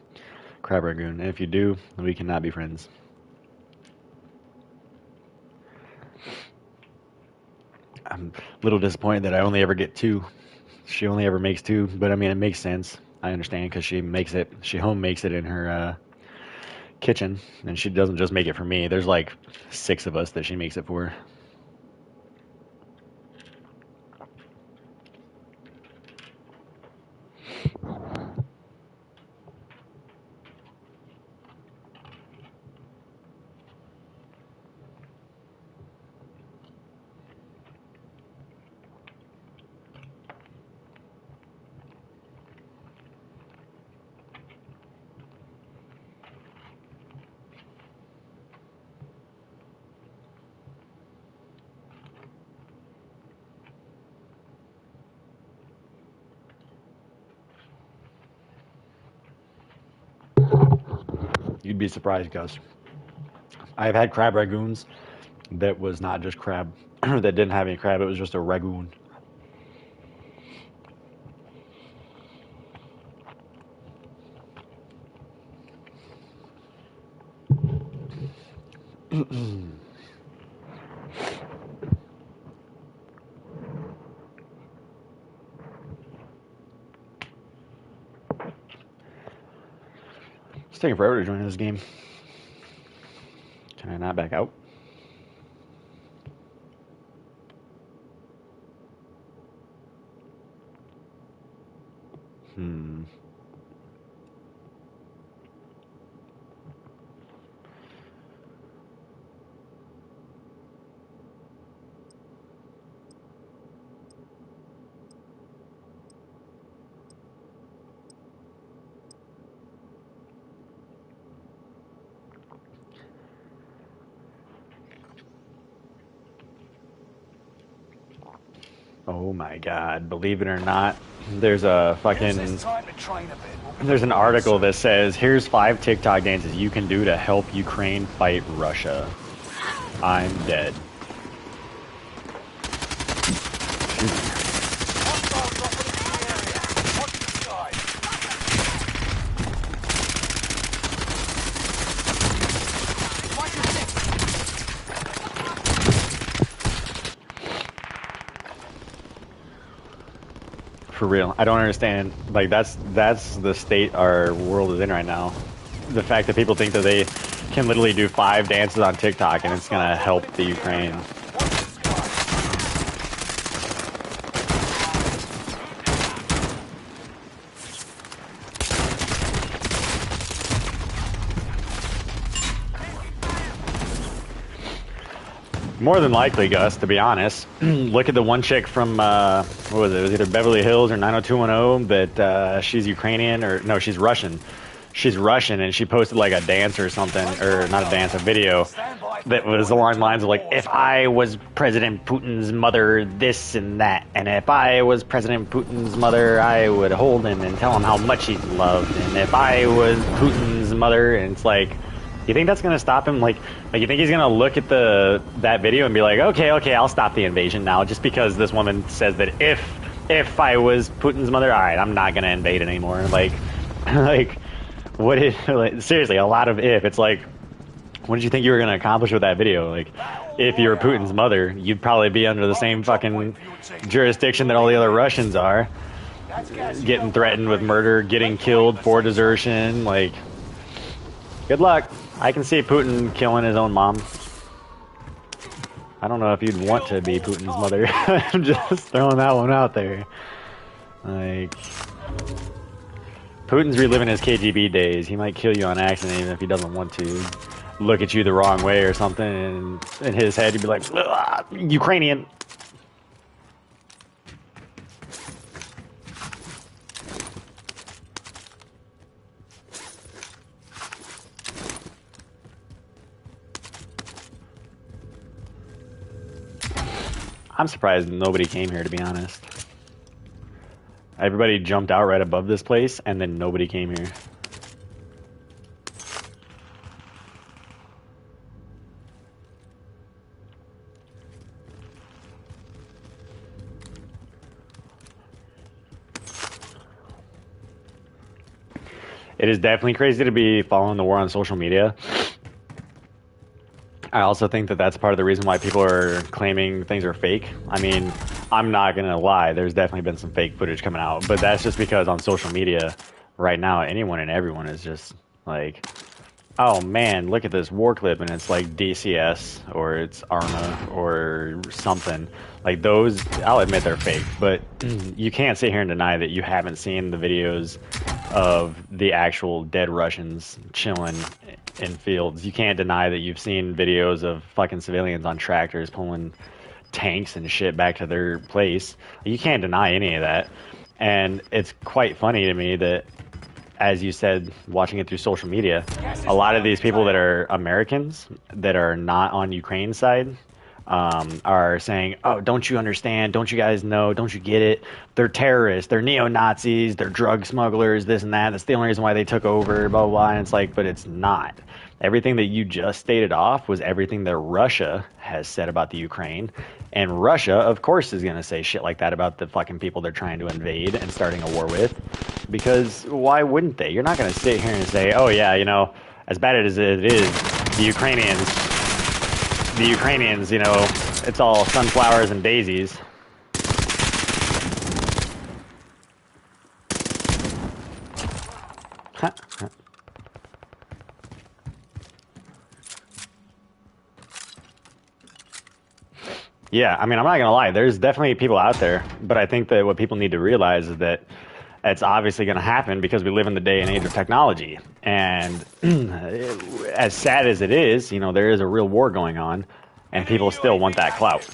[SPEAKER 1] Crab Ragoon. And if you do, we cannot be friends. I'm a little disappointed that I only ever get 2. She only ever makes 2, but I mean, it makes sense. I understand because she home makes it in her kitchen, and she doesn't just make it for me. There's like 6 of us that she makes it for. You'd be surprised, Gus. I've had crab ragoons that was not just crab, that didn't have any crab. It was just a ragoon. It's taking forever to join this game. Can I not back out? Oh my God! Believe it or not, there's a fucking there's an article that says here's 5 TikTok dances you can do to help Ukraine fight Russia. I'm dead. For real, I don't understand. Like that's the state our world is in right now. The fact that people think that they can literally do 5 dances on TikTok and it's gonna help the Ukraine. More than likely, Gus, to be honest. Look at the one chick from, what was it? It was either Beverly Hills or 90210, but she's Ukrainian, or no, she's Russian. She's Russian, and she posted like a dance or something, or not a dance, a video that was along the lines of like, if I was President Putin's mother, this and that, and if I was President Putin's mother, I would hold him and tell him how much he's loved, and if I was Putin's mother, and it's like, you think that's gonna stop him? Like you think he's gonna look at that video and be like, okay, I'll stop the invasion now, just because this woman says that if I was Putin's mother, all right, I'm not gonna invade anymore. Like what is like, seriously, a lot of if. It's like, what did you think you were gonna accomplish with that video? Like, if you were Putin's mother, you'd probably be under the same fucking jurisdiction that all the other Russians are, getting threatened with murder, getting killed for desertion. Like, good luck. I can see Putin killing his own mom. I don't know if you'd want to be Putin's mother. I'm just throwing that one out there. Like, Putin's reliving his KGB days. He might kill you on accident even if he doesn't want to. Look at you the wrong way or something, and in his head he'd be like, Ukrainian. I'm surprised nobody came here, to be honest. Everybody jumped out right above this place, and then nobody came here. It is definitely crazy to be following the war on social media. I also think that that's part of the reason why people are claiming things are fake. I mean, I'm not going to lie. There's definitely been some fake footage coming out, but that's just because on social media right now, anyone and everyone is just like, oh man, look at this war clip, and it's like DCS or it's Arma or something. Like those, I'll admit they're fake, but you can't sit here and deny that you haven't seen the videos of the actual dead Russians chilling in fields. You can't deny that you've seen videos of fucking civilians on tractors pulling tanks and shit back to their place. You can't deny any of that. And it's quite funny to me that, as you said, watching it through social media, a lot of these people that are Americans that are not on Ukraine's side are saying, oh, don't you understand? Don't you guys know? Don't you get it? They're terrorists. They're neo-Nazis. They're drug smugglers, this and that. That's the only reason why they took over, blah, blah, blah. And it's like, but it's not. Everything that you just stated off was everything that Russia has said about the Ukraine. And Russia, of course, is going to say shit like that about the fucking people they're trying to invade and starting a war with. Because why wouldn't they? You're not going to sit here and say, oh, yeah, you know, as bad as it is, the Ukrainians, you know, it's all sunflowers and daisies. Yeah, I mean, I'm not gonna lie. There's definitely people out there, but I think that what people need to realize is that it's obviously going to happen because we live in the day and age of technology. And as sad as it is, you know, there is a real war going on, and people still want that clout.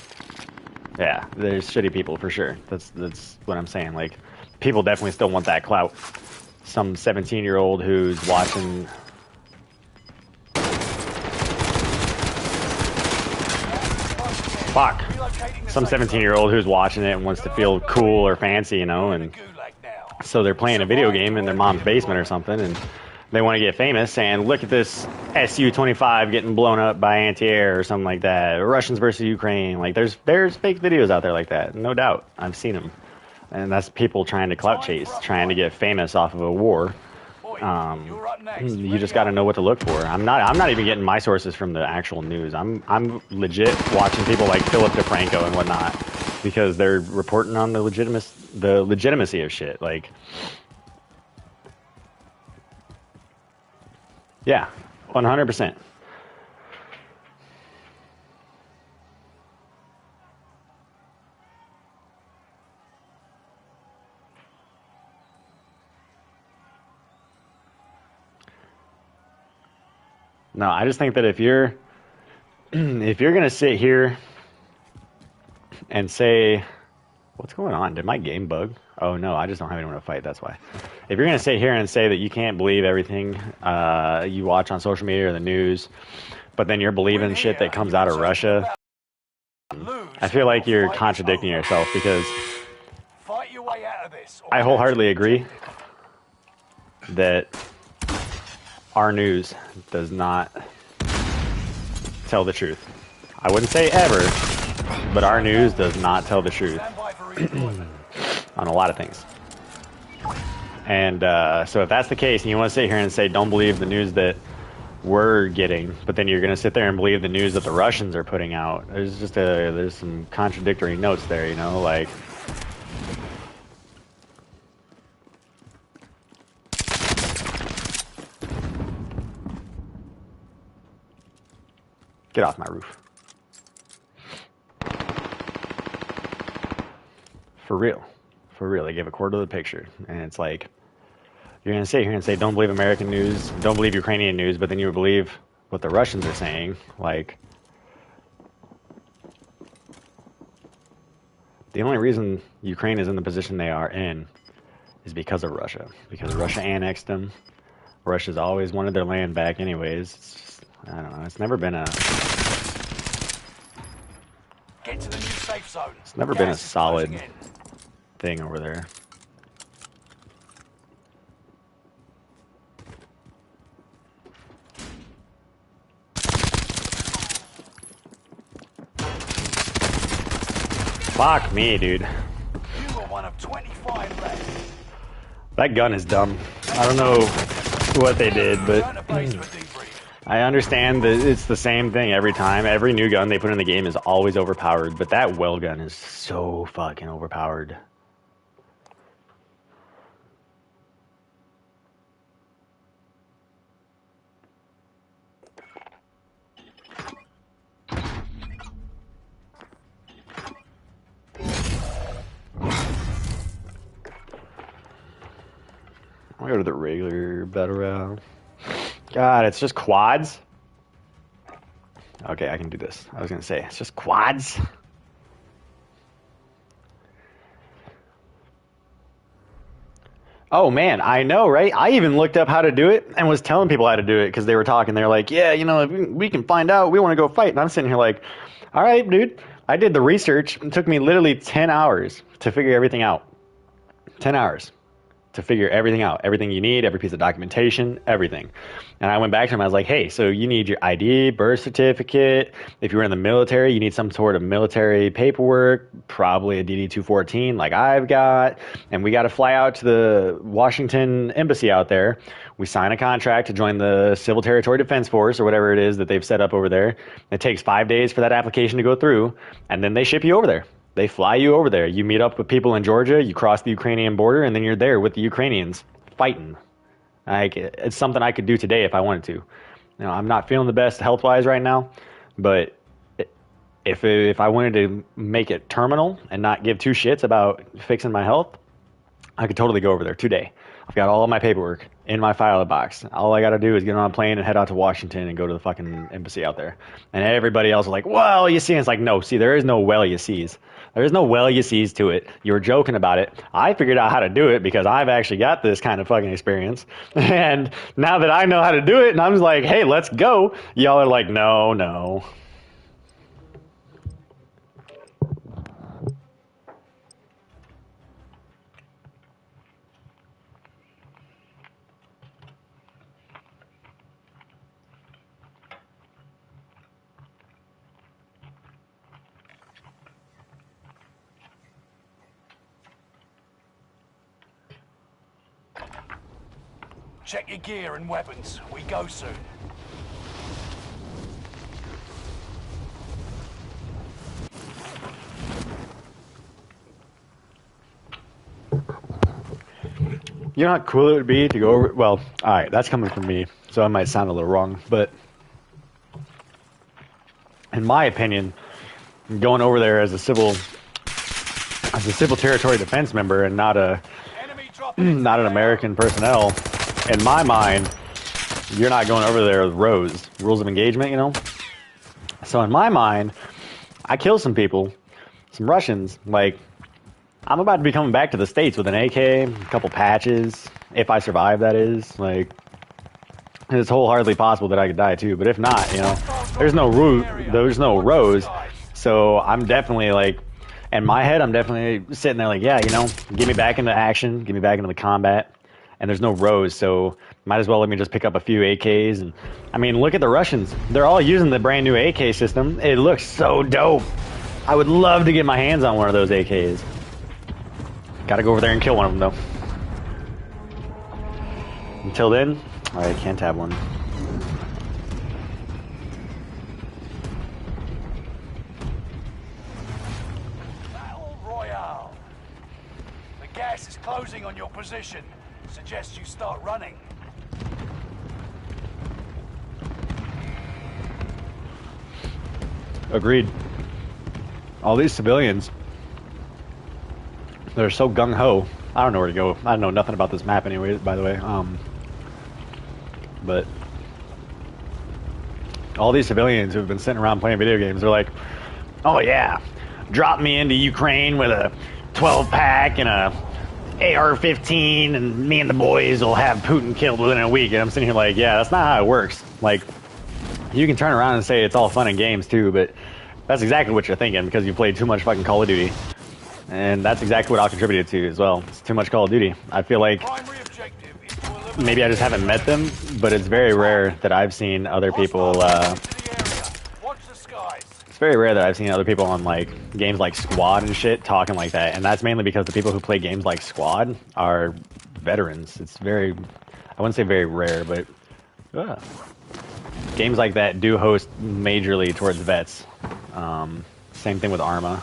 [SPEAKER 1] Yeah, there's shitty people for sure. That's what I'm saying. Like, people definitely still want that clout. Some 17-year-old who's watching. Fuck. Some 17-year-old who's watching it and wants to feel cool or fancy, you know, and so they're playing a video game in their mom's basement or something, and they want to get famous, and look at this Su-25 getting blown up by anti-air or something like that. Russians versus Ukraine. Like, there's fake videos out there like that, no doubt. I've seen them. And that's people trying to clout chase, trying to get famous off of a war. You just got to know what to look for. I'm not even getting my sources from the actual news. I'm legit watching people like Philip DeFranco and whatnot, because they're reporting on the legitimacy of shit. Like, yeah, 100%. No, I just think that if you're gonna sit here and say, what's going on? Did my game bug? Oh no, I just don't have anyone to fight. That's why. If you're gonna sit here and say that you can't believe everything you watch on social media or the news, but then you're believing shit that comes out of Russia, I feel like you're contradicting yourself, because I wholeheartedly agree that our news does not tell the truth. I wouldn't say ever, but our news does not tell the truth on a lot of things. And so if that's the case, and you want to sit here and say, don't believe the news that we're getting, but then you're going to sit there and believe the news that the Russians are putting out, there's some contradictory notes there, you know, like. Get off my roof. For real. For real. They gave a quarter of the picture. And it's like, you're going to sit here and say, don't believe American news, don't believe Ukrainian news, but then you believe what the Russians are saying. Like, the only reason Ukraine is in the position they are in is because of Russia. Because Russia annexed them. Russia's always wanted their land back anyways. It's just, I don't know. It's never been a...
[SPEAKER 2] Get to the new safe zone.
[SPEAKER 1] It's never been a solid thing over there. Fuck me, dude.
[SPEAKER 2] You were one of 25 left.
[SPEAKER 1] That gun is dumb. I don't know what they did, but
[SPEAKER 2] Return to base for debrief.
[SPEAKER 1] I understand that it's the same thing every time. Every new gun they put in the game is always overpowered, but that well gun is so fucking overpowered. I'll go to the regular battle round. God, it's just quads? Okay, I can do this. I was gonna say, it's just quads? Oh man, I know, right? I even looked up how to do it and was telling people how to do it because they were talking. They're like, yeah, you know, we can find out. We want to go fight. And I'm sitting here like, all right, dude. I did the research. It took me literally 10 hours to figure everything out. 10 hours to figure everything out. Everything you need, every piece of documentation, everything. And I went back to him. I was like, hey, so you need your ID, birth certificate. If you're in the military, you need some sort of military paperwork, probably a DD-214 like I've got. And we got to fly out to the Washington embassy out there. We sign a contract to join the Civil Territory Defense Force or whatever it is that they've set up over there. It takes 5 days for that application to go through, and then they ship you over there. They fly you over there. You meet up with people in Georgia, you cross the Ukrainian border, and then you're there with the Ukrainians fighting. Like, it's something I could do today if I wanted to. You know, I'm not feeling the best health-wise right now, but if I wanted to make it terminal and not give two shits about fixing my health, I could totally go over there today. I've got all of my paperwork in my file box. All I got to do is get on a plane and head out to Washington and go to the fucking embassy out there. And everybody else is like, well, you see, and it's like, no, see, there is no well you sees. There is no well you sees to it. You were joking about it. I figured out how to do it because I've actually got this kind of fucking experience. And now that I know how to do it, and I'm just like, hey, let's go. Y'all are like, no, no.
[SPEAKER 2] Check your gear and weapons. We go soon.
[SPEAKER 1] You know how cool it would be to go over... Well, all right, that's coming from me, so I might sound a little wrong, but in my opinion, going over there as a civil territory defense member and not an
[SPEAKER 2] Enemy
[SPEAKER 1] American personnel, in my mind, you're not going over there with rules of engagement, you know? So in my mind, I kill some people, some Russians, like... I'm about to be coming back to the States with an AK, a couple patches, if I survive, that is. Like, it's wholeheartedly possible that I could die too, but if not, you know, there's no rows, so I'm definitely like, in my head, I'm definitely sitting there like, yeah, you know, get me back into action, get me back into the combat, and there's no rows, so might as well let me just pick up a few AKs, and, I mean, look at the Russians. They're all using the brand new AK system. It looks so dope. I would love to get my hands on one of those AKs. Gotta go over there and kill one of them, though. Until then, I can't have one.
[SPEAKER 2] Battle Royale. The gas is closing on your position. Suggest you start running.
[SPEAKER 1] Agreed. All these civilians, they're so gung-ho. I don't know where to go. I know nothing about this map anyway, by the way. But all these civilians who've been sitting around playing video games, they're like, oh yeah, drop me into Ukraine with a 12-pack and a AR-15 and me and the boys will have Putin killed within a week. And I'm sitting here like, yeah, that's not how it works. Like, you can turn around and say it's all fun and games too, but that's exactly what you're thinking because you played too much fucking Call of Duty. And that's exactly what I'll contribute to as well. It's too much Call of Duty. I feel like maybe I just haven't met them, but it's very rare that I've seen other people, it's very rare that I've seen other people on like games like Squad and shit talking like that. And that's mainly because the people who play games like Squad are veterans. It's very, I wouldn't say very rare, but games like that do host majorly towards vets. Same thing with Arma.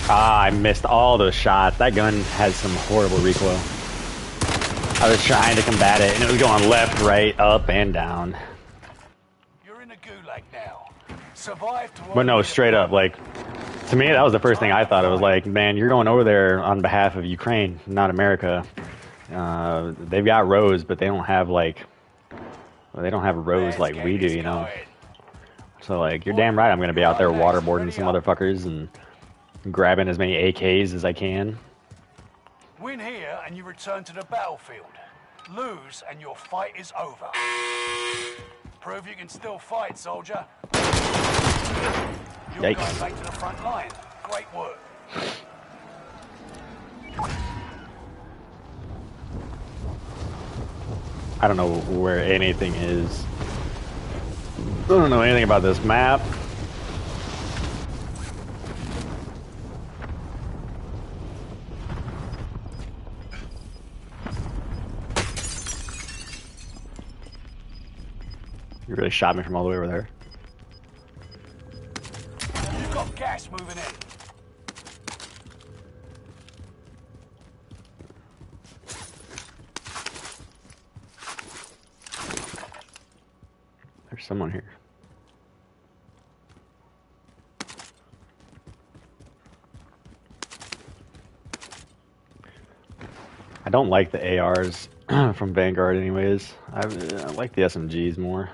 [SPEAKER 1] Ah, I missed all those shots. That gun has some horrible recoil. I was trying to combat it, and it was going left, right, up, and down.
[SPEAKER 2] You're in a gulag now. Survive to.
[SPEAKER 1] But no, straight up, like, to me, that was the first thing I thought. It was like, man, you're going over there on behalf of Ukraine, not America. They've got rows, but they don't have like, they don't have rows like we do, you know. So like, you're damn right, I'm gonna be out there waterboarding some motherfuckers and grabbing as many AKs as I can.
[SPEAKER 2] Win here and you return to the battlefield. Lose and your fight is over. Prove you can still fight, soldier. You're going back to the front line. Great work.
[SPEAKER 1] I don't know where anything is. I don't know anything about this map. You really shot me from all the way over there.
[SPEAKER 2] You've got gas moving in.
[SPEAKER 1] There's someone here. I don't like the ARs from Vanguard anyways. I like the SMGs more.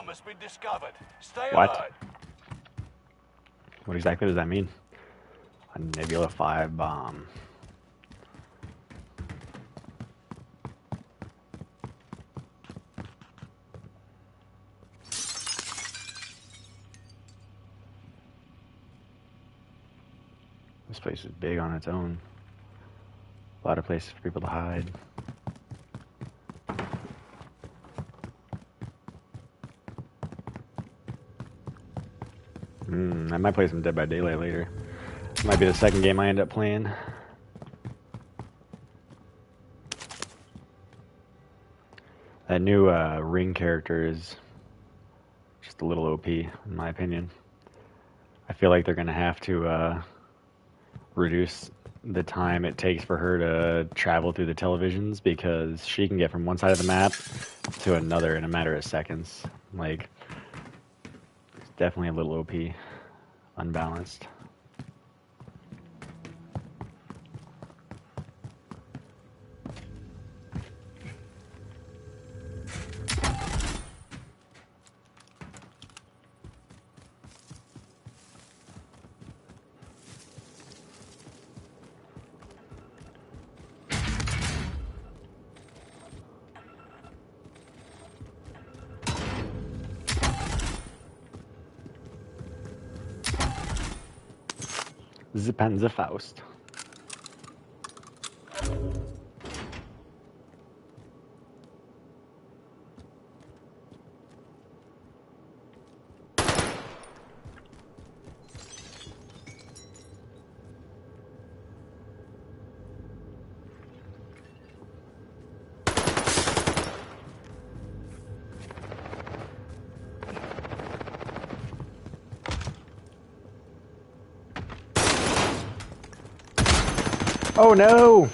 [SPEAKER 2] Has been discovered. Stay
[SPEAKER 1] What?
[SPEAKER 2] alert.
[SPEAKER 1] What exactly does that mean? A Nebula 5 bomb. This place is big on its own. A lot of places for people to hide. I might play some Dead by Daylight later. Might be the second game I end up playing. That new Ring character is just a little OP, in my opinion. I feel like they're going to have to reduce the time it takes for her to travel through the televisions, because she can get from one side of the map to another in a matter of seconds. Like, it's definitely a little OP. Unbalanced. The Panzerfaust. Oh no!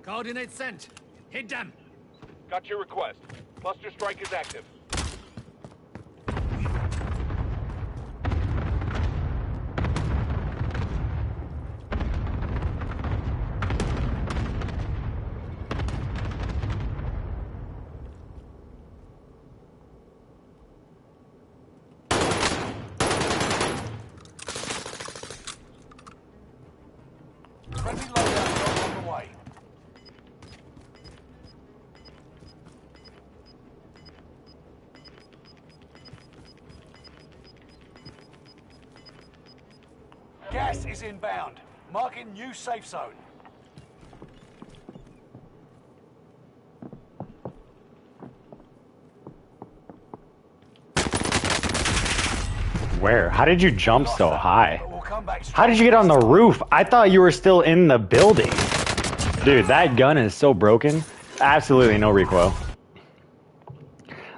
[SPEAKER 4] Coordinates sent. Hit them.
[SPEAKER 3] Got your request. Cluster strike is active.
[SPEAKER 2] Friendly loadout on the way. Gas is inbound. Marking new safe zone.
[SPEAKER 1] Where? How did you jump so high?
[SPEAKER 2] But we'll come back
[SPEAKER 1] How did you get on the roof? I thought you were still in the building. Dude, that gun is so broken. Absolutely no recoil.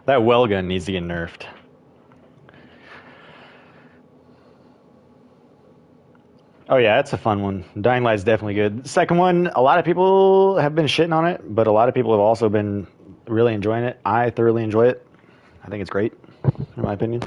[SPEAKER 1] That well gun needs to get nerfed. Oh yeah, it's a fun one. Dying Light's definitely good. The second one, a lot of people have been shitting on it, but a lot of people have also been really enjoying it. I thoroughly enjoy it. I think it's great, in my opinion.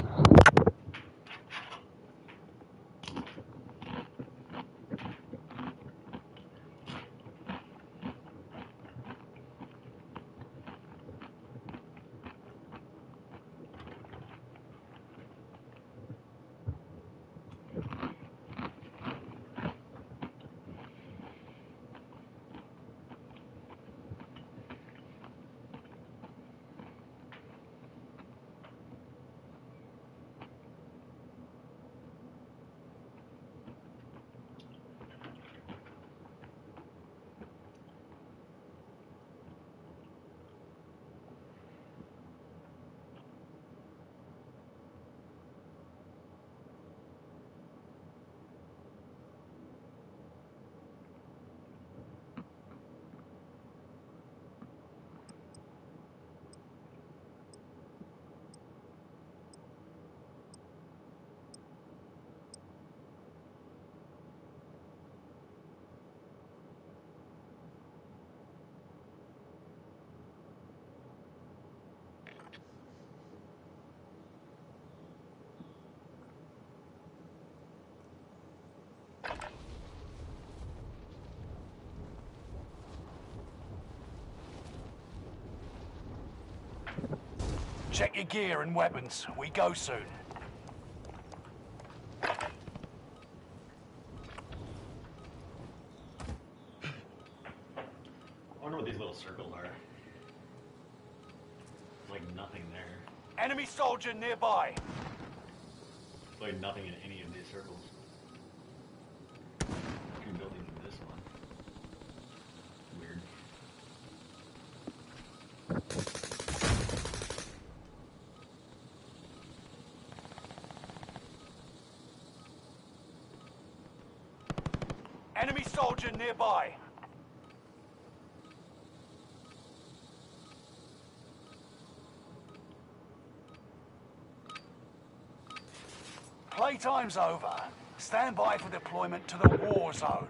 [SPEAKER 2] Check your gear and weapons. We go soon.
[SPEAKER 1] I wonder what these little circles are. Like nothing there.
[SPEAKER 2] Enemy soldier nearby.
[SPEAKER 1] Like nothing in any of these circles. Two buildings in this one. Weird.
[SPEAKER 2] Enemy soldier nearby. Playtime's over. Stand by for deployment to the war zone.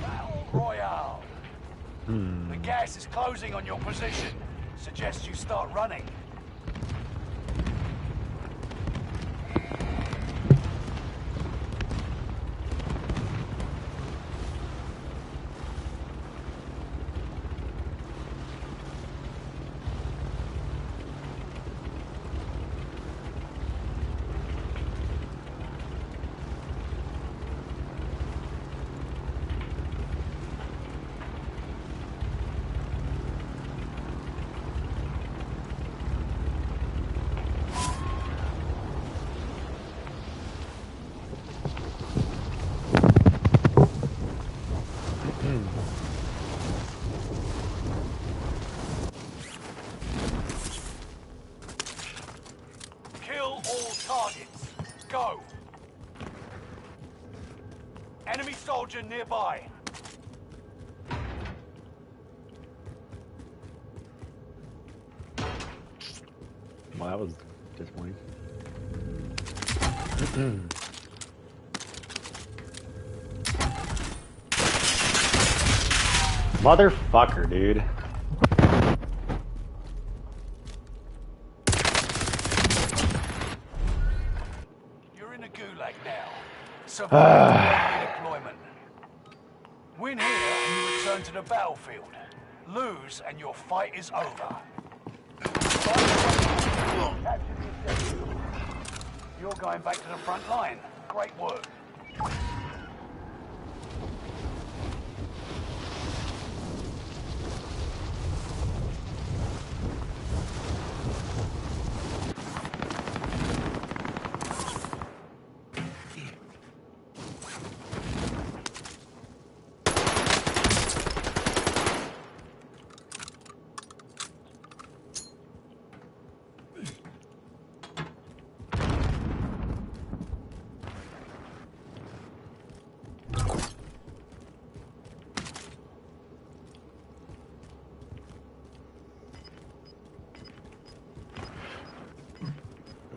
[SPEAKER 2] Battle Royale. The gas is closing on your position. Suggest you start running. go. Enemy soldier nearby.
[SPEAKER 1] Well, that was disappointing. Motherfucker, dude.
[SPEAKER 2] You're in a gulag now. Survive deployment. Win here and you return to the battlefield. Lose and your fight is over. You're going back to the front line. Great work.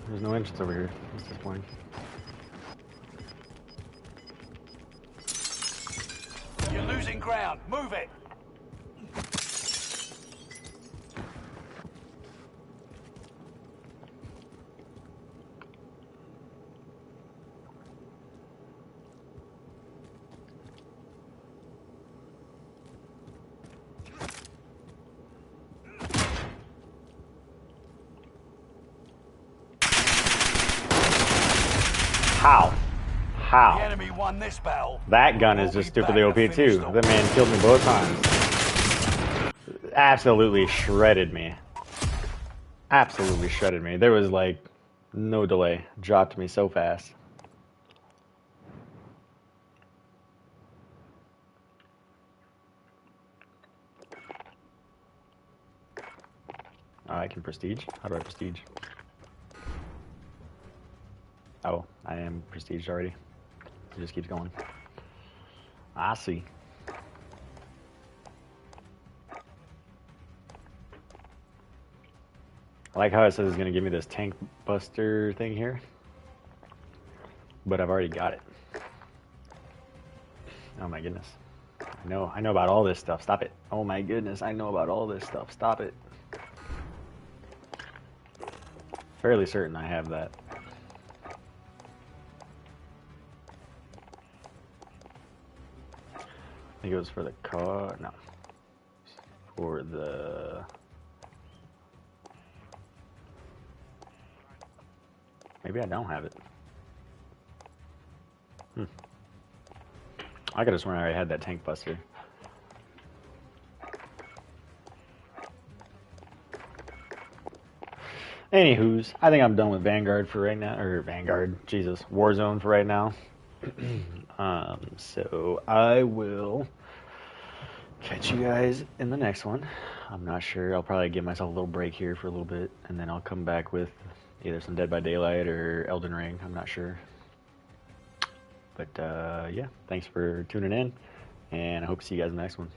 [SPEAKER 1] There's no entrance over here. That's disappointing.
[SPEAKER 2] You're losing ground. Move it.
[SPEAKER 1] How?
[SPEAKER 2] The
[SPEAKER 1] How?
[SPEAKER 2] enemy won this battle.
[SPEAKER 1] That gun is just stupidly OP too. That man killed me both times. Absolutely shredded me. Absolutely shredded me. There was like no delay. Dropped me so fast. I can prestige. How do I prestige? Oh, I am prestiged already. It just keeps going. I see. I like how it says it's going to give me this tank buster thing here. But I've already got it. Oh my goodness. I know about all this stuff. Stop it. Oh my goodness, I know about all this stuff. Stop it. Fairly certain I have that. I think it was for the car. No. For the... Maybe I don't have it. I could have sworn I already had that tank buster. Anywho's, I think I'm done with Vanguard for right now. Or Vanguard, Jesus, Warzone for right now. So I will catch you guys in the next one. I'm not sure. I'll probably give myself a little break here for a little bit, and then I'll come back with either some Dead by Daylight or Elden Ring. I'm not sure. But yeah, thanks for tuning in, and I hope to see you guys in the next one.